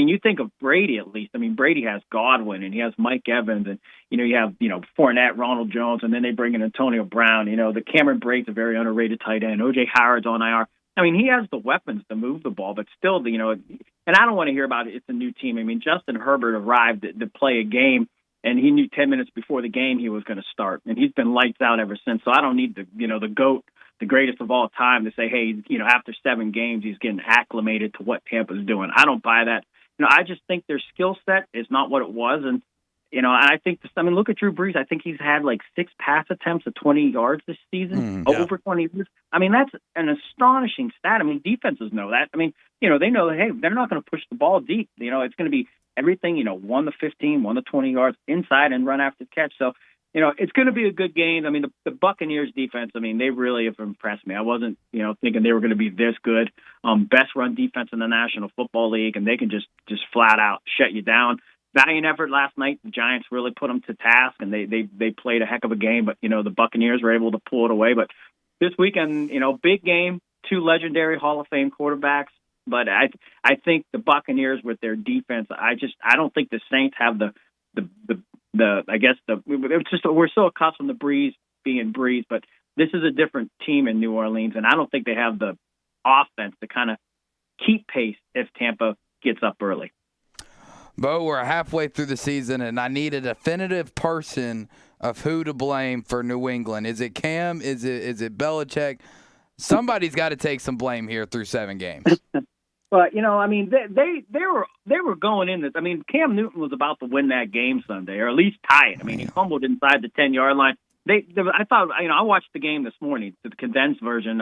you think of Brady at least. Brady has Godwin and he has Mike Evans and, you have, Fournette, Ronald Jones, and then they bring in Antonio Brown. The Cameron Brate's a very underrated tight end. O.J. Howard's on IR. He has the weapons to move the ball, but still, and I don't want to hear about it. It's a new team. Justin Herbert arrived to play a game. And he knew 10 minutes before the game he was going to start. And he's been lights out ever since. So I don't need the GOAT, the greatest of all time, to say, hey, after 7 games, he's getting acclimated to what Tampa's doing. I don't buy that. I just think their skill set is not what it was. And, and I think, look at Drew Brees. I think he's had like 6 pass attempts at 20 yards this season, over 20 yards. That's an astonishing stat. Defenses know that. They know that, hey, they're not going to push the ball deep. It's going to be everything, 1 to 15, 1 to 20 yards inside and run after the catch. So it's going to be a good game. I mean, the Buccaneers defense, I mean, they really have impressed me. I wasn't, thinking they were going to be this good. Best run defense in the National Football League, and they can just flat out shut you down. Valiant effort last night. The Giants really put them to task, and they played a heck of a game. But, the Buccaneers were able to pull it away. But this weekend, big game, 2 legendary Hall of Fame quarterbacks. But I think the Buccaneers with their defense, I don't think the Saints have we're so accustomed to Breeze being Breeze, but this is a different team in New Orleans, and I don't think they have the offense to kind of keep pace if Tampa gets up early. Bo, we're halfway through the season, and I need a definitive person of who to blame for New England. Is it Cam? Is it Belichick? Somebody's got to take some blame here through 7 games. But I mean, they were going in this. I mean, Cam Newton was about to win that game Sunday, or at least tie it. I mean, he fumbled inside the 10-yard line. I thought, I watched the game this morning, the condensed version,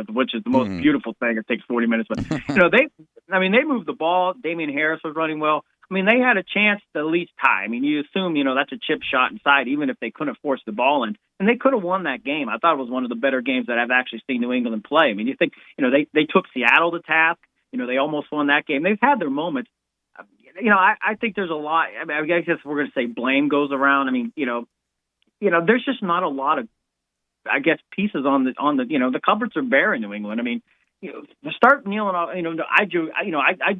which is the most beautiful thing. It takes 40 minutes, but they moved the ball. Damian Harris was running well. I mean, they had a chance to at least tie. I mean, you assume, that's a chip shot inside, even if they couldn't force the ball in. And they could have won that game. I thought it was one of the better games that I've actually seen New England play. I mean, you think, they took Seattle to task. They almost won that game. They've had their moments. I think there's a lot. I mean, I guess we're going to say blame goes around. I mean, there's just not a lot of, pieces on the cupboards are bare in New England. I mean, start kneeling off. I do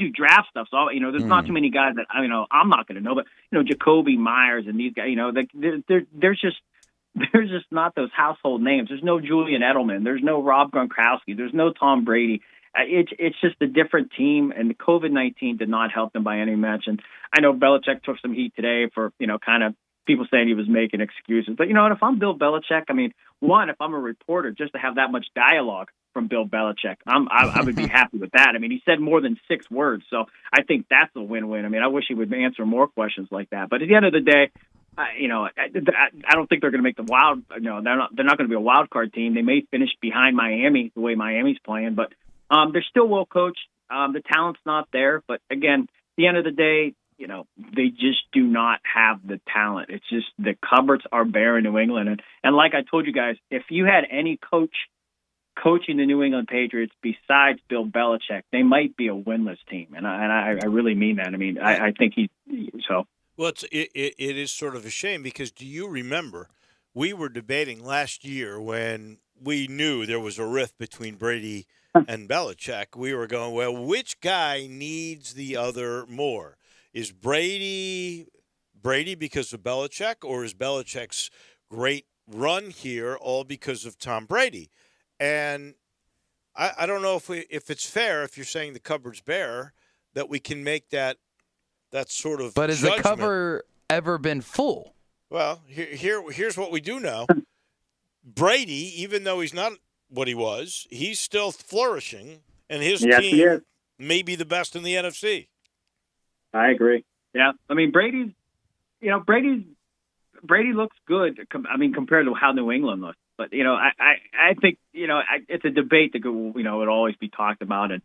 draft stuff, so there's not too many guys that I'm not going to know. But Jacoby Myers and these guys, there's just not those household names. There's no Julian Edelman. There's no Rob Gronkowski. There's no Tom Brady. It's just a different team, and COVID-19 did not help them by any means. And I know Belichick took some heat today for, kind of people saying he was making excuses. But, if I'm Bill Belichick, I mean, if I'm a reporter, just to have that much dialogue from Bill Belichick, I would be happy with that. I mean, he said more than 6 words, so I think that's a win-win. I mean, I wish he would answer more questions like that. But at the end of the day, I don't think they're going to make the wild. They're not going to be a wild card team. They may finish behind Miami the way Miami's playing, but they're still well coached. The talent's not there, but again, at the end of the day, they just do not have the talent. It's just the cupboards are bare in New England, and like I told you guys, if you had any coach coaching the New England Patriots besides Bill Belichick, they might be a winless team, and I really mean that. I mean, I think so. Well, it is sort of a shame because do you remember we were debating last year when we knew there was a rift between Brady and Belichick? We were going, well, which guy needs the other more? Is Brady because of Belichick, or is Belichick's great run here all because of Tom Brady? And I don't know if it's fair, if you're saying the cupboard's bare, that we can make that sort of But has judgment. the cupboard ever been full? Well, here's what we do know. Brady, even though he's not what he was, he's still flourishing, and his team may be the best in the NFC. I agree. Yeah, I mean Brady looks good. I mean compared to how New England looks, but I think it's a debate that would always be talked about, and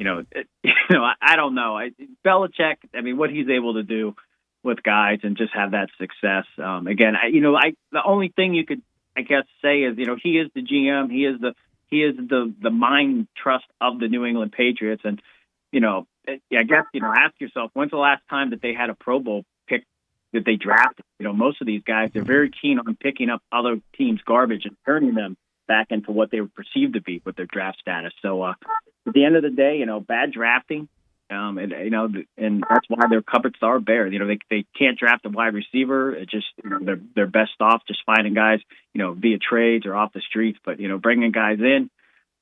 I don't know. Belichick, I mean what he's able to do with guys and just have that success. Again, the only thing you could say is he is the GM, he is the mind trust of the New England Patriots, and ask yourself, when's the last time that they had a Pro Bowl pick that they drafted? Most of these guys, they're very keen on picking up other teams' garbage and turning them back into what they were perceived to be with their draft status. So at the end of the day, bad drafting, and that's why their cupboards are bare. They can't draft a wide receiver. It just they're best off just finding guys, via trades or off the streets. But bringing guys in,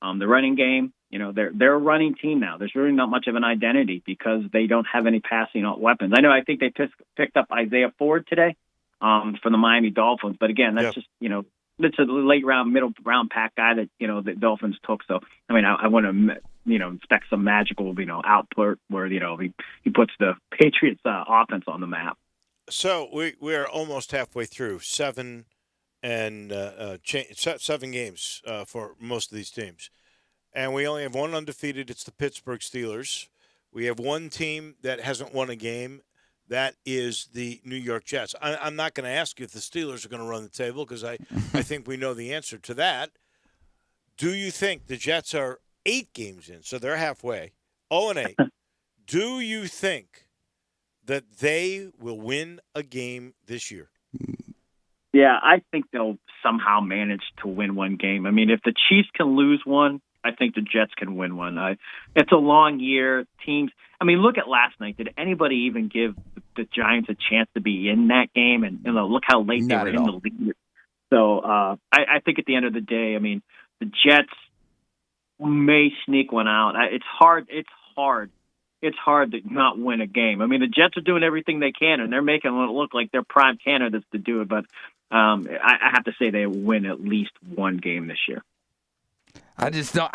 the running game. They're a running team now. There's really not much of an identity because they don't have any passing weapons. I think they picked up Isaiah Ford today from the Miami Dolphins. But again, that's just, it's a late round, middle round pack guy that, the Dolphins took. So, I mean, I want to, expect some magical, output where, he puts the Patriots offense on the map. So we're almost halfway through 7 games for most of these teams. And we only have one undefeated. It's the Pittsburgh Steelers. We have one team that hasn't won a game. That is the New York Jets. I'm not going to ask you if the Steelers are going to run the table because I think we know the answer to that. Do you think the Jets are 8 games in, so they're halfway, 0-8? Do you think that they will win a game this year? Yeah, I think they'll somehow manage to win one game. I mean, if the Chiefs can lose one, I think the Jets can win one. It's a long year. Teams. I mean, look at last night. Did anybody even give the Giants a chance to be in that game? And look how late they were in the league. So I think at the end of the day, I mean, the Jets may sneak one out. It's hard. It's hard to not win a game. I mean, the Jets are doing everything they can, and they're making it look like they're prime candidates to do it. But I have to say they win at least one game this year. I just don't,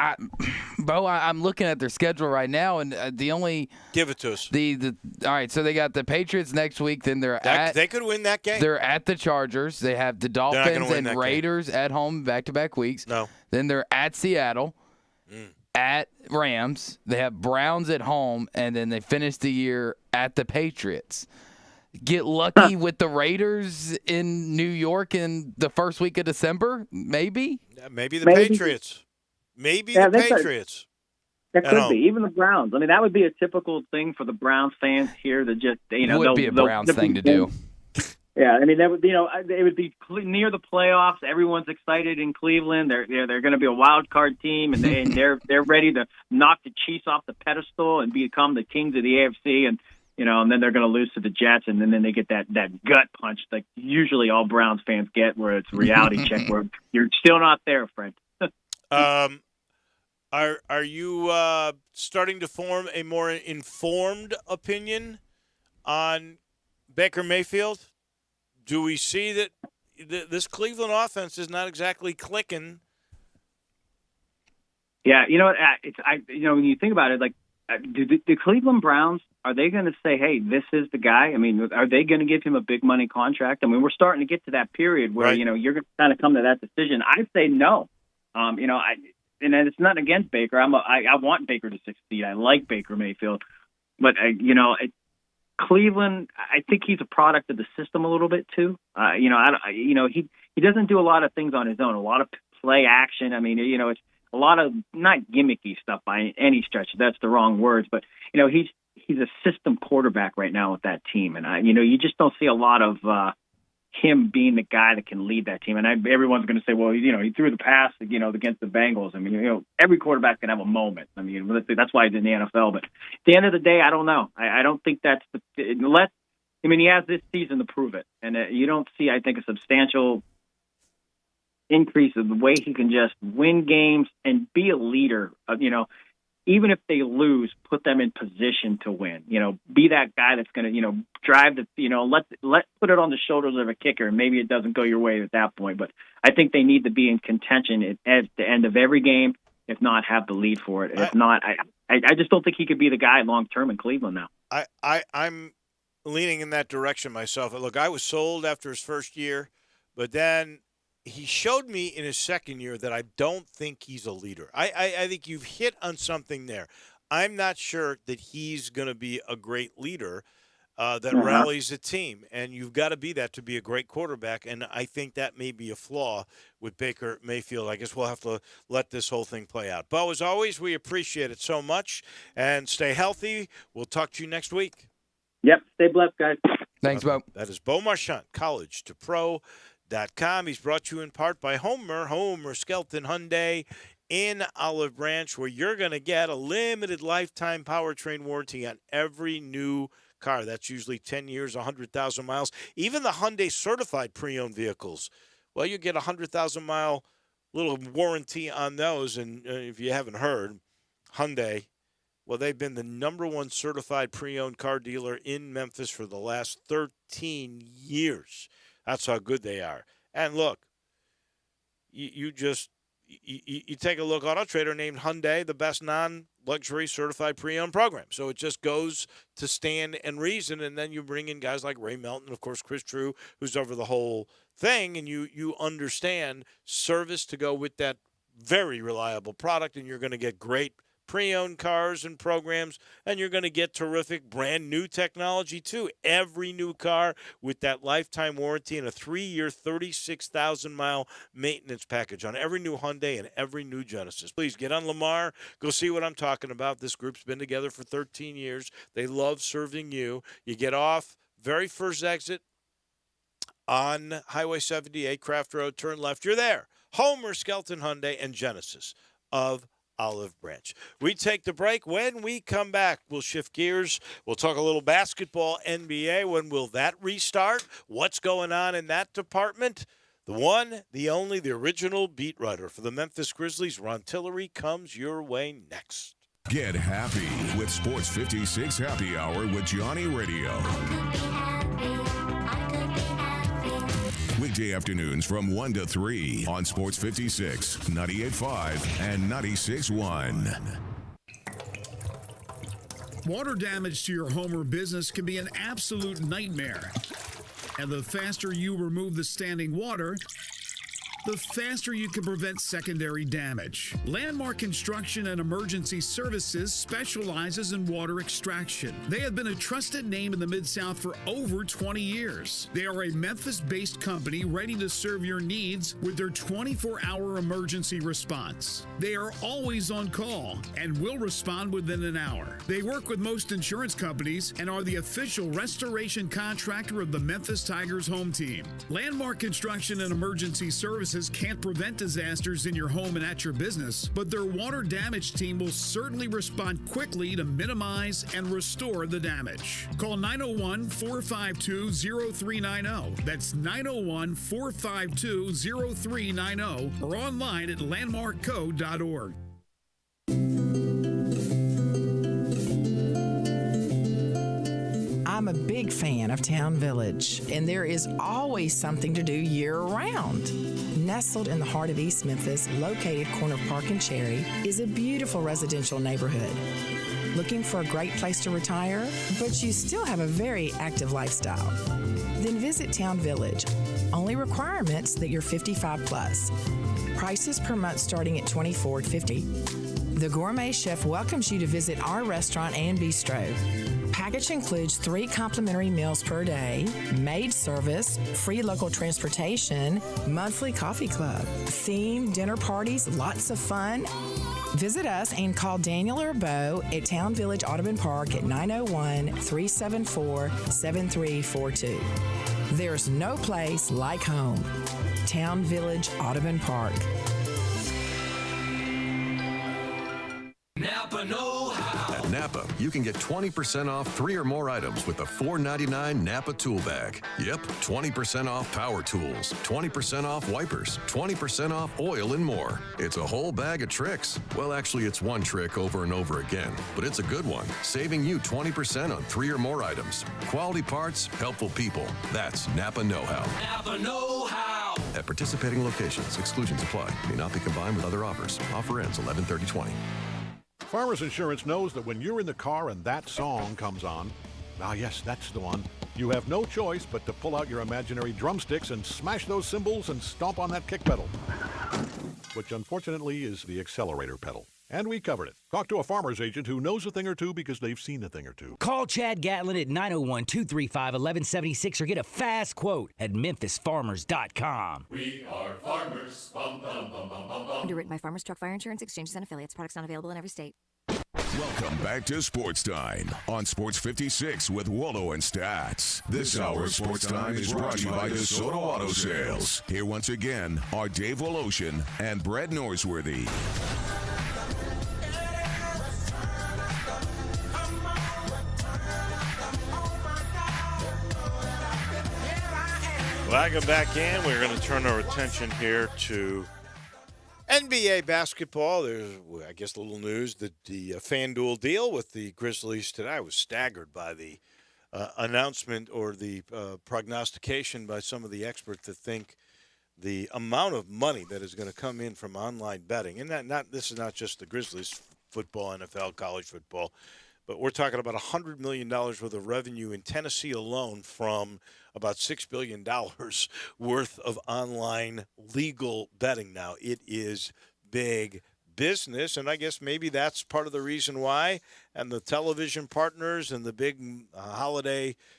Bo. I'm looking at their schedule right now, and the only give it to us. All right, so they got the Patriots next week. Then they could win that game. They're at the Chargers. They have the Dolphins and Raiders at home back-to-back weeks. No. Then they're at Seattle, at Rams. They have Browns at home, and then they finish the year at the Patriots. Get lucky with the Raiders in New York in the first week of December, maybe. Maybe the Patriots. Maybe the Patriots. That could be. Even the Browns. I mean, that would be a typical thing for the Browns fans here to just, it would be a Browns thing to do. Yeah, I mean, that would, it would be near the playoffs. Everyone's excited in Cleveland. They're going to be a wild card team, and they're ready to knock the Chiefs off the pedestal and become the kings of the AFC. And then they're going to lose to the Jets, and then they get that gut punch like usually all Browns fans get, where it's a reality check where you're still not there, friend. Are you starting to form a more informed opinion on Baker Mayfield? Do we see that this Cleveland offense is not exactly clicking? Yeah, you know what? When you think about it, like, do the Cleveland Browns, are they going to say, "Hey, this is the guy"? I mean, are they going to give him a big money contract? I mean, we're starting to get to that period where you're going to kind of come to that decision. I say no. And it's not against Baker. I want Baker to succeed. I like Baker Mayfield, but Cleveland, I think he's a product of the system a little bit too. He doesn't do a lot of things on his own. A lot of play action. I mean, it's a lot of not gimmicky stuff by any stretch. That's the wrong words, but he's a system quarterback right now with that team, and you just don't see a lot of him being the guy that can lead that team. And everyone's going to say, well, he threw the pass, against the Bengals. I mean, every quarterback can have a moment. I mean, that's why he's in the NFL. But at the end of the day, I don't know. I don't think that's unless. I mean, he has this season to prove it, and you don't see, I think, a substantial increase in the way he can just win games and be a leader. Even if they lose, put them in position to win. Be that guy that's going to, drive the, let put it on the shoulders of a kicker. Maybe it doesn't go your way at that point, but I think they need to be in contention at the end of every game, if not have the lead for it. If not, I just don't think he could be the guy long term in Cleveland now. I'm leaning in that direction myself. Look, I was sold after his first year, but then he showed me in his second year that I don't think he's a leader. I think you've hit on something there. I'm not sure that he's going to be a great leader that rallies a team, and you've got to be that to be a great quarterback, and I think that may be a flaw with Baker Mayfield. I guess we'll have to let this whole thing play out. Bo, as always, we appreciate it so much, and stay healthy. We'll talk to you next week. Yep, stay blessed, guys. Thanks, Bo. That is Bo Marchant, college to pro. He's brought to you in part by Homer Skelton Hyundai in Olive Branch, where you're going to get a limited lifetime powertrain warranty on every new car. That's usually 10 years, 100,000 miles. Even the Hyundai certified pre-owned vehicles, well, you get a 100,000-mile little warranty on those. And if you haven't heard, Hyundai, well, they've been the #1 certified pre-owned car dealer in Memphis for the last 13 years. That's how good they are. And look, you take a look. Auto Trader named Hyundai the best non-luxury certified pre-owned program. So it just goes to stand and reason. And then you bring in guys like Ray Melton, of course, Chris True, who's over the whole thing. And you understand service to go with that very reliable product. And you're going to get great pre-owned cars and programs, and you're going to get terrific brand new technology too. Every new car with that lifetime warranty and a 3-year, 36,000-mile maintenance package on every new Hyundai and every new Genesis. Please get on Lamar. Go see what I'm talking about. This group's been together for 13 years. They love serving you. You get off very first exit on Highway 78, Craft Road, turn left. You're there. Homer, Skelton Hyundai, and Genesis of Olive Branch. We take the break. When we come back, we'll shift gears. We'll talk a little basketball, NBA. When will that restart? What's going on in that department? The one, the only, the original beat writer for the Memphis Grizzlies, Ron Tillery, comes your way next. Get happy with Sports 56 Happy Hour with Johnny Radio. Weekday afternoons from 1 to 3 on Sports 56, 98.5, and 96.1. Water damage to your home or business can be an absolute nightmare. And the faster you remove the standing water, the faster you can prevent secondary damage. Landmark Construction and Emergency Services specializes in water extraction. They have been a trusted name in the Mid-South for over 20 years. They are a Memphis-based company ready to serve your needs with their 24-hour emergency response. They are always on call and will respond within an hour. They work with most insurance companies and are the official restoration contractor of the Memphis Tigers home team. Landmark Construction and Emergency Services can't prevent disasters in your home and at your business, but their water damage team will certainly respond quickly to minimize and restore the damage. Call 901-452-0390. That's 901-452-0390 or online at landmarkco.org. I'm a big fan of Town Village, and there is always something to do year-round. Nestled in the heart of East Memphis, located corner of Park and Cherry, is a beautiful residential neighborhood. Looking for a great place to retire, but you still have a very active lifestyle? Then visit Town Village. Only requirements that you're 55 plus. Prices per month starting at $24.50. The Gourmet Chef welcomes you to visit our restaurant and bistro. Package includes 3 complimentary meals per day, maid service, free local transportation, monthly coffee club, themed dinner parties, lots of fun. Visit us and call Daniel or Bo at Town Village Audubon Park at 901-374-7342. There's no place like home. Town Village Audubon Park. Napa know-how. At Napa, you can get 20% off 3 or more items with the $4.99 Napa Tool Bag. Yep, 20% off power tools, 20% off wipers, 20% off oil, and more. It's a whole bag of tricks. Well, actually, it's one trick over and over again, but it's a good one, saving you 20% on 3 or more items. Quality parts, helpful people. That's Napa know-how. Napa know-how. At participating locations, exclusions apply. May not be combined with other offers. Offer ends 11/30/20. Farmers Insurance knows that when you're in the car and that song comes on, yes, that's the one, you have no choice but to pull out your imaginary drumsticks and smash those cymbals and stomp on that kick pedal, which unfortunately is the accelerator pedal. And we covered it. Talk to a farmer's agent who knows a thing or two because they've seen a thing or two. Call Chad Gatlin at 901-235-1176 or get a fast quote at memphisfarmers.com. We are farmers. Bum, bum, bum, bum, bum, bum. Underwritten by Farmers Truck Fire Insurance Exchanges and Affiliates. Products not available in every state. Welcome back to Sports Time on Sports 56 with Waldo and Stats. This hour of Sports Time is brought to you by DeSoto Auto Sales. Here once again are Dave Woloshin and Brett Norsworthy. Welcome back in. We're going to turn our attention here to NBA basketball. There's, I guess, a little news that the FanDuel deal with the Grizzlies today. I was staggered by the announcement or the prognostication by some of the experts that think the amount of money that is going to come in from online betting, and this is not just the Grizzlies, football, NFL, college football, but we're talking about $100 million worth of revenue in Tennessee alone from about $6 billion worth of online legal betting now. It is big, business, and I guess maybe that's part of the reason why. And the television partners and the big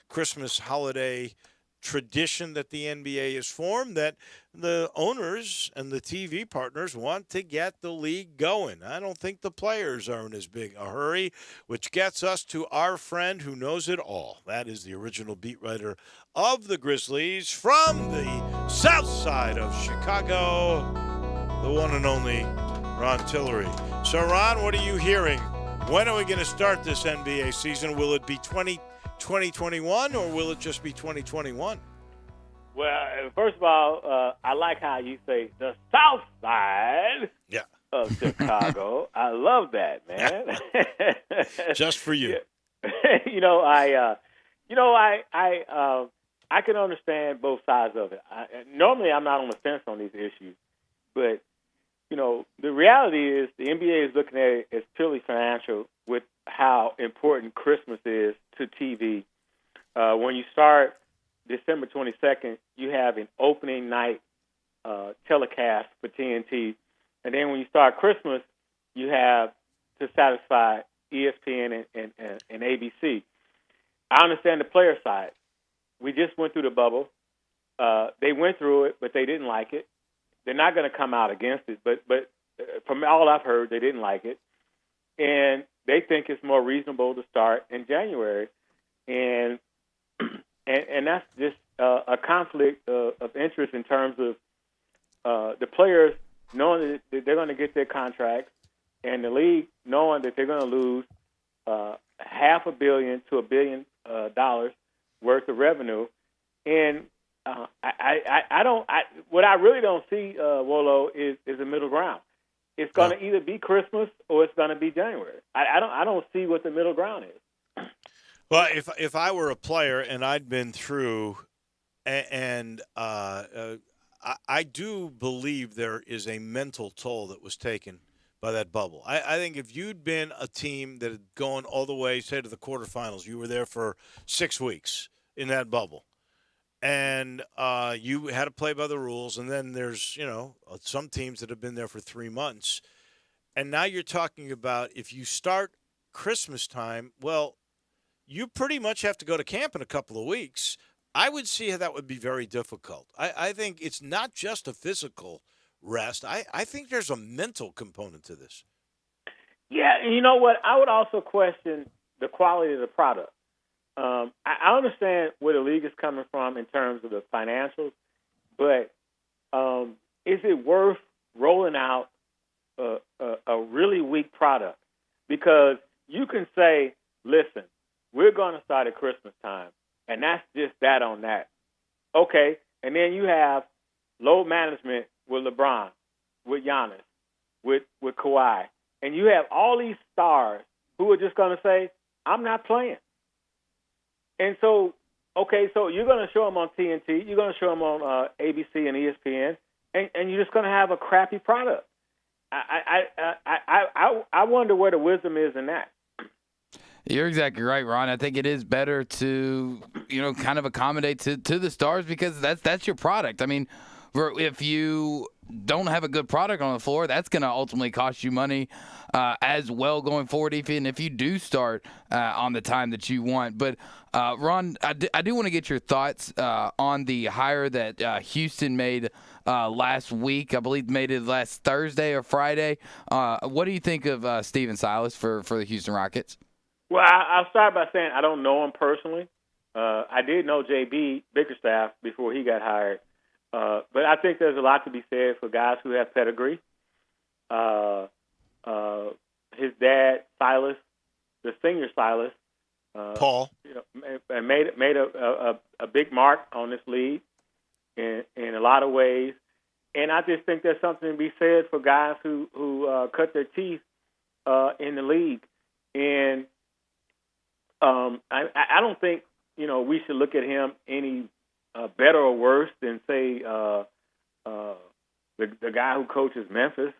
Christmas holiday tradition that the NBA has formed, that the owners and the TV partners want to get the league going. I don't think the players are in as big a hurry, which gets us to our friend who knows it all. That is the original beat writer of the Grizzlies from the south side of Chicago, the one and only Ron Tillery. So, Ron, what are you hearing? When are we going to start this NBA season? Will it be 2021 or will it just be 2021? Well, first of all, I like how you say the south side of Chicago. I love that, man. Just for you. I can understand both sides of it. Normally, I'm not on the fence on these issues, but the reality is the NBA is looking at it as purely financial with how important Christmas is to TV. When you start December 22nd, you have an opening night telecast for TNT. And then when you start Christmas, you have to satisfy ESPN and ABC. I understand the player side. We just went through the bubble. They went through it, but they didn't like it. They're not going to come out against it, but from all I've heard, they didn't like it. And they think it's more reasonable to start in January. And that's just a conflict of interest in terms of the players knowing that they're going to get their contracts and the league knowing that they're going to lose $500 million to $1 billion worth of revenue. And what I really don't see, Wolo, is a middle ground. It's going to either be Christmas or it's going to be January. I don't see what the middle ground is. Well, if I were a player and I'd been through, and I do believe there is a mental toll that was taken by that bubble. I think if you'd been a team that had gone all the way, say, to the quarterfinals, you were there for 6 weeks in that bubble, and you had to play by the rules, and then there's, some teams that have been there for 3 months, and now you're talking about if you start Christmas time, well, you pretty much have to go to camp in a couple of weeks. I would see how that would be very difficult. I think it's not just a physical rest. I think there's a mental component to this. Yeah, and you know what? I would also question the quality of the product. I understand where the league is coming from in terms of the financials, but is it worth rolling out a really weak product? Because you can say, listen, we're going to start at Christmas time, and that's just that on that. Okay, and then you have load management with LeBron, with Giannis, with Kawhi, and you have all these stars who are just going to say, I'm not playing. And so, okay, so you're going to show them on TNT, you're going to show them on ABC and ESPN, and you're just going to have a crappy product. I wonder where the wisdom is in that. You're exactly right, Ron. I think it is better to, kind of accommodate to the stars because that's your product. I mean, if you don't have a good product on the floor, that's going to ultimately cost you money as well going forward, even if you do start on the time that you want. But, Ron, I do want to get your thoughts on the hire that Houston made last week. I believe made it last Thursday or Friday. What do you think of Steven Silas for the Houston Rockets? Well, I'll start by saying I don't know him personally. I did know J.B. Bickerstaff before he got hired. But I think there's a lot to be said for guys who have pedigree. His dad, Silas, the senior Silas, Paul, made a big mark on this league in a lot of ways. And I just think there's something to be said for guys who cut their teeth in the league. And I don't think we should look at him any better or worse than, say, the guy who coaches Memphis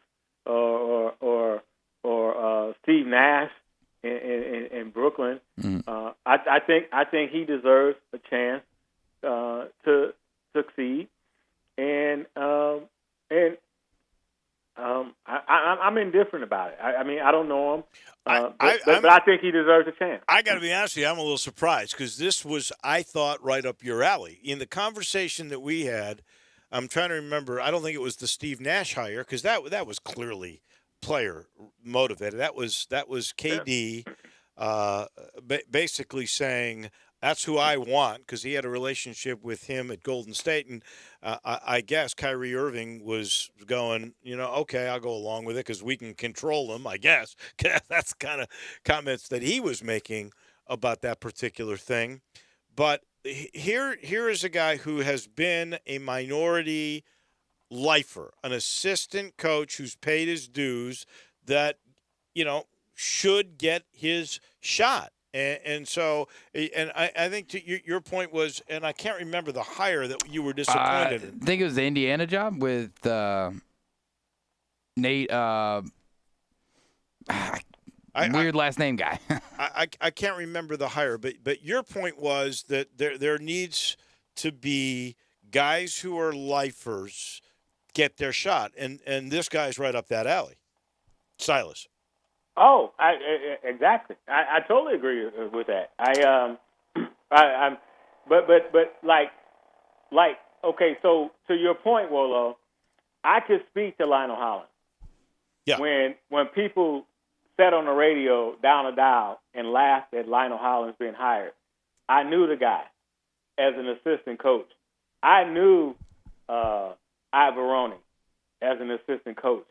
or Steve Nash in Brooklyn. I think he deserves a chance to succeed, and I'm I'm indifferent about it. I mean, I don't know him, but I think he deserves a chance. I got to be honest with you, I'm a little surprised because this was, I thought, right up your alley. In the conversation that we had, I'm trying to remember. I don't think it was the Steve Nash hire because that was clearly player motivated. That was KD basically saying, that's who I want, because he had a relationship with him at Golden State. And I guess Kyrie Irving was going, okay, I'll go along with it because we can control him, I guess. That's kind of comments that he was making about that particular thing. But here is a guy who has been a minority lifer, an assistant coach who's paid his dues, that, should get his shot. And so, I think to your point was, and I can't remember the hire that you were disappointed in. I think it was the Indiana job with Nate. Weird last name guy. I can't remember the hire, but your point was that there needs to be guys who are lifers get their shot, and this guy's right up that alley, Silas. Oh, exactly. I totally agree with that. Okay. So to your point, Wolo, I could speak to Lionel Hollins. Yeah. When people sat on the radio down a dial and laughed at Lionel Hollins being hired, I knew the guy as an assistant coach. I knew Ivoroni as an assistant coach.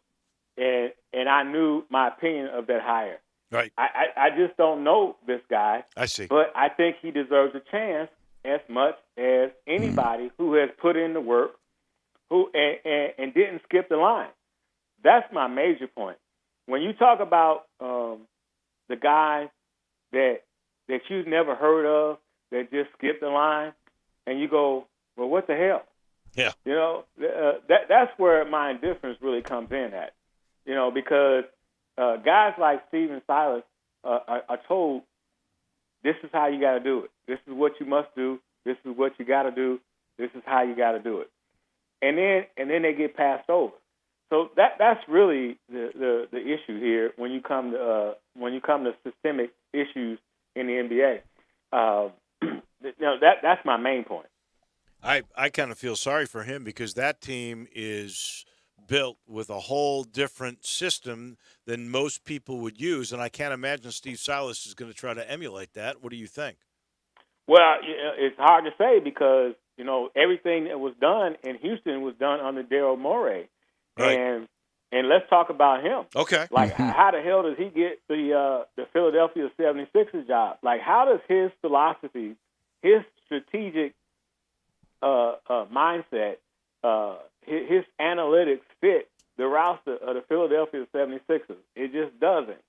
And I knew my opinion of that hire. Right. I just don't know this guy. I see. But I think he deserves a chance as much as anybody who has put in the work, and didn't skip the line. That's my major point. When you talk about the guys that you've never heard of that just skip the line, and you go, well, what the hell? Yeah. That's where my indifference really comes in at. Because guys like Steven Silas are told, this is how you got to do it. This is what you must do. This is what you got to do. This is how you got to do it. And then they get passed over. So that's really the issue here when you come to systemic issues in the NBA. That's my main point. I kind of feel sorry for him because that team is built with a whole different system than most people would use, and I can't imagine Steve Silas is going to try to emulate that. What do you think? Well, it's hard to say because everything that was done in Houston was done under Daryl Morey, right. and let's talk about him. Okay, like how the hell does he get the Philadelphia 76ers job? Like how does his philosophy, his strategic mindset, his analytics fit the roster of the Philadelphia 76ers? It just doesn't.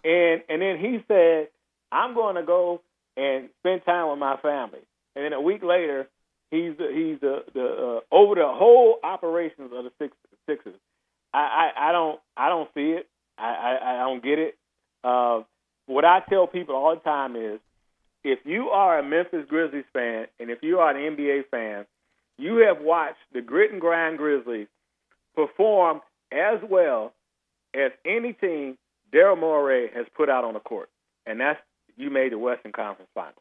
And then he said, I'm going to go and spend time with my family. And then a week later, he's the over the whole operations of the Sixers. I don't see it. I don't get it. What I tell people all the time is, if you are a Memphis Grizzlies fan and if you are an NBA fan, you have watched the grit and grind Grizzlies perform as well as any team Daryl Morey has put out on the court. And that's, you made the Western Conference Finals.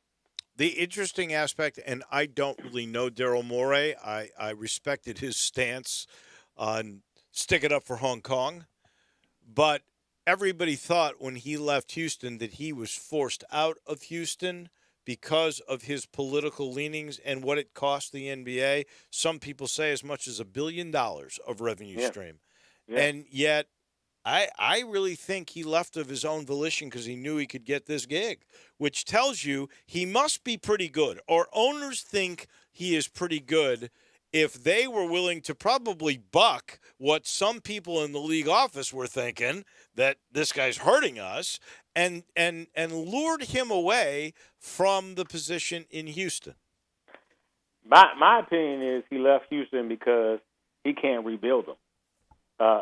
The interesting aspect, and I don't really know Daryl Morey, I respected his stance on sticking up for Hong Kong, but everybody thought when he left Houston that he was forced out of Houston because of his political leanings and what it cost the NBA. Some people say as much as $1 billion of revenue stream. Yeah. And yet I really think he left of his own volition because he knew he could get this gig, which tells you he must be pretty good, or owners think he is pretty good if they were willing to probably buck what some people in the league office were thinking, that this guy's hurting us, and lured him away from the position in Houston. My opinion is he left Houston because he can't rebuild them.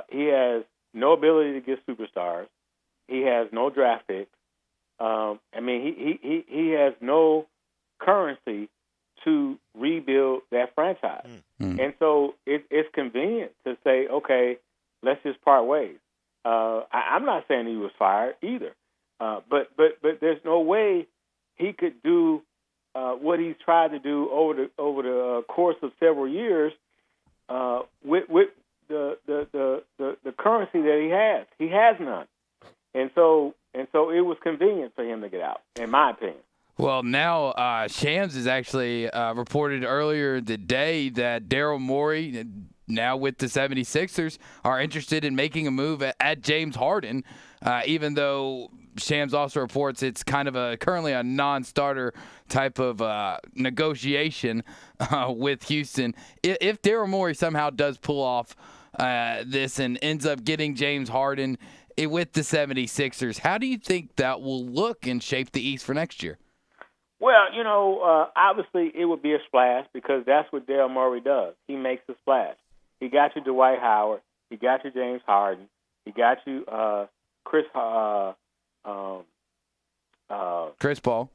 He has no ability to get superstars. He has no draft picks. He has no currency to rebuild that franchise. And so it's convenient to say, okay, let's just part ways. I'm not saying he was fired either, but there's no way he could do what he's tried to do over the course of several years with the currency that he has. He has none, and so it was convenient for him to get out, in my opinion. Well, now Shams has actually reported earlier today that Daryl Morey, now with the 76ers, are interested in making a move at James Harden, even though Shams also reports it's kind of currently a non-starter type of negotiation with Houston. If Daryl Morey somehow does pull off this and ends up getting James Harden with the 76ers, how do you think that will look and shape the East for next year? Well, obviously it would be a splash because that's what Daryl Morey does. He makes a splash. He got you Dwight Howard. He got you James Harden. He got you Chris Paul. Chris Paul.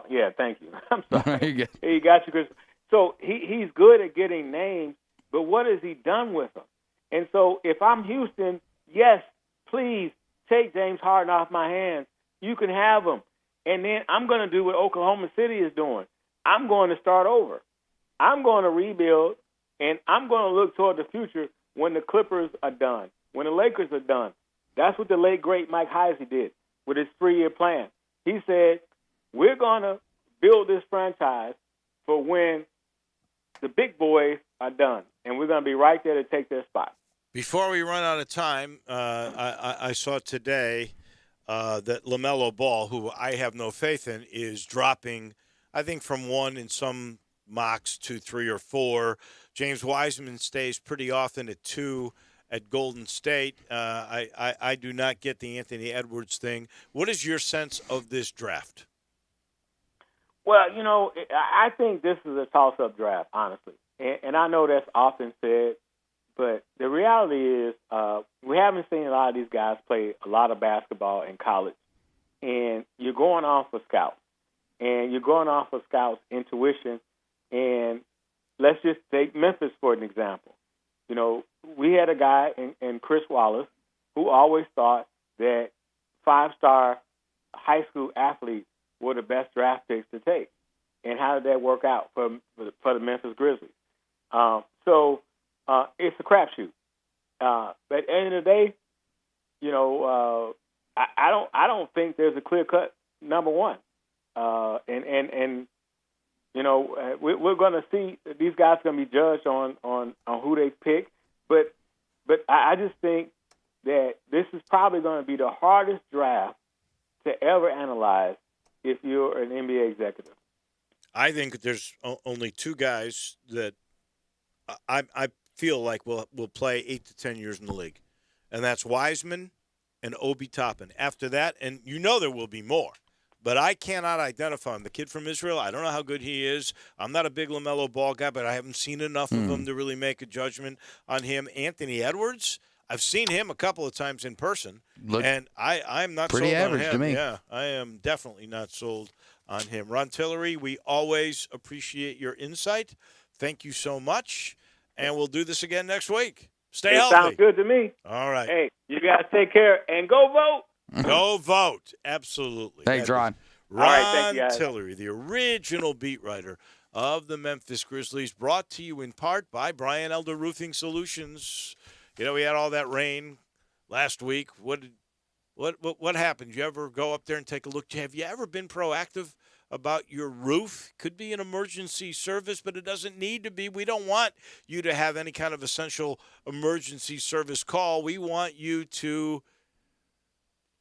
Yeah, thank you. I'm sorry. He got you Chris. So he's good at getting names, but what has he done with them? And so if I'm Houston, yes, please take James Harden off my hands. You can have him. And then I'm going to do what Oklahoma City is doing. I'm going to start over. I'm going to rebuild, and I'm going to look toward the future when the Clippers are done, when the Lakers are done. That's what the late, great Mike Heisey did with his 3-year plan. He said, we're going to build this franchise for when the big boys are done, and we're going to be right there to take their spot. Before we run out of time, I saw today that LaMelo Ball, who I have no faith in, is dropping, I think, from 1 in some mocks to 3 or 4. James Wiseman stays pretty often at 2 at Golden State. I do not get the Anthony Edwards thing. What is your sense of this draft? Well, I think this is a toss-up draft, honestly. And I know that's often said, but the reality is we haven't seen a lot of these guys play a lot of basketball in college. And you're going off of scouts. And you're going off of scouts' intuition. And let's just take Memphis for an example. We had a guy in Chris Wallace who always thought that 5-star high school athletes were the best draft picks to take. And how did that work out for the Memphis Grizzlies? So it's a crapshoot. But at the end of the day, I don't think there's a clear-cut number one. And we're going to see these guys are going to be judged on who they pick. But I just think that this is probably going to be the hardest draft to ever analyze if you're an NBA executive. I think there's only 2 guys that I feel like will play 8 to 10 years in the league, and that's Wiseman and Obi Toppin. After that, and there will be more, but I cannot identify him. The kid from Israel, I don't know how good he is. I'm not a big LaMelo Ball guy, but I haven't seen enough of him to really make a judgment on him. Anthony Edwards, I've seen him a couple of times in person, and I'm not pretty sold average on him. to me. Yeah, I am definitely not sold on him. Ron Tillery, we always appreciate your insight. Thank you so much, and we'll do this again next week. Stay healthy. Sounds good to me. All right. Hey, you guys take care and go vote. Go vote. Absolutely. Thanks, Ron. Ron All right, thank you, guys. Tillery, the original beat writer of the Memphis Grizzlies, brought to you in part by Brian Elder Roofing Solutions. We had all that rain last week. What happened? Did you ever go up there and take a look? Have you ever been proactive about your roof? Could be an emergency service, but it doesn't need to be. We don't want you to have any kind of essential emergency service call. We want you to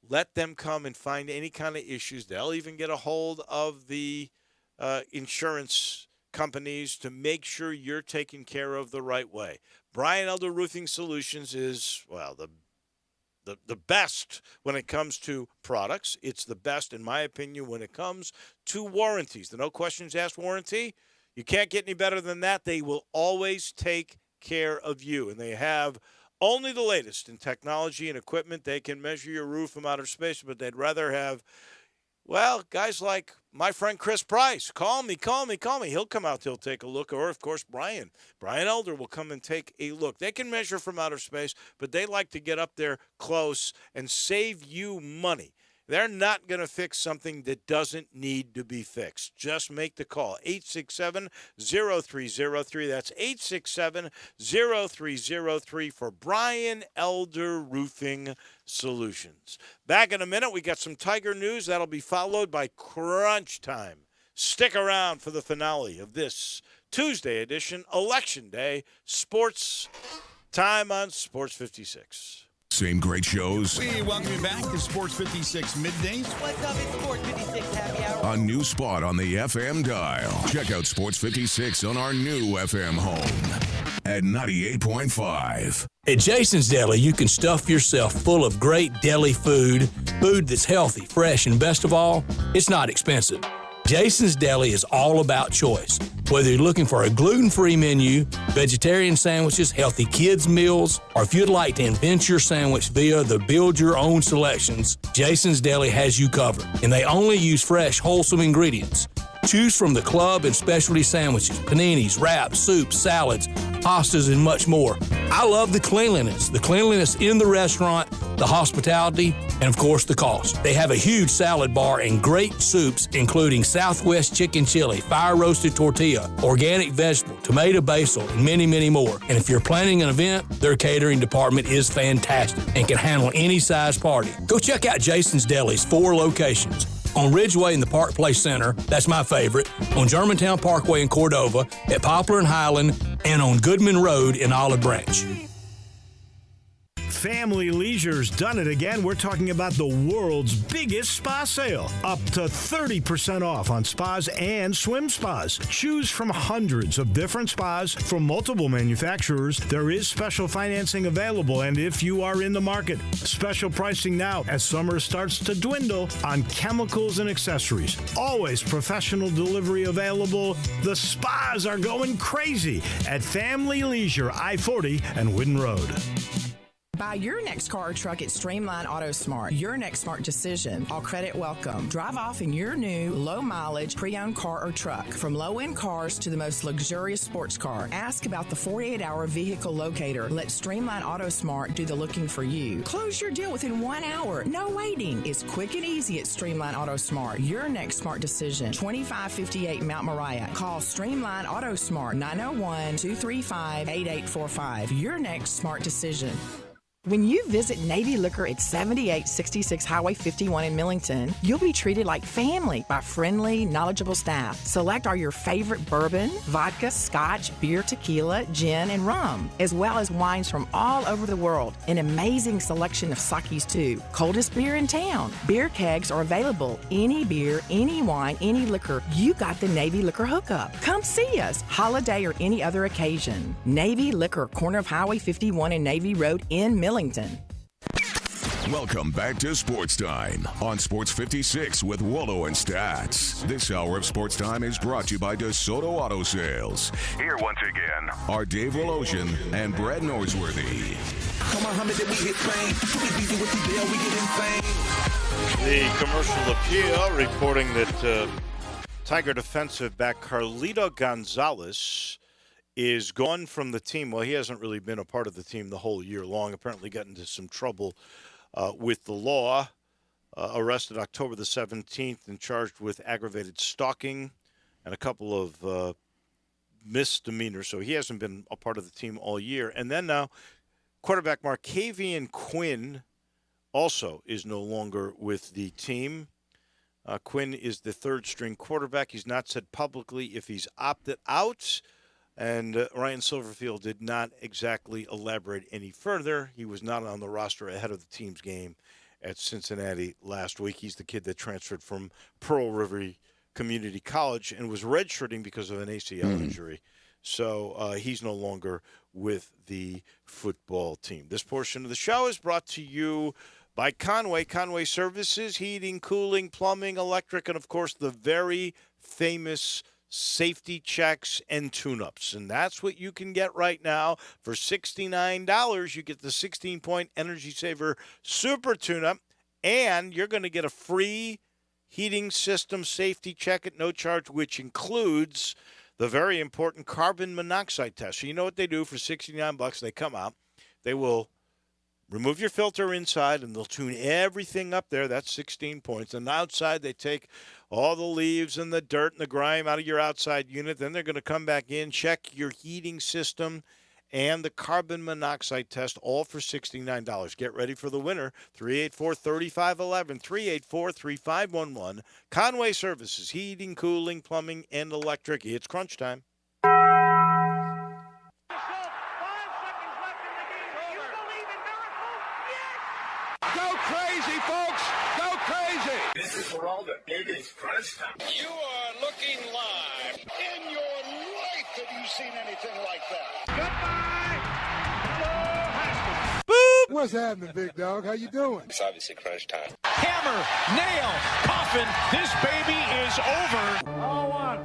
let them come and find any kind of issues. They'll even get a hold of the insurance companies to make sure you're taken care of the right way. Brian Elder Roofing Solutions is, the best when it comes to products. It's the best, in my opinion, when it comes to warranties. The no questions asked warranty, you can't get any better than that. They will always take care of you, and they have only the latest in technology and equipment. They can measure your roof from outer space, but they'd rather have Well, guys like my friend Chris Price, call me. He'll come out, he'll take a look. Or, of course, Brian Elder will come and take a look. They can measure from outer space, but they like to get up there close and save you money. They're not going to fix something that doesn't need to be fixed. Just make the call. 867-0303. That's 867-0303 for Brian Elder Roofing Solutions. Back in a minute, we got some Tiger news. That'll be followed by Crunch Time. Stick around for the finale of this Tuesday edition, Election Day, Sports Time on Sports 56. Same great shows. We welcome you back to Sports 56 Middays. What's up? It's Sports 56 Happy Hour. A new spot on the FM dial. Check out Sports 56 on our new FM home at 98.5. At Jason's Deli, you can stuff yourself full of great deli food that's healthy, fresh, and best of all, it's not expensive. Jason's Deli is all about choice. Whether you're looking for a gluten-free menu, vegetarian sandwiches, healthy kids' meals, or if you'd like to invent your sandwich via the build-your-own selections, Jason's Deli has you covered. And they only use fresh, wholesome ingredients. Choose from the club and specialty sandwiches, paninis, wraps, soups, salads, pastas, and much more. I love the cleanliness in the restaurant, the hospitality, and of course the cost. They have a huge salad bar and great soups, including Southwest chicken chili, fire roasted tortilla, organic vegetable, tomato basil, and many, many more. And if you're planning an event, their catering department is fantastic and can handle any size party. Go check out Jason's Deli's 4 locations. On Ridgeway in the Park Place Center, that's my favorite, on Germantown Parkway in Cordova, at Poplar and Highland, and on Goodman Road in Olive Branch. Family Leisure's done it again. We're talking about the world's biggest spa sale. Up to 30% off on spas and swim spas. Choose from hundreds of different spas from multiple manufacturers. There is special financing available, and if you are in the market, special pricing now as summer starts to dwindle on chemicals and accessories. Always professional delivery available. The spas are going crazy at Family Leisure, I-40 and Whidden Road. Buy your next car or truck at Streamline Auto Smart. Your next smart decision. All credit welcome. Drive off in your new, low-mileage, pre-owned car or truck. From low-end cars to the most luxurious sports car. Ask about the 48-hour vehicle locator. Let Streamline Auto Smart do the looking for you. Close your deal within 1 hour. No waiting. It's quick and easy at Streamline Auto Smart. Your next smart decision. 2558 Mount Moriah. Call Streamline Auto Smart. 901-235-8845. Your next smart decision. When you visit Navy Liquor at 7866 Highway 51 in Millington, you'll be treated like family by friendly, knowledgeable staff. Select are your favorite bourbon, vodka, scotch, beer, tequila, gin, and rum, as well as wines from all over the world. An amazing selection of sakis, too. Coldest beer in town. Beer kegs are available. Any beer, any wine, any liquor, you got the Navy Liquor hookup. Come see us, holiday or any other occasion. Navy Liquor, corner of Highway 51 and Navy Road in Millington. Welcome back to Sports Time on Sports 56 with Waldo and Stats. This hour of Sports Time is brought to you by DeSoto Auto Sales. Here once again are Dave Wolosian and Brad Norsworthy. The commercial appeal reporting that Tiger defensive back Carlito Gonzalez is gone from the team. Well, he hasn't really been a part of the team the whole year long. Apparently got into some trouble with the law. Arrested October the 17th and charged with aggravated stalking and a couple of misdemeanors. So he hasn't been a part of the team all year. And then now quarterback Markavian Quinn also is no longer with the team. Quinn is the third-string quarterback. He's not said publicly if he's opted out. And Ryan Silverfield did not exactly elaborate any further. He was not on the roster ahead of the team's game at Cincinnati last week. He's the kid that transferred from Pearl River Community College and was redshirting because of an ACL injury. So he's no longer with the football team. This portion of the show is brought to you by Conway. Conway Services, heating, cooling, plumbing, electric, and, of course, the very famous safety checks and tune-ups. And that's what you can get right now. For $69, you get the 16-point Energy Saver Super Tune-Up, and you're going to get a free heating system safety check at no charge, which includes the very important carbon monoxide test. So you know what they do for $69? They come out. They will remove your filter inside, and they'll tune everything up there. That's 16 points. And outside, they take all the leaves and the dirt and the grime out of your outside unit. Then they're going to come back in, check your heating system and the carbon monoxide test, all for $69. Get ready for the winner. 384-3511, 384-3511. Conway Services, heating, cooling, plumbing, and electric. It's crunch time. Go crazy, folks! Go crazy! This is for all the biggest crunch time. You are looking live. In your life have you seen anything like that? Goodbye! Hello, Haskins. Boop! What's happening, big dog? How you doing? It's obviously crunch time. Hammer, nail, coffin. This baby is over. On 1,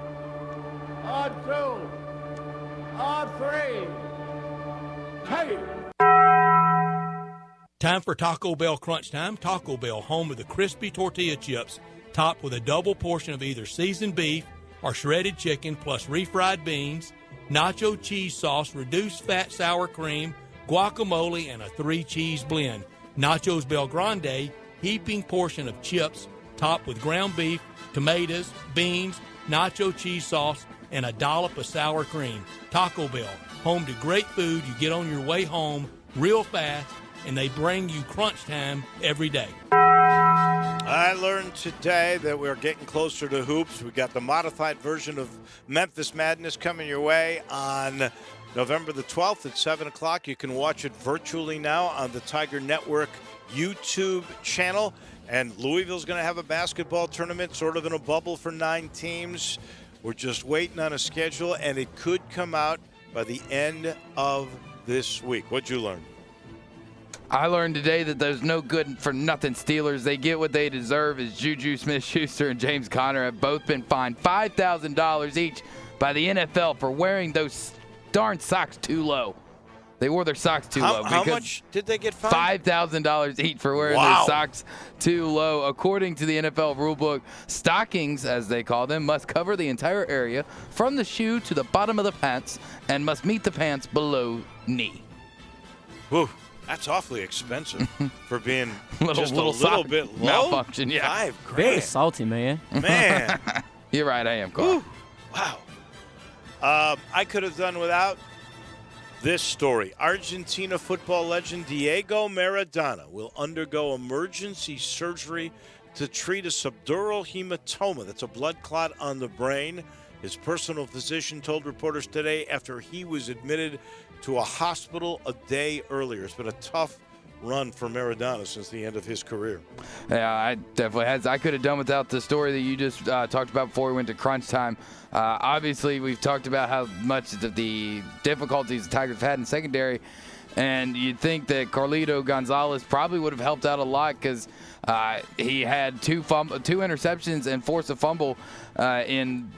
on 2, on 3. Take. Time for Taco Bell Crunch Time. Taco Bell, home of the crispy tortilla chips, topped with a double portion of either seasoned beef or shredded chicken, plus refried beans, nacho cheese sauce, reduced fat sour cream, guacamole, and a 3-cheese blend. Nachos Bel Grande, heaping portion of chips, topped with ground beef, tomatoes, beans, nacho cheese sauce, and a dollop of sour cream. Taco Bell, home to great food you get on your way home real fast, and they bring you crunch time every day. I learned today that we're getting closer to hoops. We got the modified version of Memphis Madness coming your way on November the 12th at 7 o'clock. You can watch it virtually now on the Tiger Network YouTube channel. And Louisville's going to have a basketball tournament, sort of in a bubble for 9 teams. We're just waiting on a schedule, and it could come out by the end of this week. What'd you learn? I learned today that there's no good for nothing Steelers. They get what they deserve, as Juju Smith-Schuster and James Conner have both been fined $5,000 each by the NFL for wearing those darn socks too low. They wore their socks too low. How much did they get fined? $5,000 each for wearing their socks too low. According to the NFL rulebook, stockings, as they call them, must cover the entire area from the shoe to the bottom of the pants and must meet the pants below knee. Whew. That's awfully expensive for being little just a little bit low. Malfunction, yeah. $5,000. Very salty, man. Man. You're right, I am, Carl. Wow. I could have done without this story. Argentina football legend Diego Maradona will undergo emergency surgery to treat a subdural hematoma. That's a blood clot on the brain. His personal physician told reporters today after he was admitted to a hospital a day earlier. It's been a tough run for Maradona since the end of his career. Yeah, I definitely had. I could have done without the story that you just talked about before we went to crunch time. Obviously, we've talked about how much the difficulties the Tigers have had in secondary, and you'd think that Carlito Gonzalez probably would have helped out a lot because he had two interceptions and forced a fumble in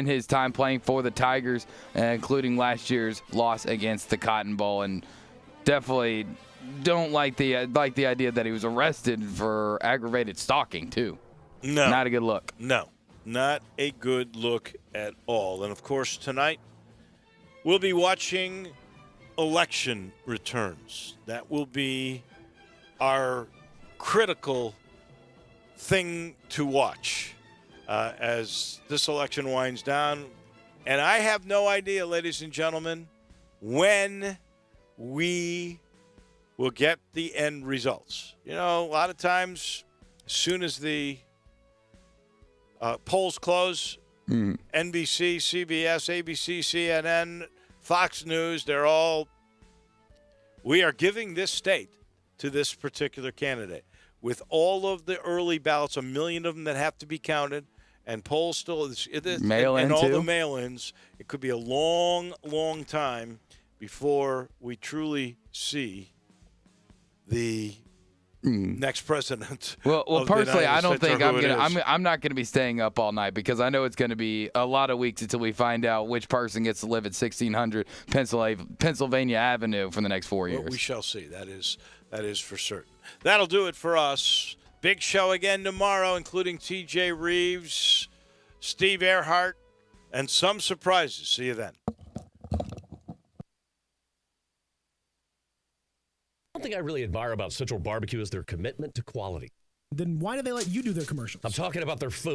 his time playing for the Tigers, including last year's loss against the Cotton Bowl, and definitely don't like the idea that he was arrested for aggravated stalking too. No, not a good look. No, not a good look at all. And of course, tonight we'll be watching election returns. That will be our critical thing to watch as this election winds down. And I have no idea, ladies and gentlemen, when we will get the end results. You know, a lot of times, as soon as the polls close, NBC, CBS, ABC, CNN, Fox News, we are giving this state to this particular candidate. With all of the early ballots, 1 million of them that have to be counted, and polls still, and all the mail-ins, it could be a long, long time before we truly see the next president. Well, personally, I don't think I'm not going to be staying up all night because I know it's going to be a lot of weeks until we find out which person gets to live at 1600 Pennsylvania Avenue for the next 4 years. Well, we shall see. That is for certain. That'll do it for us. Big show again tomorrow, including TJ Reeves, Steve Earhart, and some surprises. See you then. One thing I really admire about Central Barbecue is their commitment to quality. Then why do they let you do their commercials? I'm talking about their food.